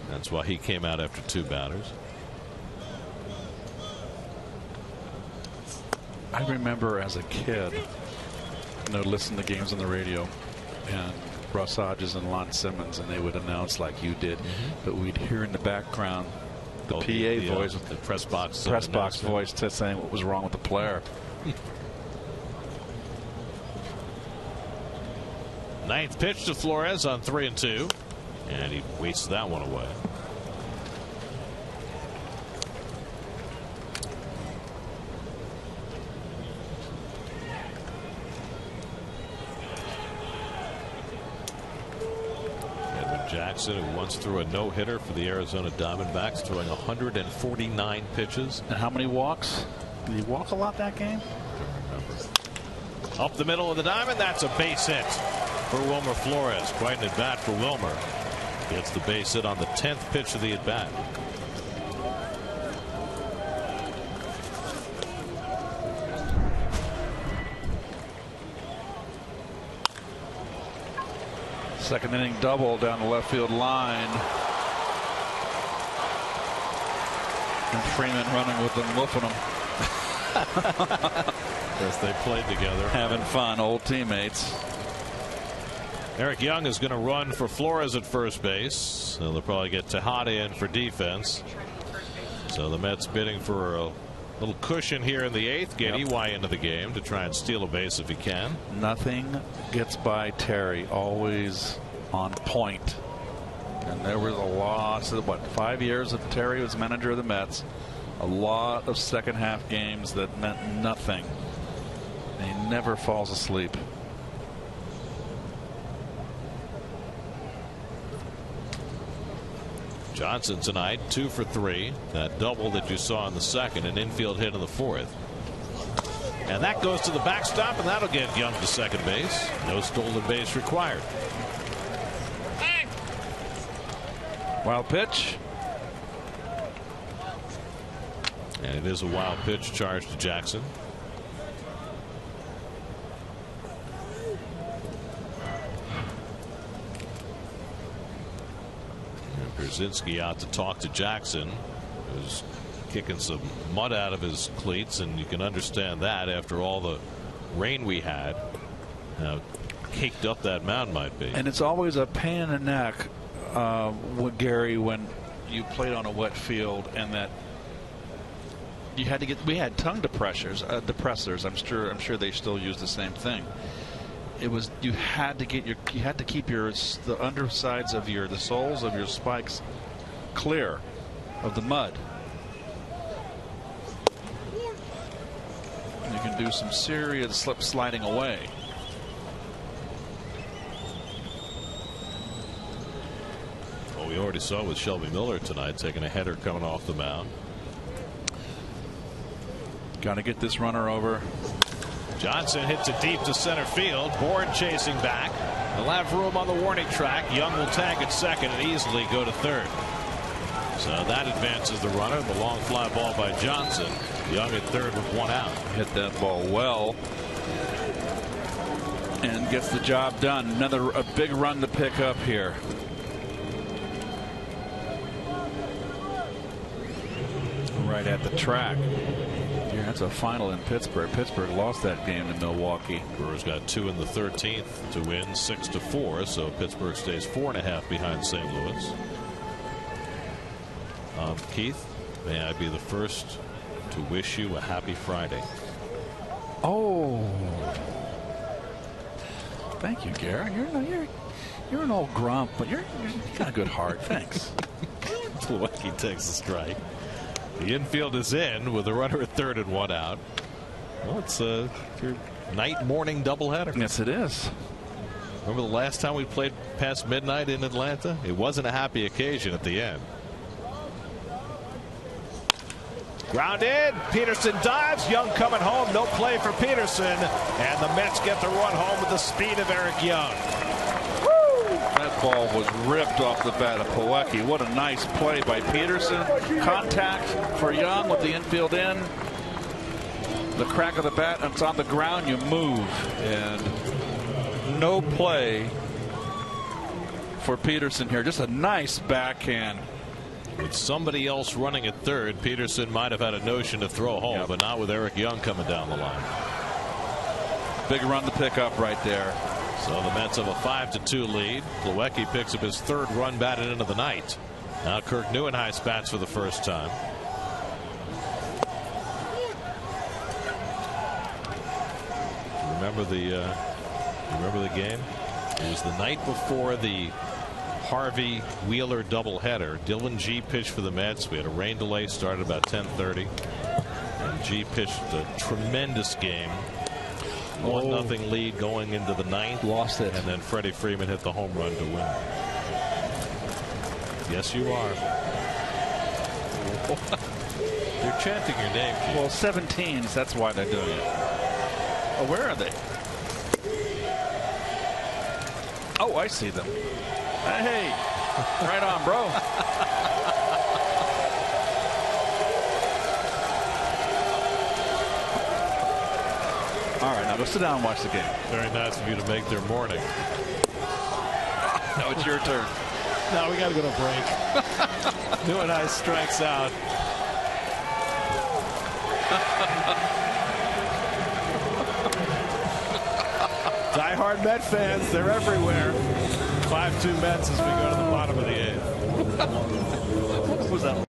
That's why he came out after 2 batters. I remember as a kid, listen to games on the radio, and Russ Hodges and Lon Simmons, and they would announce like you did, but we'd hear in the background the PA voice, the press box voice, saying what was wrong with the player. 9th pitch to Flores on 3-2, and he wastes that one away. Edwin Jackson, who once threw a no-hitter for the Arizona Diamondbacks, throwing 149 pitches. And how many walks? Did he walk a lot that game? I don't remember. Up the middle of the diamond, that's a base hit for Wilmer Flores. Quite an at-bat for Wilmer. Gets the base hit on the 10th pitch of the at-bat. Second inning double down the left field line. And Freeman running with them, woofing them. Yes, they played together. Having fun, old teammates. Eric Young is going to run for Flores at first base. So they'll probably get Tejada in for defense. So the Mets bidding for a little cushion here in the 8th. Get EY into the game to try and steal a base if he can. Nothing gets by Terry. Always on point. And there was a lot of, 5 years that Terry was manager of the Mets. A lot of second half games that meant nothing. He never falls asleep. Johnson tonight 2 for 3. That double that you saw in the 2nd, an infield hit in the 4th. And that goes to the backstop, and that'll get Young to second base. No stolen base required. Wild pitch. And it is a wild pitch charged to Jackson. And Brzezinski out to talk to Jackson, who's kicking some mud out of his cleats, and you can understand that after all the rain we had. How caked up that mound might be. And it's always a pain in the neck, Gary, when you played on a wet field and that you had to get. We had tongue depressors. I'm sure they still use the same thing. It was you had to keep the undersides of the soles of your spikes clear of the mud. You can do some serious slip sliding away. Well, we already saw with Shelby Miller tonight taking a header coming off the mound. Got to get this runner over. Johnson hits it deep to center field. Bourne chasing back. They'll have room on the warning track. Young will tag at second and easily go to third. So that advances the runner. The long fly ball by Johnson. Young at third with one out. Hit that ball well and gets the job done. A big run to pick up here. Right at the track. Yeah, that's a final in Pittsburgh. Pittsburgh lost that game to Milwaukee. Brewers got 2 in the 13th to win 6-4. So Pittsburgh stays 4.5 behind St. Louis. Keith, may I be the first to wish you a happy Friday. Oh, thank you, Gary. You're an old grump, but you got a good heart. Thanks. Milwaukee takes a strike. The infield is in with a runner at third and one out. Well, it's your night morning doubleheader. Yes, it is. Remember the last time we played past midnight in Atlanta? It wasn't a happy occasion at the end. Grounded. Peterson dives. Young coming home. No play for Peterson. And the Mets get the run home with the speed of Eric Young. That ball was ripped off the bat of Plawecki. What a nice play by Peterson. Contact for Young with the infield in. The crack of the bat, and it's on the ground. You move. And no play for Peterson here. Just a nice backhand. With somebody else running at third, Peterson might have had a notion to throw home, but not with Eric Young coming down the line. Big run to pick up right there. So the Mets have a 5-2 lead. Plawecki picks up his third run batted into the night. Now Kirk Neuenhuis bats for the first time. Remember the game? It was the night before the Harvey Wheeler doubleheader. Dylan G pitched for the Mets. We had a rain delay, started about 10:30, and G pitched a tremendous game. 1-0 lead going into the ninth. Lost it. And then Freddie Freeman hit the home run to win. Yes, you are. They're chanting your name, Keith. Well, 17s, that's why they're doing it. Oh, where are they? Oh, I see them. Hey, right on, bro. All right, now go sit down and watch the game. Very nice of you to make their morning. Now it's your turn. No, we got to go to break. Neuenhuis strikes out. Die-hard Met fans, they're everywhere. 5-2 Mets as we go to the bottom of the eighth. What was that?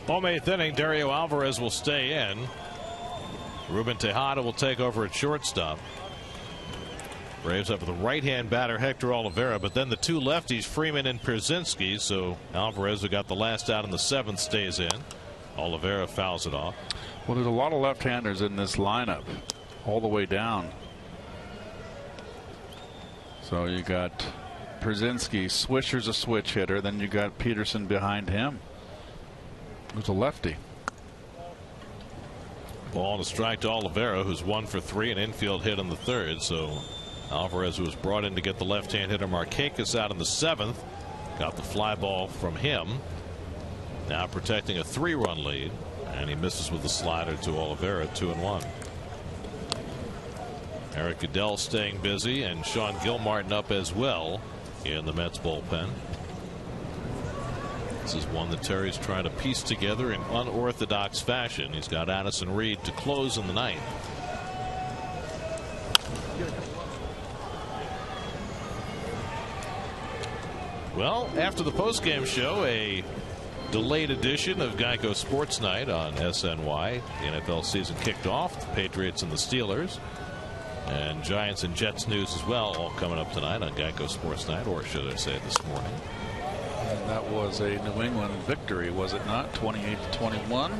Home 8th inning, Dario Alvarez will stay in. Ruben Tejada will take over at shortstop. Braves up with the right-hand batter Hector Oliveira, but then the two lefties, Freeman and Pierzynski. So Alvarez, who got the last out in the 7th, stays in. Oliveira fouls it off. Well, there's a lot of left-handers in this lineup, all the way down. So you got Pierzynski, Swisher's a switch hitter. Then you got Peterson behind him, who's a lefty. Ball and a strike to Oliveira, who's 1 for 3, an infield hit in the 3rd. So Alvarez, who was brought in to get the left-hand hitter Markakis out in the 7th, got the fly ball from him. Now protecting a 3-run lead, and he misses with the slider to Oliveira, 2-1. Eric Goodell staying busy, and Sean Gilmartin up as well in the Mets bullpen. This is one that Terry's trying to piece together in unorthodox fashion. He's got Addison Reed to close in the 9th. Well, after the postgame show, a delayed edition of Geico Sports Night on SNY. The NFL season kicked off. The Patriots and the Steelers. And Giants and Jets news as well, all coming up tonight on Geico Sports Night, or should I say this morning. And that was a New England victory, was it not? 28-21.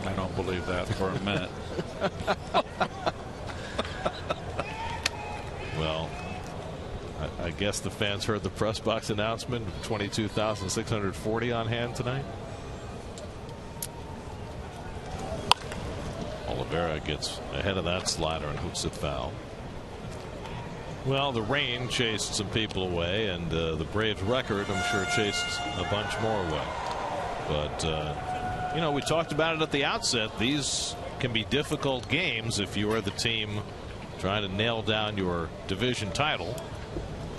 I don't believe that for a minute. Well, I guess the fans heard the press box announcement. 22,640 on hand tonight. Oliveira gets ahead of that slider and hooks it foul. Well, the rain chased some people away, and the Braves record, I'm sure, chased a bunch more away. But, you know, we talked about it at the outset. These can be difficult games if you are the team trying to nail down your division title,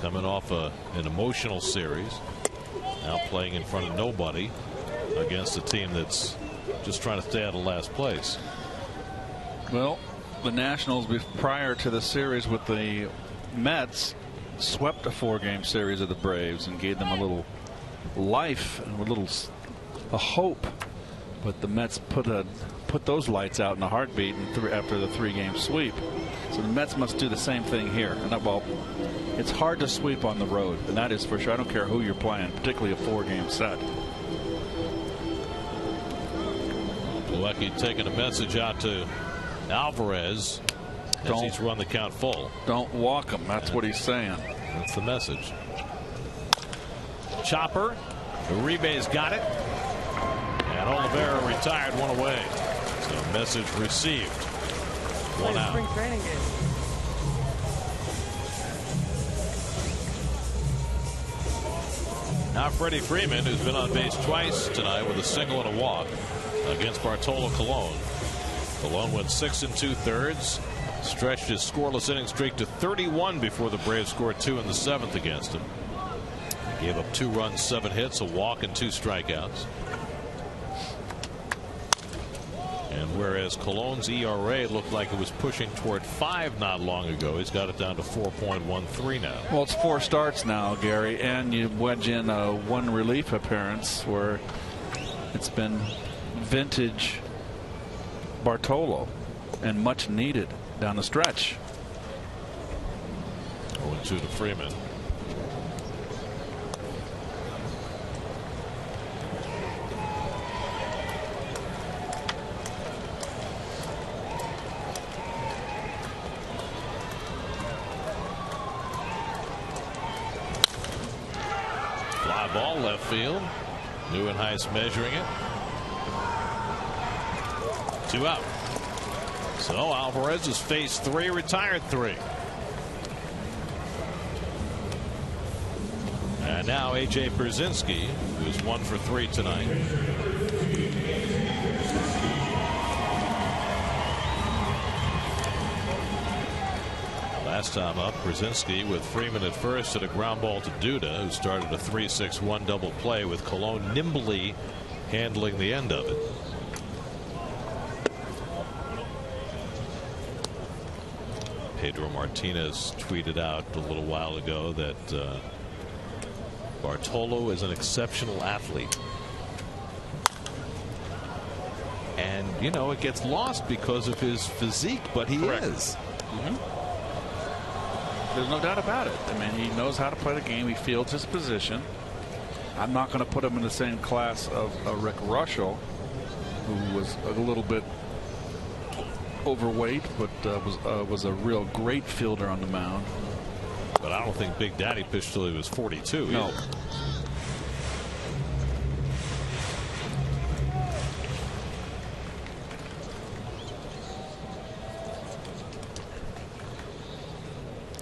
coming off an emotional series, now playing in front of nobody against a team that's just trying to stay out of last place. Well, the Nationals, prior to the series with the Mets, swept a 4-game series of the Braves and gave them a little life and a hope. But the Mets put those lights out in a heartbeat after the 3-game sweep. So the Mets must do the same thing here. And well, it's hard to sweep on the road, and that is for sure. I don't care who you're playing, particularly a 4-game set. Milwaukee taking a message out to Alvarez as he's run the count full. Don't walk him. That's what he's saying. That's the message. Chopper. Uribe's got it. And Oliveira retired, 1 away. So message received. 1 out. Spring training game. Now Freddie Freeman, who's been on base twice tonight with a single and a walk against Bartolo Colon. Colon went 6 2/3, stretched his scoreless inning streak to 31 before the Braves scored 2 in the 7th against him. Gave up 2 runs, 7 hits, a walk, and 2 strikeouts. And whereas Colon's ERA looked like it was pushing toward 5 not long ago, he's got it down to 4.13 now. Well, it's 4 starts now, Gary, and you wedge in a 1 relief appearance where it's been vintage Bartolo and much needed down the stretch. 0-2 to Freeman. Fly ball left field. Neuenhuis measuring it. 2 out. So Alvarez has faced 3, retired 3. And now A.J. Pierzynski, who's 1 for 3 tonight. Last time up, Pierzynski with Freeman at first at a ground ball to Duda, who started a 3-6-1 double play with Colon nimbly handling the end of it. Pedro Martinez tweeted out a little while ago that Bartolo is an exceptional athlete. And, you know, it gets lost because of his physique, but he is. There's no doubt about it. I mean, he knows how to play the game. He fields his position. I'm not going to put him in the same class of Rick Russell, who was a little bit overweight, but was a real great fielder on the mound. But I don't think Big Daddy pitched till he was 42. No. Either.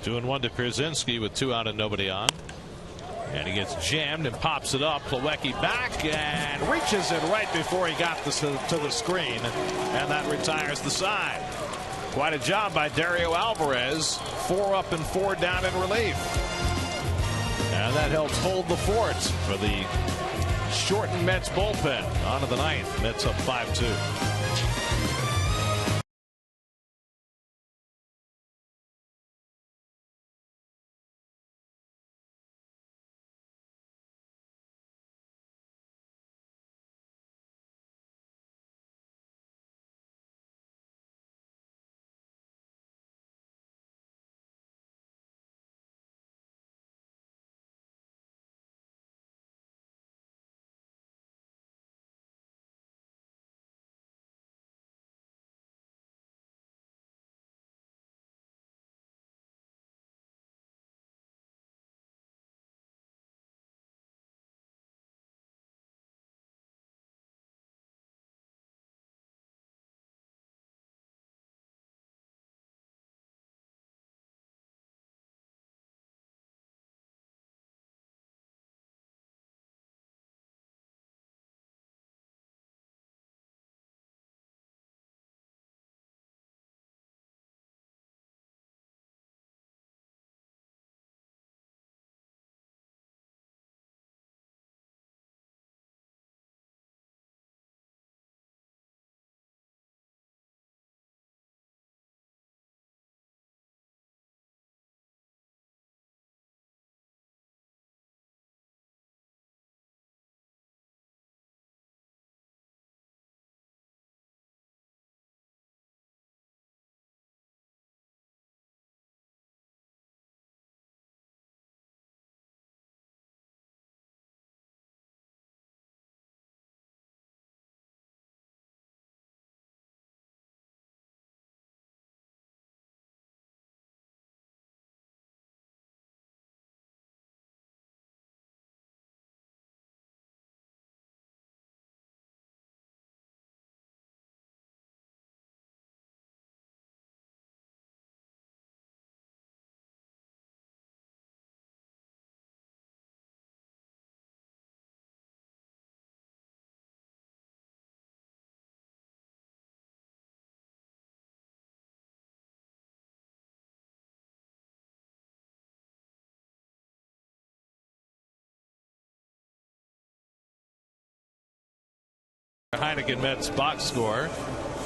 Two and one to Pierzynski with 2 out and nobody on. And he gets jammed and pops it up. Plawecki back and reaches it right before he got to the screen. And that retires the side. Quite a job by Dario Alvarez. 4 up and 4 down in relief. And that helps hold the fort for the shortened Mets bullpen. On to the 9th. Mets up 5-2. Heineken Mets box score.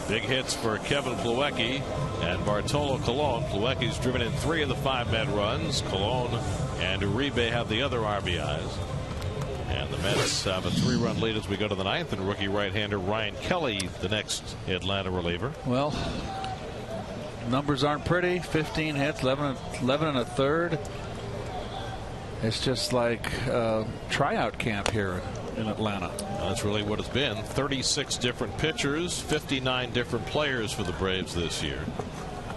Big hits for Kevin Plawecki and Bartolo Colon. Plawecki's driven in 3 of the 5 Met runs. Colon and Uribe have the other RBIs. And the Mets have a 3-run lead as we go to the 9th. And rookie right-hander Ryan Kelly, the next Atlanta reliever. Well, numbers aren't pretty. 15 hits, 11 and a third. It's just like tryout camp here in Atlanta. That's really what it's been. 36 different pitchers, 59 different players for the Braves this year.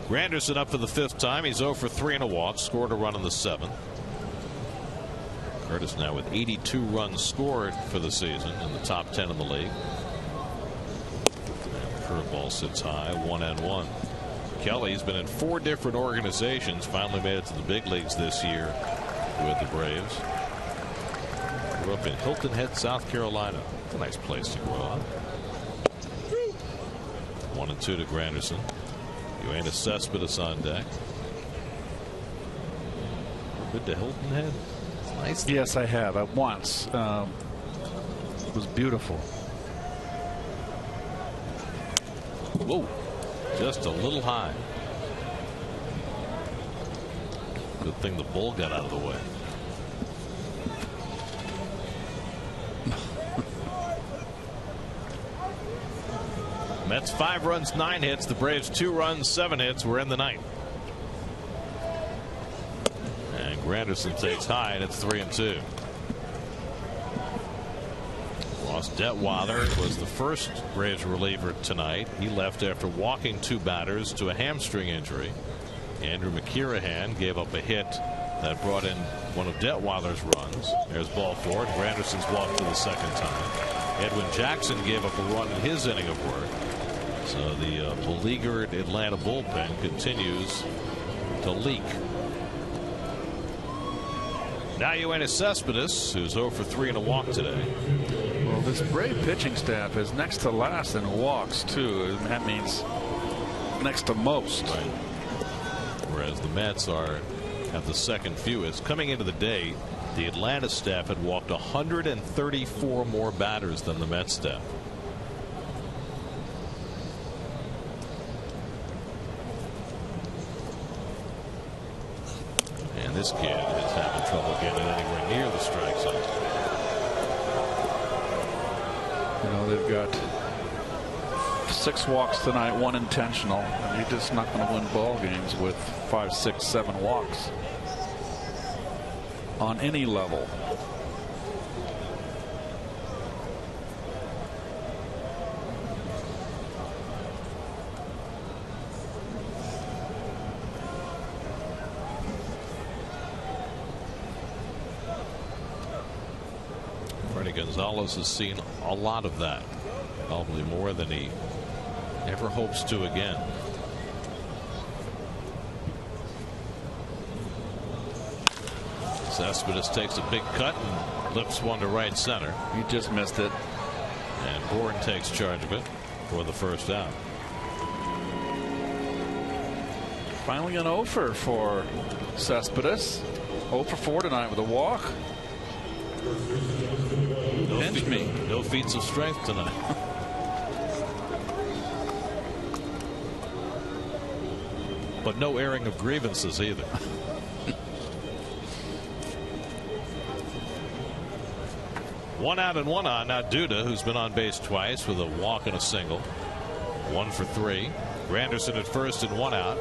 Granderson up for the 5th time. He's 0 for 3 and a walk. Scored a run in the 7th. Curtis now with 82 runs scored for the season in the top 10 in the league. And curveball sits high, 1-1. Kelly's been in 4 different organizations. Finally made it to the big leagues this year with the Braves. Grew up in Hilton Head, South Carolina. It's a nice place to grow up. 1-2 to Granderson. Yoenis Cespedes on deck. Good to Hilton Head. It's nice. Yes, I have. Once. It was beautiful. Whoa. Just a little high. Good thing the bull got out of the way. Mets 5 runs, 9 hits. The Braves 2 runs, 7 hits. We're in the 9th. And Granderson takes high, and it's 3-2. Ross Detweiler was the first Braves reliever tonight. He left after walking 2 batters to a hamstring injury. Andrew McKirahan gave up a hit that brought in one of Detweiler's runs. There's ball 4. Granderson's walked for the 2nd time. Edwin Jackson gave up a run in his inning of work. So the beleaguered Atlanta bullpen continues to leak. Now NYN Cespedes, who's 0 for 3 and a walk today. Well, this Brave pitching staff is next to last in walks, too. That means next to most. Right. Whereas the Mets are at the 2nd fewest. Coming into the day, the Atlanta staff had walked 134 more batters than the Mets staff. And this kid is having trouble getting anywhere near the strike zone. You know, they've got 6 walks tonight, 1 intentional, and you're just not going to win ball games with 5, 6, 7 walks on any level. Gonzalez has seen a lot of that, probably more than he ever hopes to again. Cespedes takes a big cut and lifts one to right center. He just missed it. And Bourne takes charge of it for the 1st out. Finally an offer for Cespedes. 0 for 4 tonight with a walk. No feats of strength tonight. But no airing of grievances either. One out and 1 on. Now Duda, who's been on base twice with a walk and a single. 1 for 3. Granderson at first and 1 out.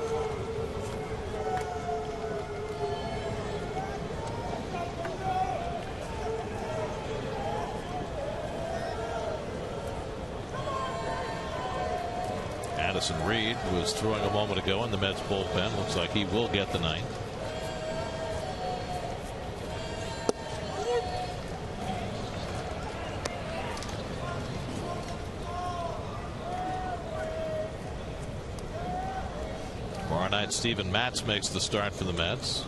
Addison Reed was throwing a moment ago in the Mets bullpen. Looks like he will get the 9th. Tomorrow night, Steven Matz makes the start for the Mets.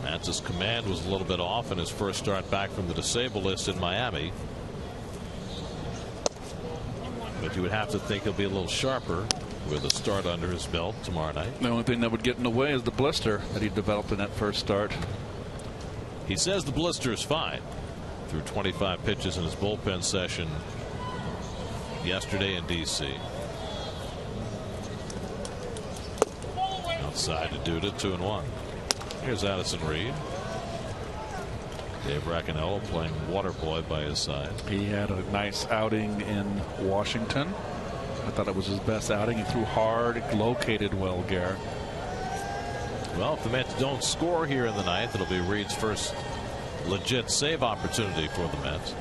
Matz's command was a little bit off in his first start back from the disabled list in Miami. But you would have to think he'll be a little sharper with a start under his belt tomorrow night. The only thing that would get in the way is the blister that he developed in that first start. He says the blister is fine. Threw 25 pitches in his bullpen session yesterday in D.C. Outside to Duda, 2-1. Here's Addison Reed. Dave Racanello playing water boy by his side. He had a nice outing in Washington. I thought it was his best outing. He threw hard, located well, Garrett. Well, if the Mets don't score here in the 9th, it'll be Reed's first legit save opportunity for the Mets.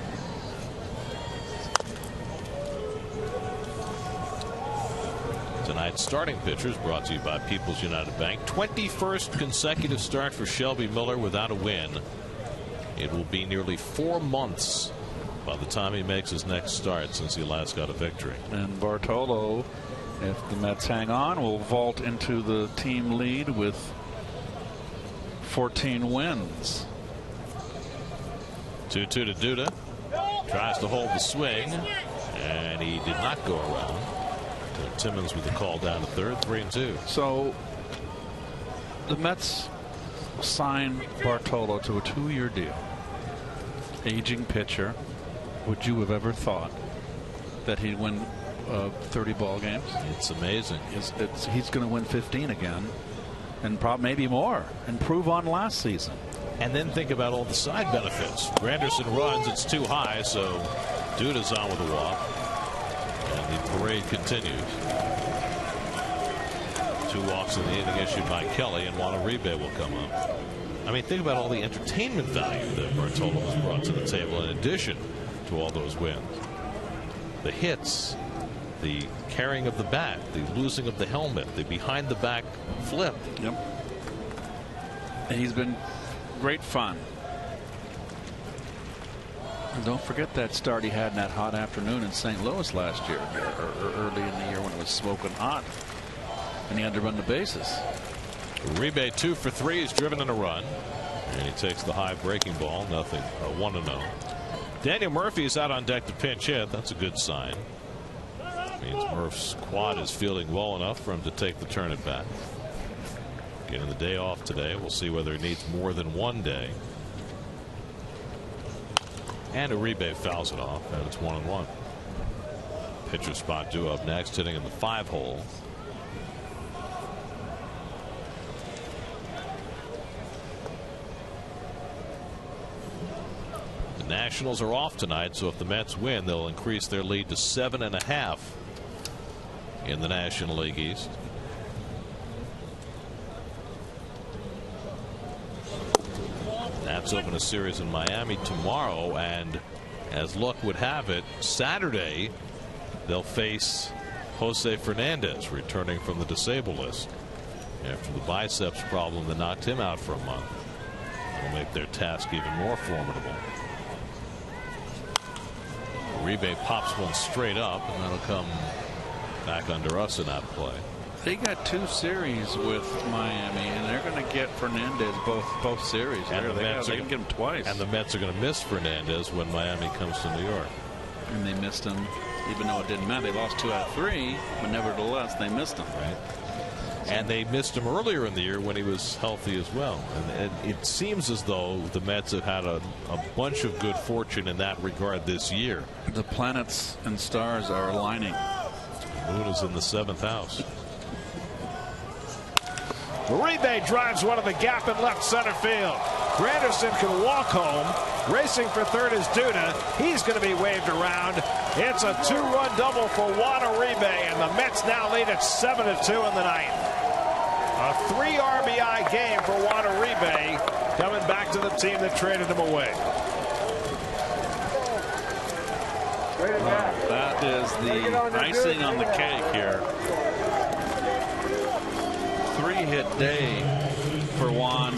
Tonight's starting pitchers brought to you by People's United Bank. 21st consecutive start for Shelby Miller without a win. It will be nearly 4 months by the time he makes his next start since he last got a victory. And Bartolo, if the Mets hang on, will vault into the team lead with 14 wins. 2-2 to Duda. Tries to hold the swing, and he did not go around. Timmons with the call down to third, 3-2. So the Mets signed Bartolo to a 2-year deal. Aging pitcher. Would you have ever thought that he'd win 30 ball games? It's amazing. He's going to win 15 again. and maybe more, improve on last season. And then think about all the side benefits. Granderson runs, it's too high, so Duda's on with a walk. And the parade continues. 2 walks in the inning issued by Kelly, and Juan Uribe will come up. I mean, think about all the entertainment value that Bartolo has brought to the table in addition to all those wins. The hits, the carrying of the bat, the losing of the helmet, the behind the back flip. Yep. He's been great fun. And don't forget that start he had in that hot afternoon in St. Louis last year, or early in the year when it was smoking hot, and he had to run the bases. Uribe 2 for 3. He's driven in a run, and he takes the high breaking ball. Nothing. 1-0. Daniel Murphy is out on deck to pinch hit. That's a good sign. Means Murph's quad is feeling well enough for him to take the turn at bat. Getting the day off today. We'll see whether he needs more than one day. And Uribe fouls it off, and it's 1-1. Pitcher spot due up next, hitting in the 5-hole. The Nationals are off tonight, so if the Mets win, they'll increase their lead to 7.5 in the National League East. Nats open a series in Miami tomorrow, and as luck would have it, Saturday they'll face Jose Fernandez, returning from the disabled list after the biceps problem that knocked him out for a month. That'll make their task even more formidable. Uribe pops one straight up, and that'll come back under us in that play. They got 2 series with Miami, and they're going to get Fernandez both series. And they can get him twice. And the Mets are going to miss Fernandez when Miami comes to New York. And they missed him, even though it didn't matter. They lost 2 out of 3, but nevertheless, they missed him. Right. And they missed him earlier in the year when he was healthy as well. And it seems as though the Mets have had a bunch of good fortune in that regard this year. The planets and stars are aligning. Moon is in the 7th house. Uribe drives one to the gap in left center field. Granderson can walk home. Racing for third is Duda. He's going to be waved around. It's a 2-run double for Juan Uribe, and the Mets now lead at 7-2 in the ninth. A 3 RBI game for Juan Uribe, coming back to the team that traded him away. That is the icing on the cake here. 3-hit day for Juan.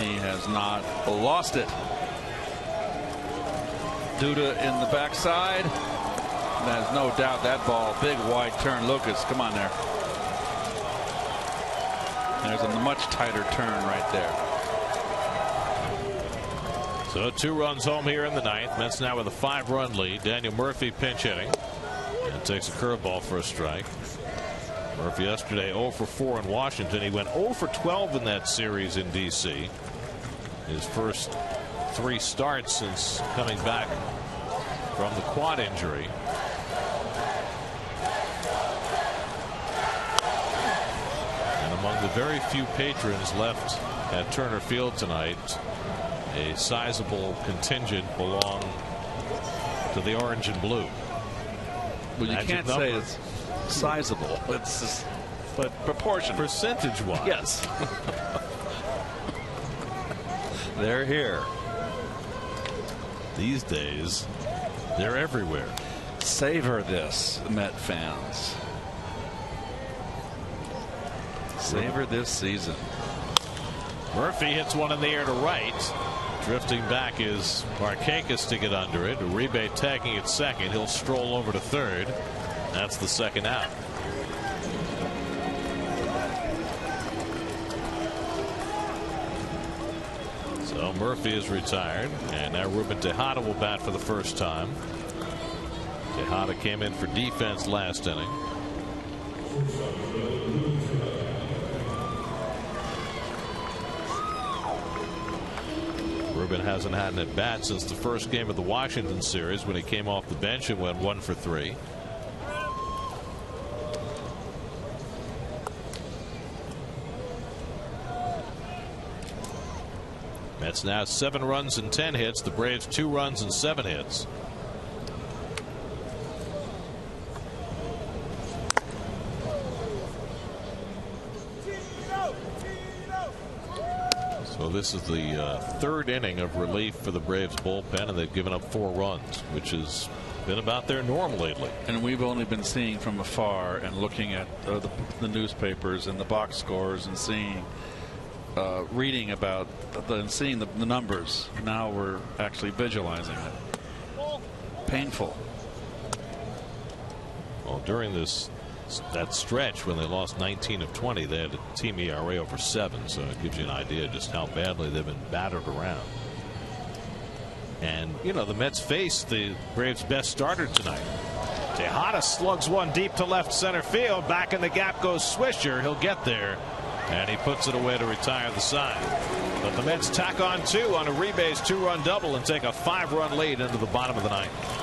He has not lost it. Duda in the backside. There's no doubt that ball, big wide turn. Lucas, come on there. There's a much tighter turn right there. So 2 runs home here in the ninth. Mets now with a 5-run lead. Daniel Murphy pinch hitting and takes a curveball for a strike. Murphy yesterday 0 for 4 in Washington. He went 0 for 12 in that series in D.C. His first 3 starts since coming back from the quad injury. And among the very few patrons left at Turner Field tonight, a sizable contingent belong to the orange and blue. Well, you can't say it's sizable. It's just, but proportional. Percentage-wise. Yes. They're here. These days, they're everywhere. Savor this, Met fans. Savor this season. Murphy hits one in the air to right. Drifting back is Markakis to get under it. Uribe tagging at second. He'll stroll over to third. That's the second out. So Murphy is retired, and now Ruben Tejada will bat for the first time. Tejada came in for defense last inning. Ruben hasn't had an at-bat since the first game of the Washington series when he came off the bench and went 1 for 3. Mets now 7 runs and 10 hits. The Braves 2 runs and 7 hits. So this is the 3rd inning of relief for the Braves bullpen, and they've given up 4 runs, which has been about their norm lately. And we've only been seeing from afar and looking at the newspapers and the box scores and seeing, reading about and seeing the numbers. Now we're actually visualizing it. Painful. Well, during that stretch when they lost 19 of 20, they had a team ERA over 7, so it gives you an idea just how badly they've been battered around. And you know, the Mets face the Braves' best starter tonight. Tejada slugs one deep to left center field. Back in the gap goes Swisher. He'll get there, and he puts it away to retire the side. But the Mets tack on 2 on a rebase 2-run double and take a 5-run lead into the bottom of the 9th.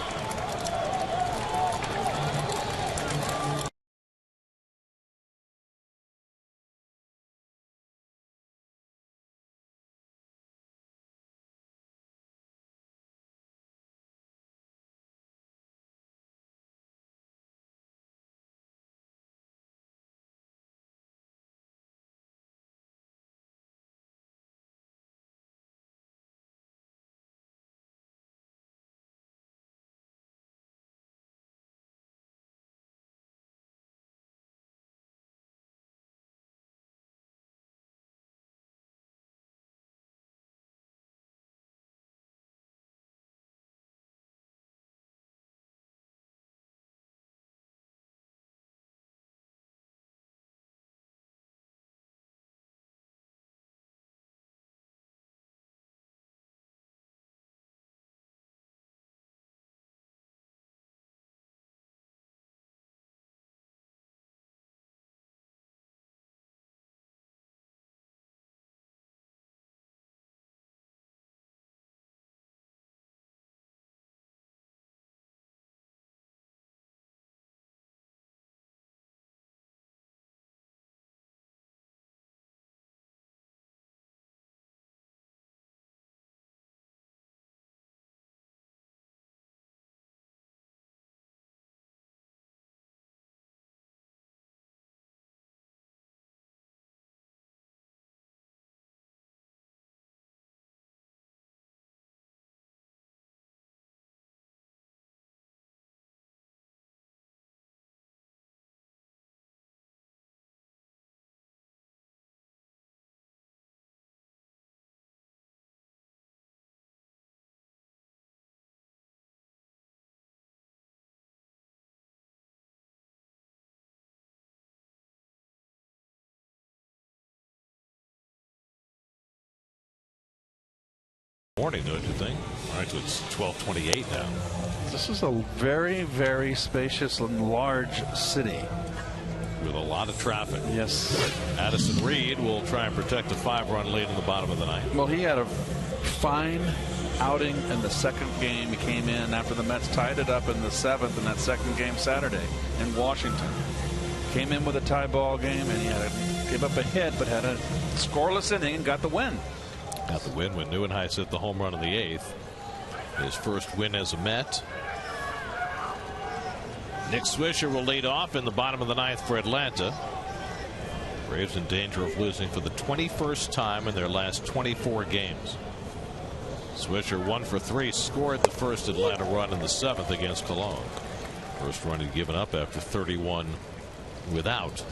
Morning, don't you think? All right, so it's 12:28 now. This is a very, very spacious and large city with a lot of traffic. Yes. Addison Reed will try and protect a 5-run lead in the bottom of the 9th. Well, he had a fine outing in the 2nd game. He came in after the Mets tied it up in the 7th in that 2nd game Saturday in Washington. Came in with a tie ball game, and he gave up a hit, but had a scoreless inning and got the win. Got the win when Neuenhuis hit the home run in the 8th. His first win as a Met. Nick Swisher will lead off in the bottom of the 9th for Atlanta. Braves in danger of losing for the 21st time in their last 24 games. Swisher 1 for 3, scored the first Atlanta run in the 7th against Cologne. First run he'd given up after 31 without.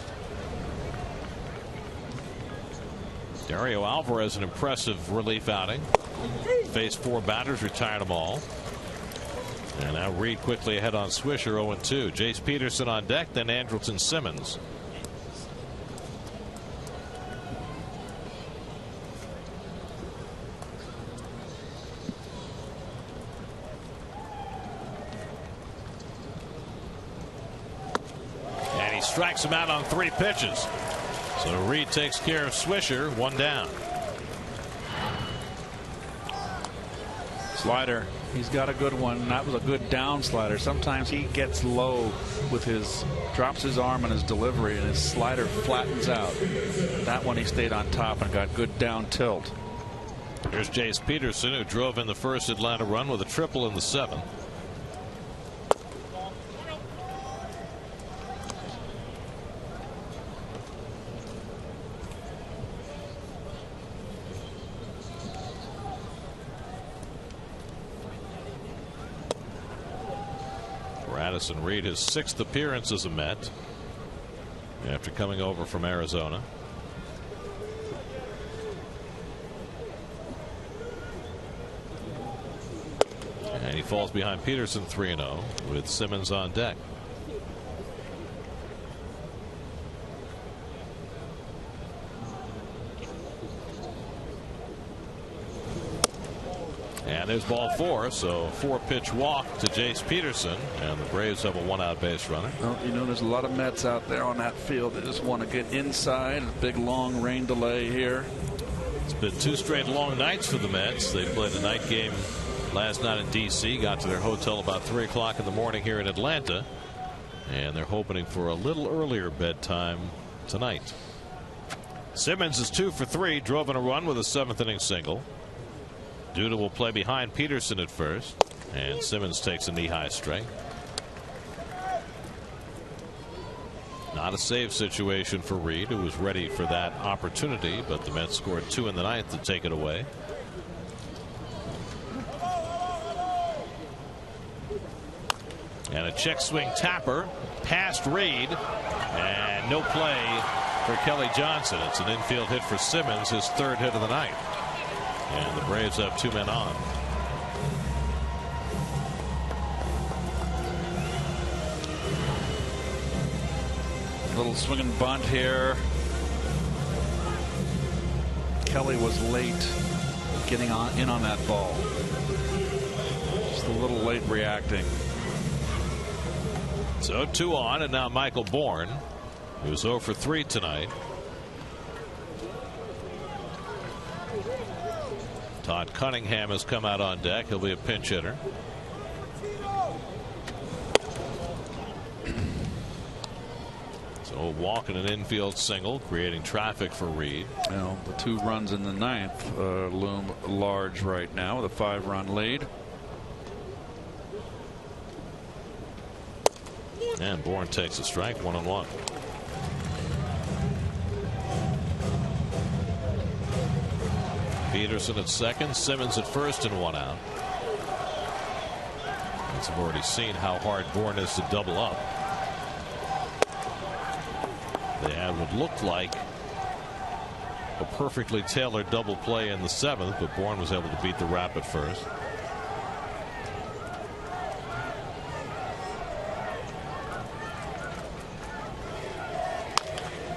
Dario Alvarez, an impressive relief outing. Faced 4 batters, retired them all. And now Reed quickly ahead on Swisher, 0-2. Jace Peterson on deck, then Andrelton Simmons. And he strikes him out on 3 pitches. So Reed takes care of Swisher, 1 down. Slider. He's got a good one. That was a good down slider. Sometimes he gets low with drops his arm on his delivery, and his slider flattens out. That one he stayed on top and got good down tilt. Here's Jace Peterson, who drove in the first Atlanta run with a triple in the 7th. Addison Reed, his 6th appearance as a Met after coming over from Arizona. And he falls behind Peterson 3-0 with Simmons on deck. And there's ball 4, so 4-pitch walk to Jace Peterson, and the Braves have a 1-out base runner. Well, you know, there's a lot of Mets out there on that field that just want to get inside. A big long rain delay here. It's been 2 straight long nights for the Mets. They played a night game last night in D.C., got to their hotel about 3 o'clock in the morning here in Atlanta, and they're hoping for a little earlier bedtime tonight. Simmons is 2 for 3, drove in a run with a 7th inning single. Duda will play behind Peterson at first, and Simmons takes a knee-high strike. Not a save situation for Reed, who was ready for that opportunity, but the Mets scored 2 in the 9th to take it away. And a check swing tapper past Reed, and no play for Kelly Johnson. It's an infield hit for Simmons, his 3rd hit of the night. And the Braves have 2 men on. Little swinging bunt here. Kelly was late getting in on that ball. Just a little late reacting. So 2 on, and now Michael Bourne, who's 0 for 3 tonight. Todd Cunningham has come out on deck. He'll be a pinch hitter. So walk and an infield single, creating traffic for Reed. Well, the 2 runs in the 9th loom large right now with a 5-run lead. And Bourne takes a strike, 1-1. Peterson at 2nd, Simmons at 1st, and 1 out. As I've already seen how hard Bourne is to double up. They had what looked like a perfectly tailored double play in the 7th, but Bourne was able to beat the Rap at first.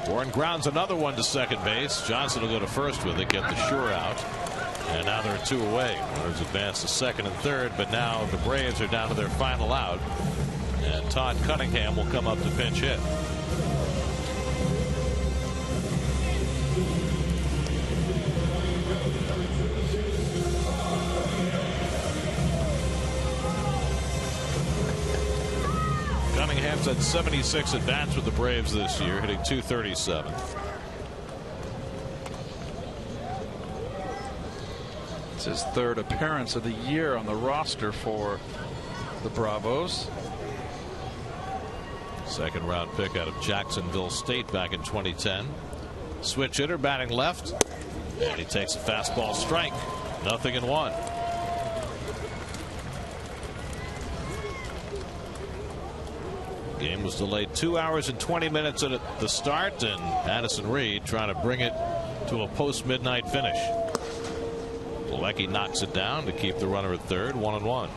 Bourne grounds another one to second base. Johnson will go to first with it, get the sure out. And now they're 2 away. Runners advance to 2nd and 3rd, but now the Braves are down to their final out. And Todd Cunningham will come up to pinch hit. Cunningham's had 76 at bats with the Braves this year, hitting .237. It's his 3rd appearance of the year on the roster for the Bravos. 2nd round pick out of Jacksonville State back in 2010. Switch hitter, batting left, and he takes a fastball strike. 0-1. Game was delayed 2 hours and 20 minutes at the start, and Addison Reed trying to bring it to a post-midnight finish. Plawecki knocks it down to keep the runner at 3rd, 1-1.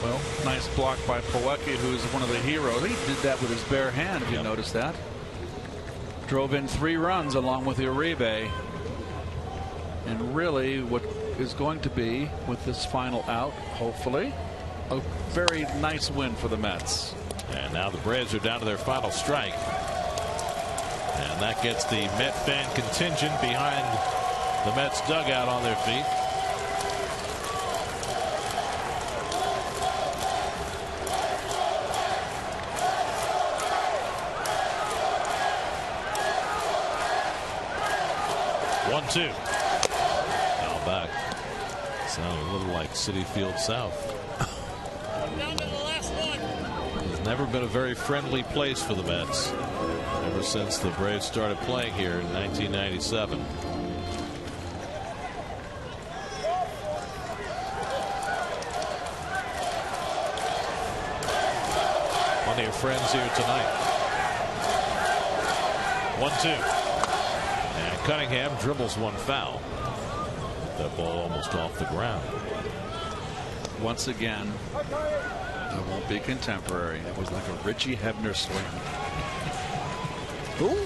Well, nice block by Plawecki, who's one of the heroes. He did that with his bare hand, if you noticed that. Drove in 3 runs along with Uribe. And really what is going to be, with this final out, hopefully, a very nice win for the Mets. And now the Braves are down to their final strike. And that gets the Met fan contingent behind the Mets dugout on their feet. 1-2. Now back. Sounded a little like Citi Field South. It's never been a very friendly place for the Mets ever since the Braves started playing here in 1997. Plenty of friends here tonight. 1-2. And Cunningham dribbles one foul. That ball almost off the ground. Once again, I won't be contemporary. It was like a Richie Hebner swing. Who?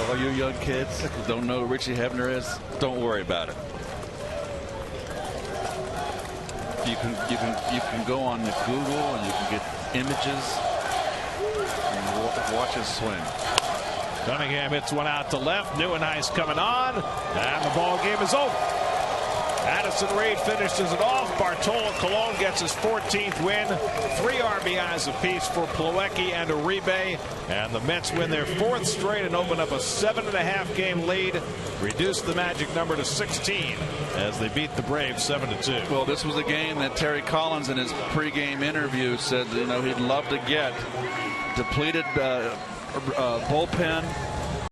All you young kids don't know who Richie Hebner is, don't worry about it. You can go on the Google and you can get images and watch his swing. Cunningham hits one out to left. Neuenhuis coming on, and the ball game is over. Addison Reed finishes it off. Bartolo Colon gets his 14th win. 3 RBIs apiece for Plawecki and Uribe. And the Mets win their 4th straight and open up a 7.5 game lead. Reduce the magic number to 16 as they beat the Braves 7-2. Well, this was a game that Terry Collins in his pregame interview said, he'd love to get depleted bullpen,